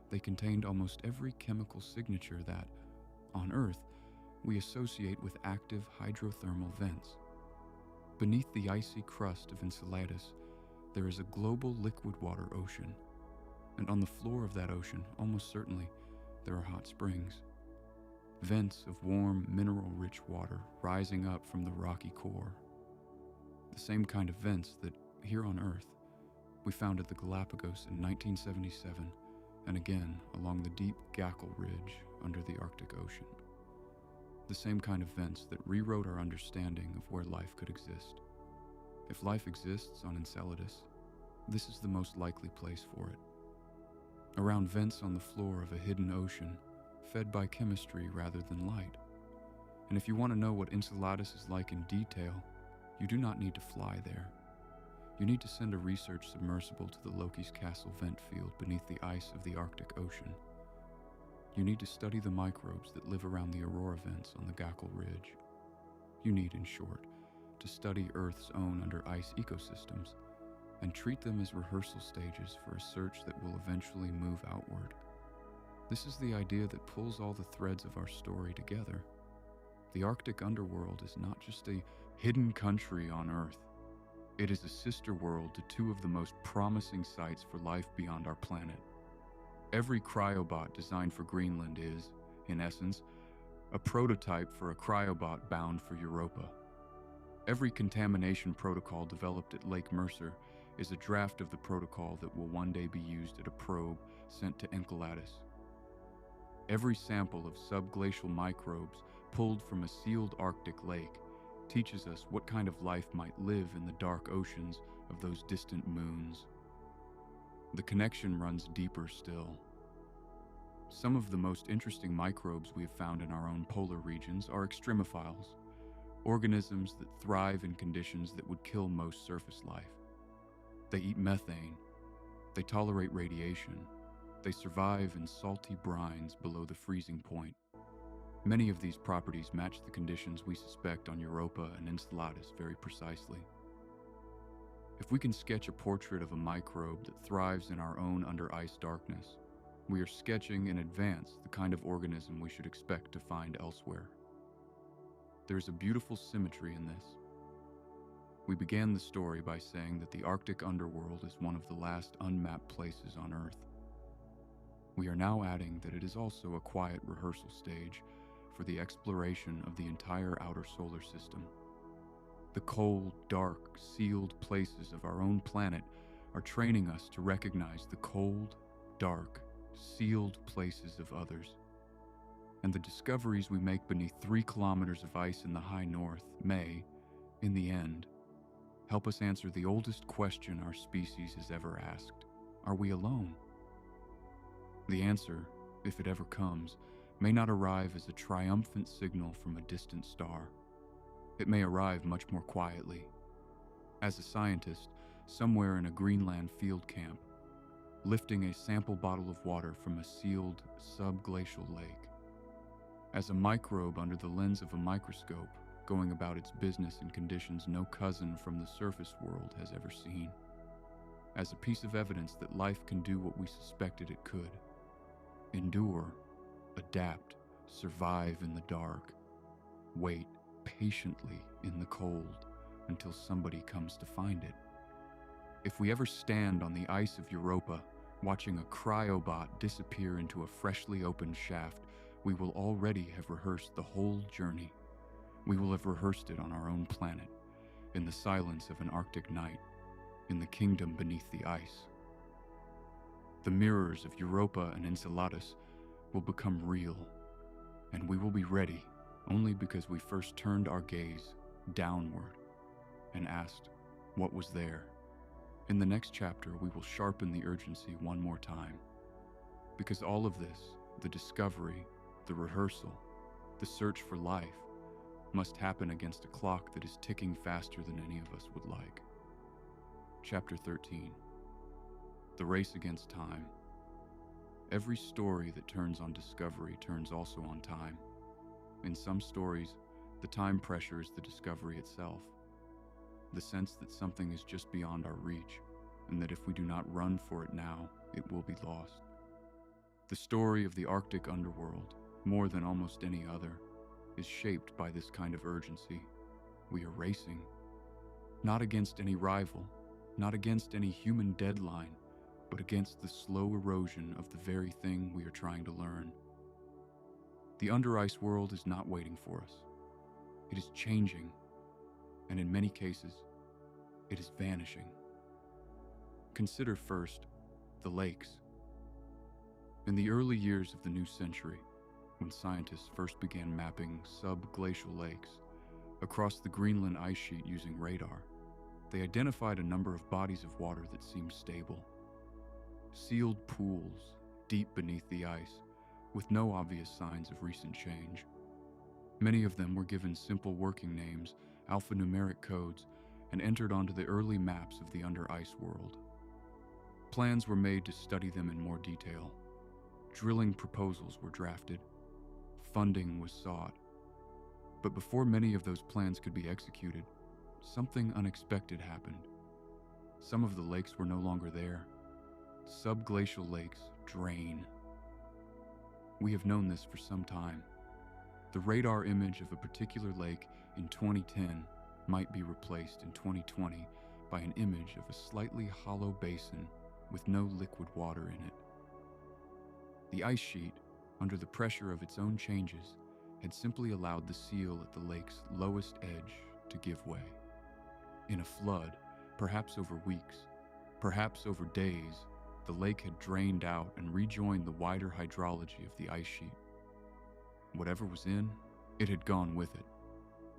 they contained almost every chemical signature that, on Earth, we associate with active hydrothermal vents. Beneath the icy crust of Enceladus, there is a global liquid water ocean, and on the floor of that ocean, almost certainly, there are hot springs. Vents of warm, mineral-rich water rising up from the rocky core. The same kind of vents that, here on Earth, we found at the Galapagos in 1977, and again along the deep Gackle Ridge under the Arctic Ocean. The same kind of vents that rewrote our understanding of where life could exist. If life exists on Enceladus, this is the most likely place for it. Around vents on the floor of a hidden ocean, fed by chemistry rather than light. And if you want to know what Enceladus is like in detail, you do not need to fly there. You need to send a research submersible to the Loki's Castle vent field beneath the ice of the Arctic Ocean. You need to study the microbes that live around the aurora vents on the Gackle Ridge. You need, in short, to study Earth's own under ice ecosystems and treat them as rehearsal stages for a search that will eventually move outward. This is the idea that pulls all the threads of our story together. The Arctic underworld is not just a hidden country on Earth. It is a sister world to 2 of the most promising sites for life beyond our planet. Every cryobot designed for Greenland is, in essence, a prototype for a cryobot bound for Europa. Every contamination protocol developed at Lake Mercer is a draft of the protocol that will one day be used at a probe sent to Enceladus. Every sample of subglacial microbes pulled from a sealed Arctic lake, teaches us what kind of life might live in the dark oceans of those distant moons. The connection runs deeper still. Some of the most interesting microbes we have found in our own polar regions are extremophiles, organisms that thrive in conditions that would kill most surface life. They eat methane, they tolerate radiation, they survive in salty brines below the freezing point. Many of these properties match the conditions we suspect on Europa and Enceladus very precisely. If we can sketch a portrait of a microbe that thrives in our own under-ice darkness, we are sketching in advance the kind of organism we should expect to find elsewhere. There is a beautiful symmetry in this. We began the story by saying that the Arctic underworld is one of the last unmapped places on Earth. We are now adding that it is also a quiet rehearsal stage for the exploration of the entire outer solar system. The cold, dark, sealed places of our own planet are training us to recognize the cold, dark, sealed places of others. And the discoveries we make beneath 3 kilometers of ice in the high north may, in the end, help us answer the oldest question our species has ever asked. Are we alone? The answer, if it ever comes, may not arrive as a triumphant signal from a distant star. It may arrive much more quietly. As a scientist, somewhere in a Greenland field camp, lifting a sample bottle of water from a sealed subglacial lake. As a microbe under the lens of a microscope, going about its business in conditions no cousin from the surface world has ever seen. As a piece of evidence that life can do what we suspected it could. Endure, adapt, survive in the dark, wait patiently in the cold until somebody comes to find it. If we ever stand on the ice of Europa, watching a cryobot disappear into a freshly opened shaft, we will already have rehearsed the whole journey. We will have rehearsed it on our own planet, in the silence of an Arctic night, in the kingdom beneath the ice. The mirrors of Europa and Enceladus will become real, and we will be ready only because we first turned our gaze downward and asked, what was there? In the next chapter, we will sharpen the urgency one more time, because all of this, the discovery, the rehearsal, the search for life, must happen against a clock that is ticking faster than any of us would like. Chapter 13. The race against time. Every story that turns on discovery turns also on time. In some stories, the time pressure is the discovery itself. The sense that something is just beyond our reach, and that if we do not run for it now, it will be lost. The story of the Arctic underworld, more than almost any other, is shaped by this kind of urgency. We are racing, not against any rival, not against any human deadline, but against the slow erosion of the very thing we are trying to learn. The under-ice world is not waiting for us. It is changing, and in many cases, it is vanishing. Consider first the lakes. In the early years of the new century, when scientists first began mapping subglacial lakes across the Greenland ice sheet using radar, they identified a number of bodies of water that seemed stable. Sealed pools deep beneath the ice, with no obvious signs of recent change. Many of them were given simple working names, alphanumeric codes, and entered onto the early maps of the under-ice world. Plans were made to study them in more detail. Drilling proposals were drafted. Funding was sought. But before many of those plans could be executed, something unexpected happened. Some of the lakes were no longer there. Subglacial lakes drain. We have known this for some time. The radar image of a particular lake in 2010 might be replaced in 2020 by an image of a slightly hollow basin with no liquid water in it. The ice sheet, under the pressure of its own changes, had simply allowed the seal at the lake's lowest edge to give way. In a flood, perhaps over weeks, perhaps over days, the lake had drained out and rejoined the wider hydrology of the ice sheet. Whatever was in It had gone with it,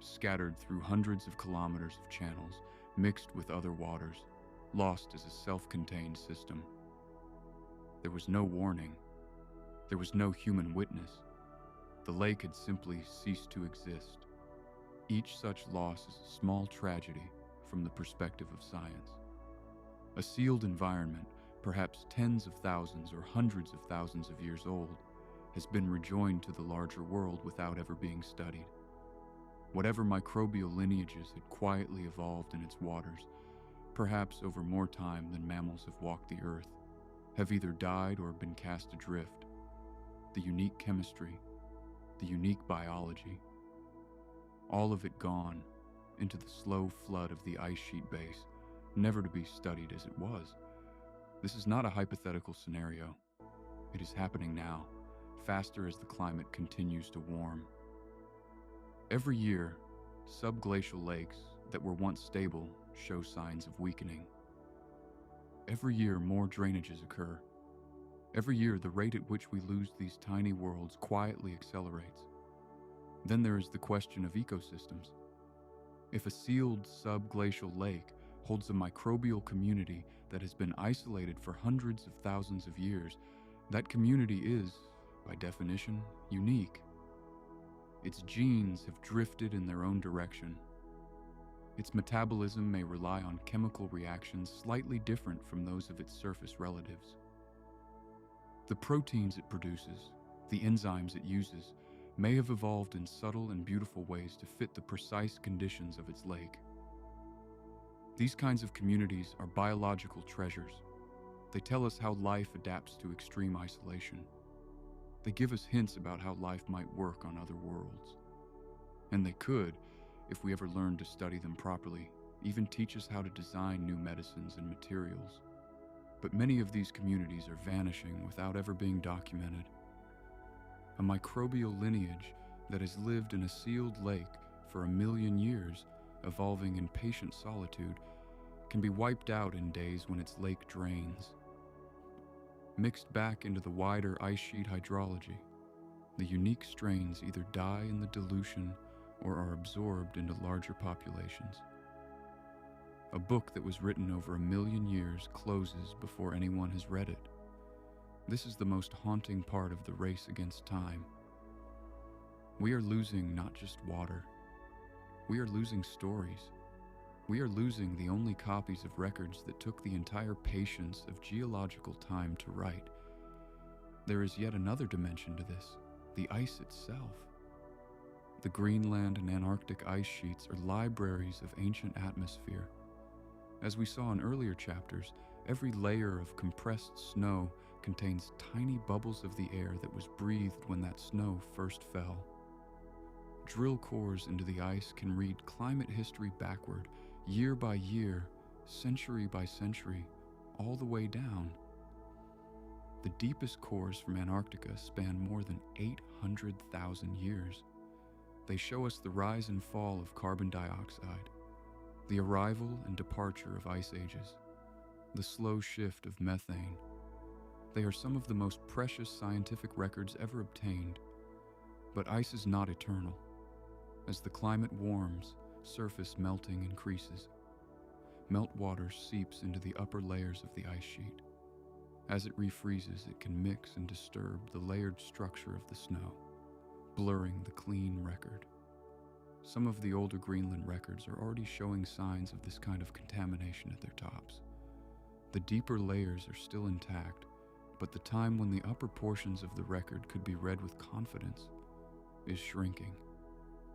scattered through hundreds of kilometers of channels, mixed with other waters, lost as a self-contained system. There was no warning. There was no human witness. The lake had simply ceased to exist. Each such loss is a small tragedy from the perspective of science. A sealed environment, perhaps tens of thousands or hundreds of thousands of years old, has been rejoined to the larger world without ever being studied. Whatever microbial lineages had quietly evolved in its waters, perhaps over more time than mammals have walked the earth, have either died or been cast adrift. The unique chemistry, the unique biology, all of it gone into the slow flood of the ice sheet base, never to be studied as it was. This is not a hypothetical scenario. It is happening now, faster as the climate continues to warm. Every year, subglacial lakes that were once stable show signs of weakening. Every year, more drainages occur. Every year, the rate at which we lose these tiny worlds quietly accelerates. Then there is the question of ecosystems. If a sealed subglacial lake holds a microbial community that has been isolated for hundreds of thousands of years, that community is, by definition, unique. Its genes have drifted in their own direction. Its metabolism may rely on chemical reactions slightly different from those of its surface relatives. The proteins it produces, the enzymes it uses, may have evolved in subtle and beautiful ways to fit the precise conditions of its lake. These kinds of communities are biological treasures. They tell us how life adapts to extreme isolation. They give us hints about how life might work on other worlds. And they could, if we ever learned to study them properly, even teach us how to design new medicines and materials. But many of these communities are vanishing without ever being documented. A microbial lineage that has lived in a sealed lake for 1 million years, evolving in patient solitude, can be wiped out in days when its lake drains. Mixed back into the wider ice sheet hydrology, the unique strains either die in the dilution or are absorbed into larger populations. A book that was written over 1 million years closes before anyone has read it. This is the most haunting part of the race against time. We are losing not just water. We are losing stories. We are losing the only copies of records that took the entire patience of geological time to write. There is yet another dimension to this, the ice itself. The Greenland and Antarctic ice sheets are libraries of ancient atmosphere. As we saw in earlier chapters, every layer of compressed snow contains tiny bubbles of the air that was breathed when that snow first fell. Drill cores into the ice can read climate history backward, year by year, century by century, all the way down. The deepest cores from Antarctica span more than 800,000 years. They show us the rise and fall of carbon dioxide, the arrival and departure of ice ages, the slow shift of methane. They are some of the most precious scientific records ever obtained. But ice is not eternal. As the climate warms, surface melting increases. Meltwater seeps into the upper layers of the ice sheet. As it refreezes, it can mix and disturb the layered structure of the snow, blurring the clean record. Some of the older Greenland records are already showing signs of this kind of contamination at their tops. The deeper layers are still intact, but the time when the upper portions of the record could be read with confidence is shrinking.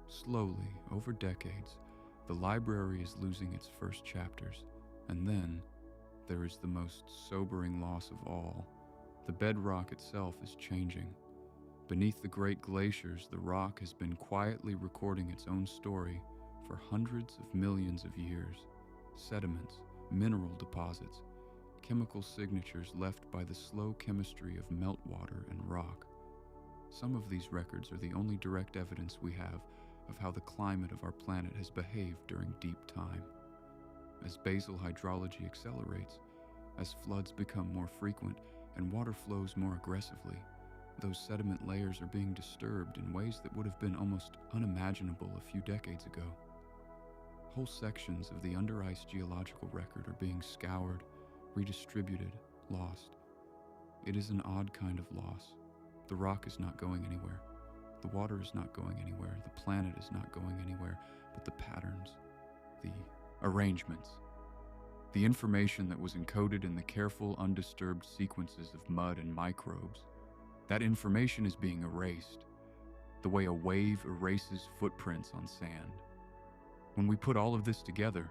Slowly, over decades, the library is losing its first chapters, and then there is the most sobering loss of all. The bedrock itself is changing. Beneath the great glaciers, the rock has been quietly recording its own story for hundreds of millions of years. Sediments, mineral deposits, chemical signatures left by the slow chemistry of meltwater and rock. Some of these records are the only direct evidence we have of how the climate of our planet has behaved during deep time. As basal hydrology accelerates, as floods become more frequent and water flows more aggressively, Those sediment layers are being disturbed in ways that would have been almost unimaginable a few decades ago. Whole sections of the under-ice geological record are being scoured, redistributed, lost. It is an odd kind of loss. The rock is not going anywhere. The water is not going anywhere. The planet is not going anywhere. But the patterns, the arrangements, the information that was encoded in the careful, undisturbed sequences of mud and microbes, that information is being erased, the way a wave erases footprints on sand. When we put all of this together,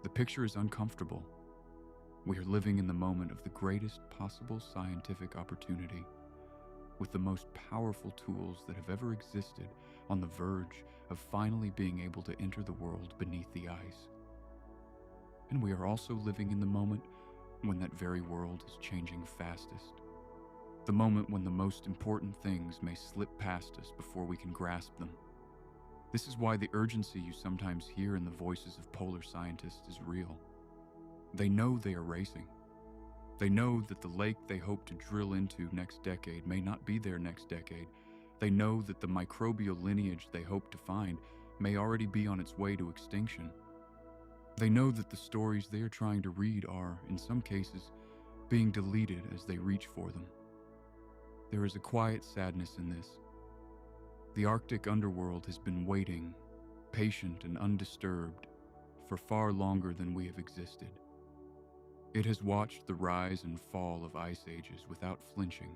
the picture is uncomfortable. We are living in the moment of the greatest possible scientific opportunity, with the most powerful tools that have ever existed on the verge of finally being able to enter the world beneath the ice. And we are also living in the moment when that very world is changing fastest. The moment when the most important things may slip past us before we can grasp them. This is why the urgency you sometimes hear in the voices of polar scientists is real. They know they are racing. They know that the lake they hope to drill into next decade may not be there next decade. They know that the microbial lineage they hope to find may already be on its way to extinction. They know that the stories they are trying to read are, in some cases, being deleted as they reach for them. There is a quiet sadness in this. The Arctic underworld has been waiting, patient and undisturbed, for far longer than we have existed. It has watched the rise and fall of ice ages without flinching.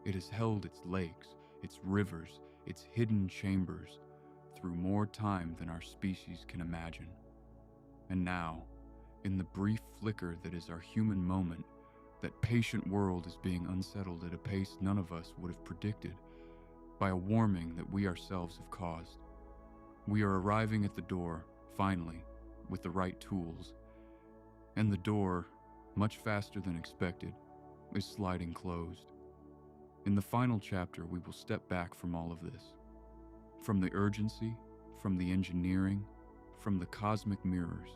It has held its lakes, its rivers, its hidden chambers through more time than our species can imagine. And now, in the brief flicker that is our human moment, that patient world is being unsettled at a pace none of us would have predicted, by a warming that we ourselves have caused. We are arriving at the door, finally, with the right tools, and the door, much faster than expected, is sliding closed. In the final chapter, we will step back from all of this, from the urgency, from the engineering, from the cosmic mirrors,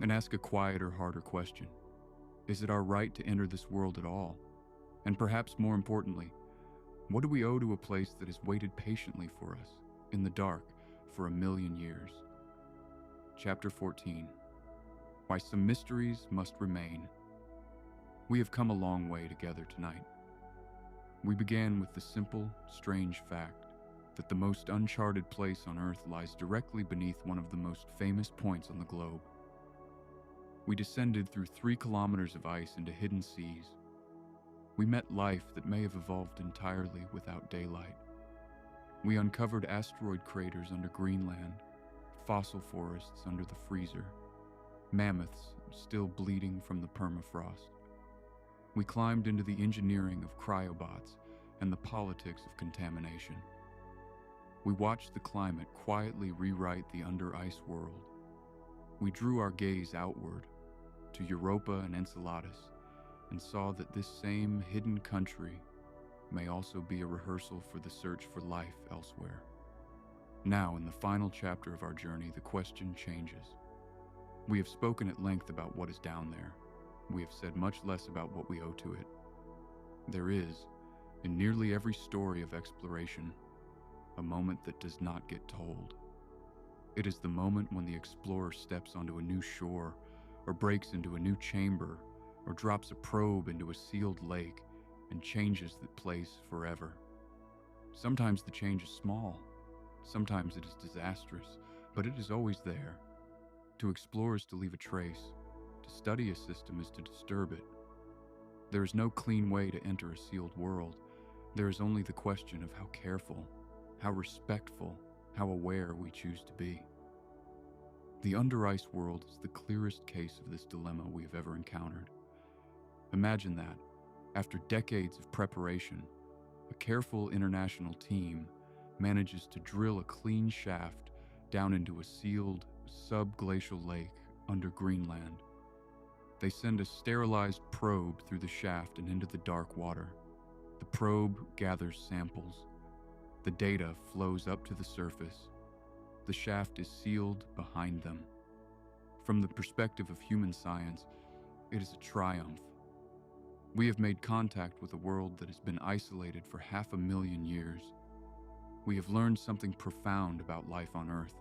and ask a quieter, harder question. Is it our right to enter this world at all? And perhaps more importantly, what do we owe to a place that has waited patiently for us, in the dark, for 1,000,000 years? Chapter 14. Why some mysteries must remain. We have come a long way together tonight. We began with the simple, strange fact that the most uncharted place on Earth lies directly beneath one of the most famous points on the globe. We descended through 3 kilometers of ice into hidden seas. We met life that may have evolved entirely without daylight. We uncovered asteroid craters under Greenland, fossil forests under the freezer, mammoths still bleeding from the permafrost. We climbed into the engineering of cryobots and the politics of contamination. We watched the climate quietly rewrite the under-ice world. We drew our gaze outward to Europa and Enceladus and saw that this same hidden country may also be a rehearsal for the search for life elsewhere. Now, in the final chapter of our journey, the question changes. We have spoken at length about what is down there. We have said much less about what we owe to it. There is, in nearly every story of exploration, a moment that does not get told. It is the moment when the explorer steps onto a new shore, or breaks into a new chamber, or drops a probe into a sealed lake and changes that place forever. Sometimes the change is small, sometimes it is disastrous, but it is always there. To explore is to leave a trace. To study a system is to disturb it. There is no clean way to enter a sealed world. There is only the question of how careful, how respectful, how aware we choose to be. The under-ice world is the clearest case of this dilemma we have ever encountered. Imagine that, after decades of preparation, a careful international team manages to drill a clean shaft down into a sealed, subglacial lake under Greenland. They send a sterilized probe through the shaft and into the dark water. The probe gathers samples. The data flows up to the surface. The shaft is sealed behind them. From the perspective of human science, it is a triumph. We have made contact with a world that has been isolated for 500,000 years. We have learned something profound about life on Earth,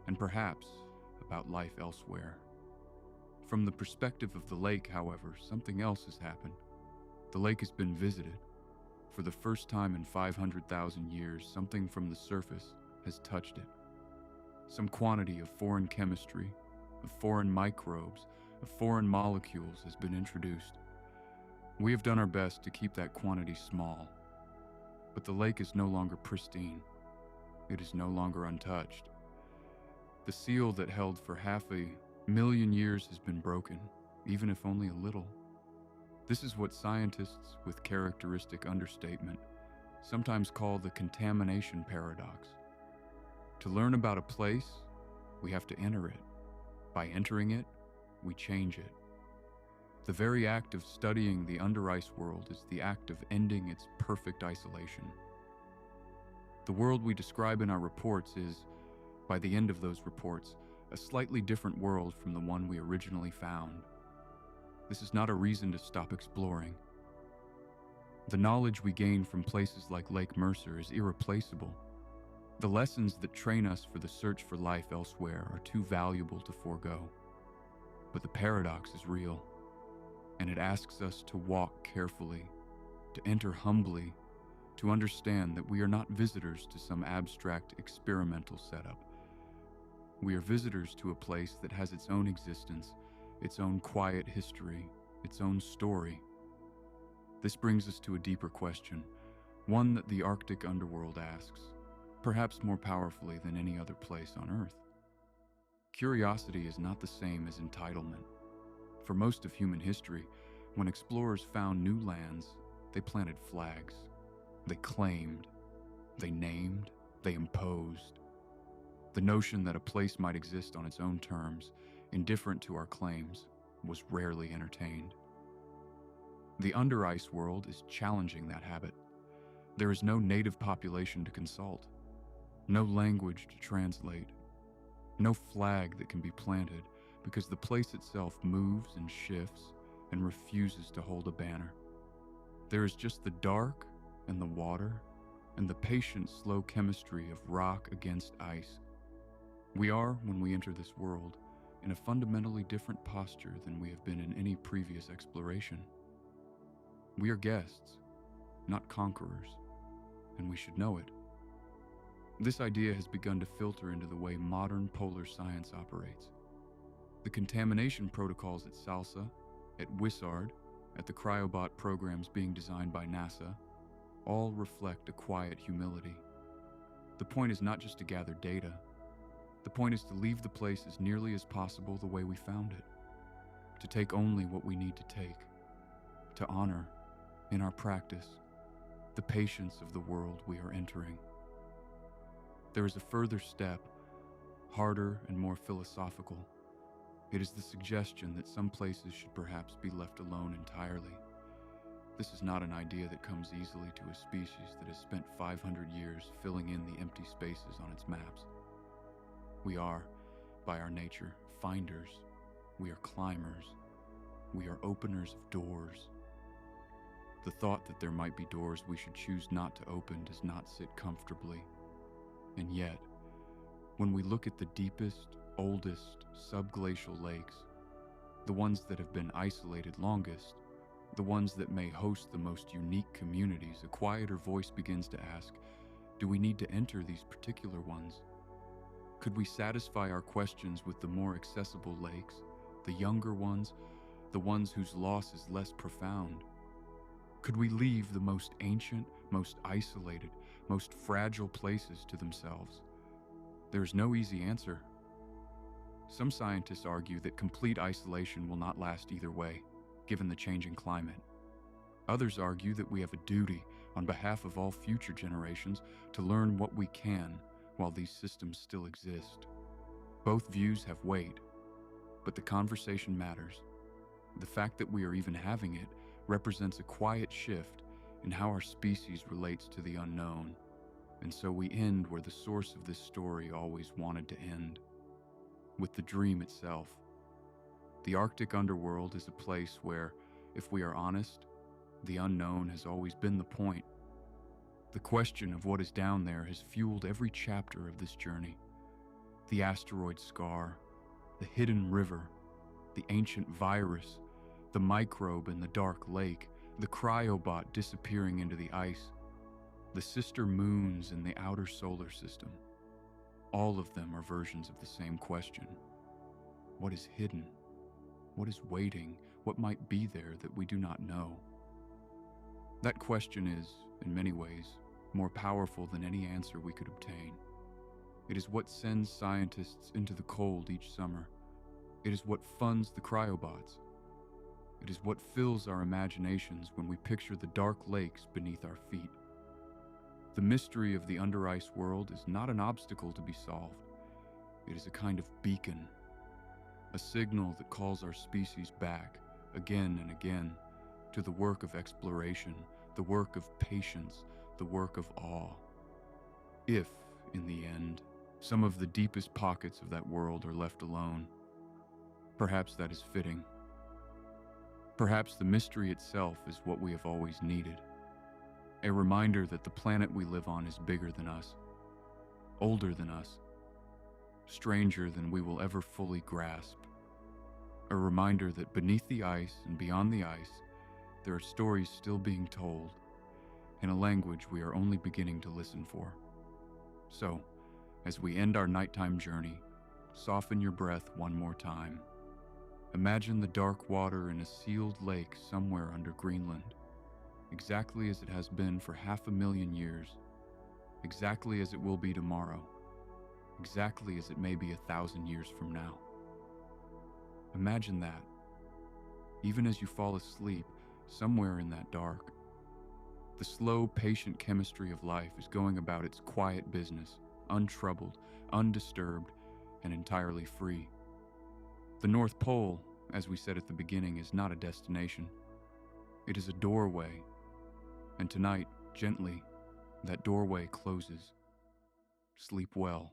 and perhaps about life elsewhere. From the perspective of the lake, however, something else has happened. The lake has been visited. For the first time in 500,000 years, something from the surface has touched it. Some quantity of foreign chemistry, of foreign microbes, of foreign molecules has been introduced. We have done our best to keep that quantity small, but the lake is no longer pristine. It is no longer untouched. The seal that held for 500,000 years has been broken, even if only a little. This is what scientists, with characteristic understatement, sometimes call the contamination paradox. To learn about a place, we have to enter it. By entering it, we change it. The very act of studying the under-ice world is the act of ending its perfect isolation. The world we describe in our reports is, by the end of those reports, a slightly different world from the one we originally found. This is not a reason to stop exploring. The knowledge we gain from places like Lake Mercer is irreplaceable. The lessons that train us for the search for life elsewhere are too valuable to forego. But the paradox is real, and it asks us to walk carefully, to enter humbly, to understand that we are not visitors to some abstract experimental setup. We are visitors to a place that has its own existence, its own quiet history, its own story. This brings us to a deeper question, one that the Arctic underworld asks, perhaps more powerfully than any other place on Earth. Curiosity is not the same as entitlement. For most of human history, when explorers found new lands, they planted flags. They claimed, they named, they imposed. The notion that a place might exist on its own terms, indifferent to our claims, was rarely entertained. The under-ice world is challenging that habit. There is no native population to consult, no language to translate, no flag that can be planted because the place itself moves and shifts and refuses to hold a banner. There is just the dark and the water and the patient, slow chemistry of rock against ice. We are, when we enter this world, in a fundamentally different posture than we have been in any previous exploration. We are guests, not conquerors, and we should know it. This idea has begun to filter into the way modern polar science operates. The contamination protocols at SALSA, at Whillans, at the cryobot programs being designed by NASA, all reflect a quiet humility. The point is not just to gather data. The point is to leave the place as nearly as possible the way we found it, to take only what we need to take, to honor, in our practice, the patience of the world we are entering. There is a further step, harder and more philosophical. It is the suggestion that some places should perhaps be left alone entirely. This is not an idea that comes easily to a species that has spent 500 years filling in the empty spaces on its maps. We are, by our nature, finders. We are climbers. We are openers of doors. The thought that there might be doors we should choose not to open does not sit comfortably. And yet, when we look at the deepest, oldest, subglacial lakes, the ones that have been isolated longest, the ones that may host the most unique communities, a quieter voice begins to ask, do we need to enter these particular ones? Could we satisfy our questions with the more accessible lakes, the younger ones, the ones whose loss is less profound? Could we leave the most ancient, most isolated, most fragile places to themselves? There is no easy answer. Some scientists argue that complete isolation will not last either way, given the changing climate. Others argue that we have a duty, on behalf of all future generations, to learn what we can while these systems still exist. Both views have weight, but the conversation matters. The fact that we are even having it represents a quiet shift in how our species relates to the unknown, and so we end where the source of this story always wanted to end, with the dream itself. The Arctic underworld is a place where, if we are honest, The unknown has always been the point. The question of what is down there has fueled every chapter of this journey. The asteroid scar, the hidden river, the ancient virus, the microbe in the dark lake, the cryobot disappearing into the ice, the sister moons in the outer solar system. All of them are versions of the same question. What is hidden? What is waiting? What might be there that we do not know? That question is, in many ways, more powerful than any answer we could obtain. It is what sends scientists into the cold each summer. It is what funds the cryobots. It is what fills our imaginations when we picture the dark lakes beneath our feet. The mystery of the under-ice world is not an obstacle to be solved. It is a kind of beacon, a signal that calls our species back, again and again, to the work of exploration, the work of patience, the work of awe. If, in the end, some of the deepest pockets of that world are left alone, perhaps that is fitting. Perhaps the mystery itself is what we have always needed. A reminder that the planet we live on is bigger than us, older than us, stranger than we will ever fully grasp. A reminder that beneath the ice and beyond the ice, there are stories still being told, in a language we are only beginning to listen for. So, as we end our nighttime journey, soften your breath one more time. Imagine the dark water in a sealed lake somewhere under Greenland, exactly as it has been for 500,000 years, exactly as it will be tomorrow, exactly as it may be 1,000 years from now. Imagine that, even as you fall asleep, somewhere in that dark, the slow, patient chemistry of life is going about its quiet business, untroubled, undisturbed, and entirely free. The North Pole, as we said at the beginning, is not a destination. It is a doorway, and tonight, gently, that doorway closes. Sleep well.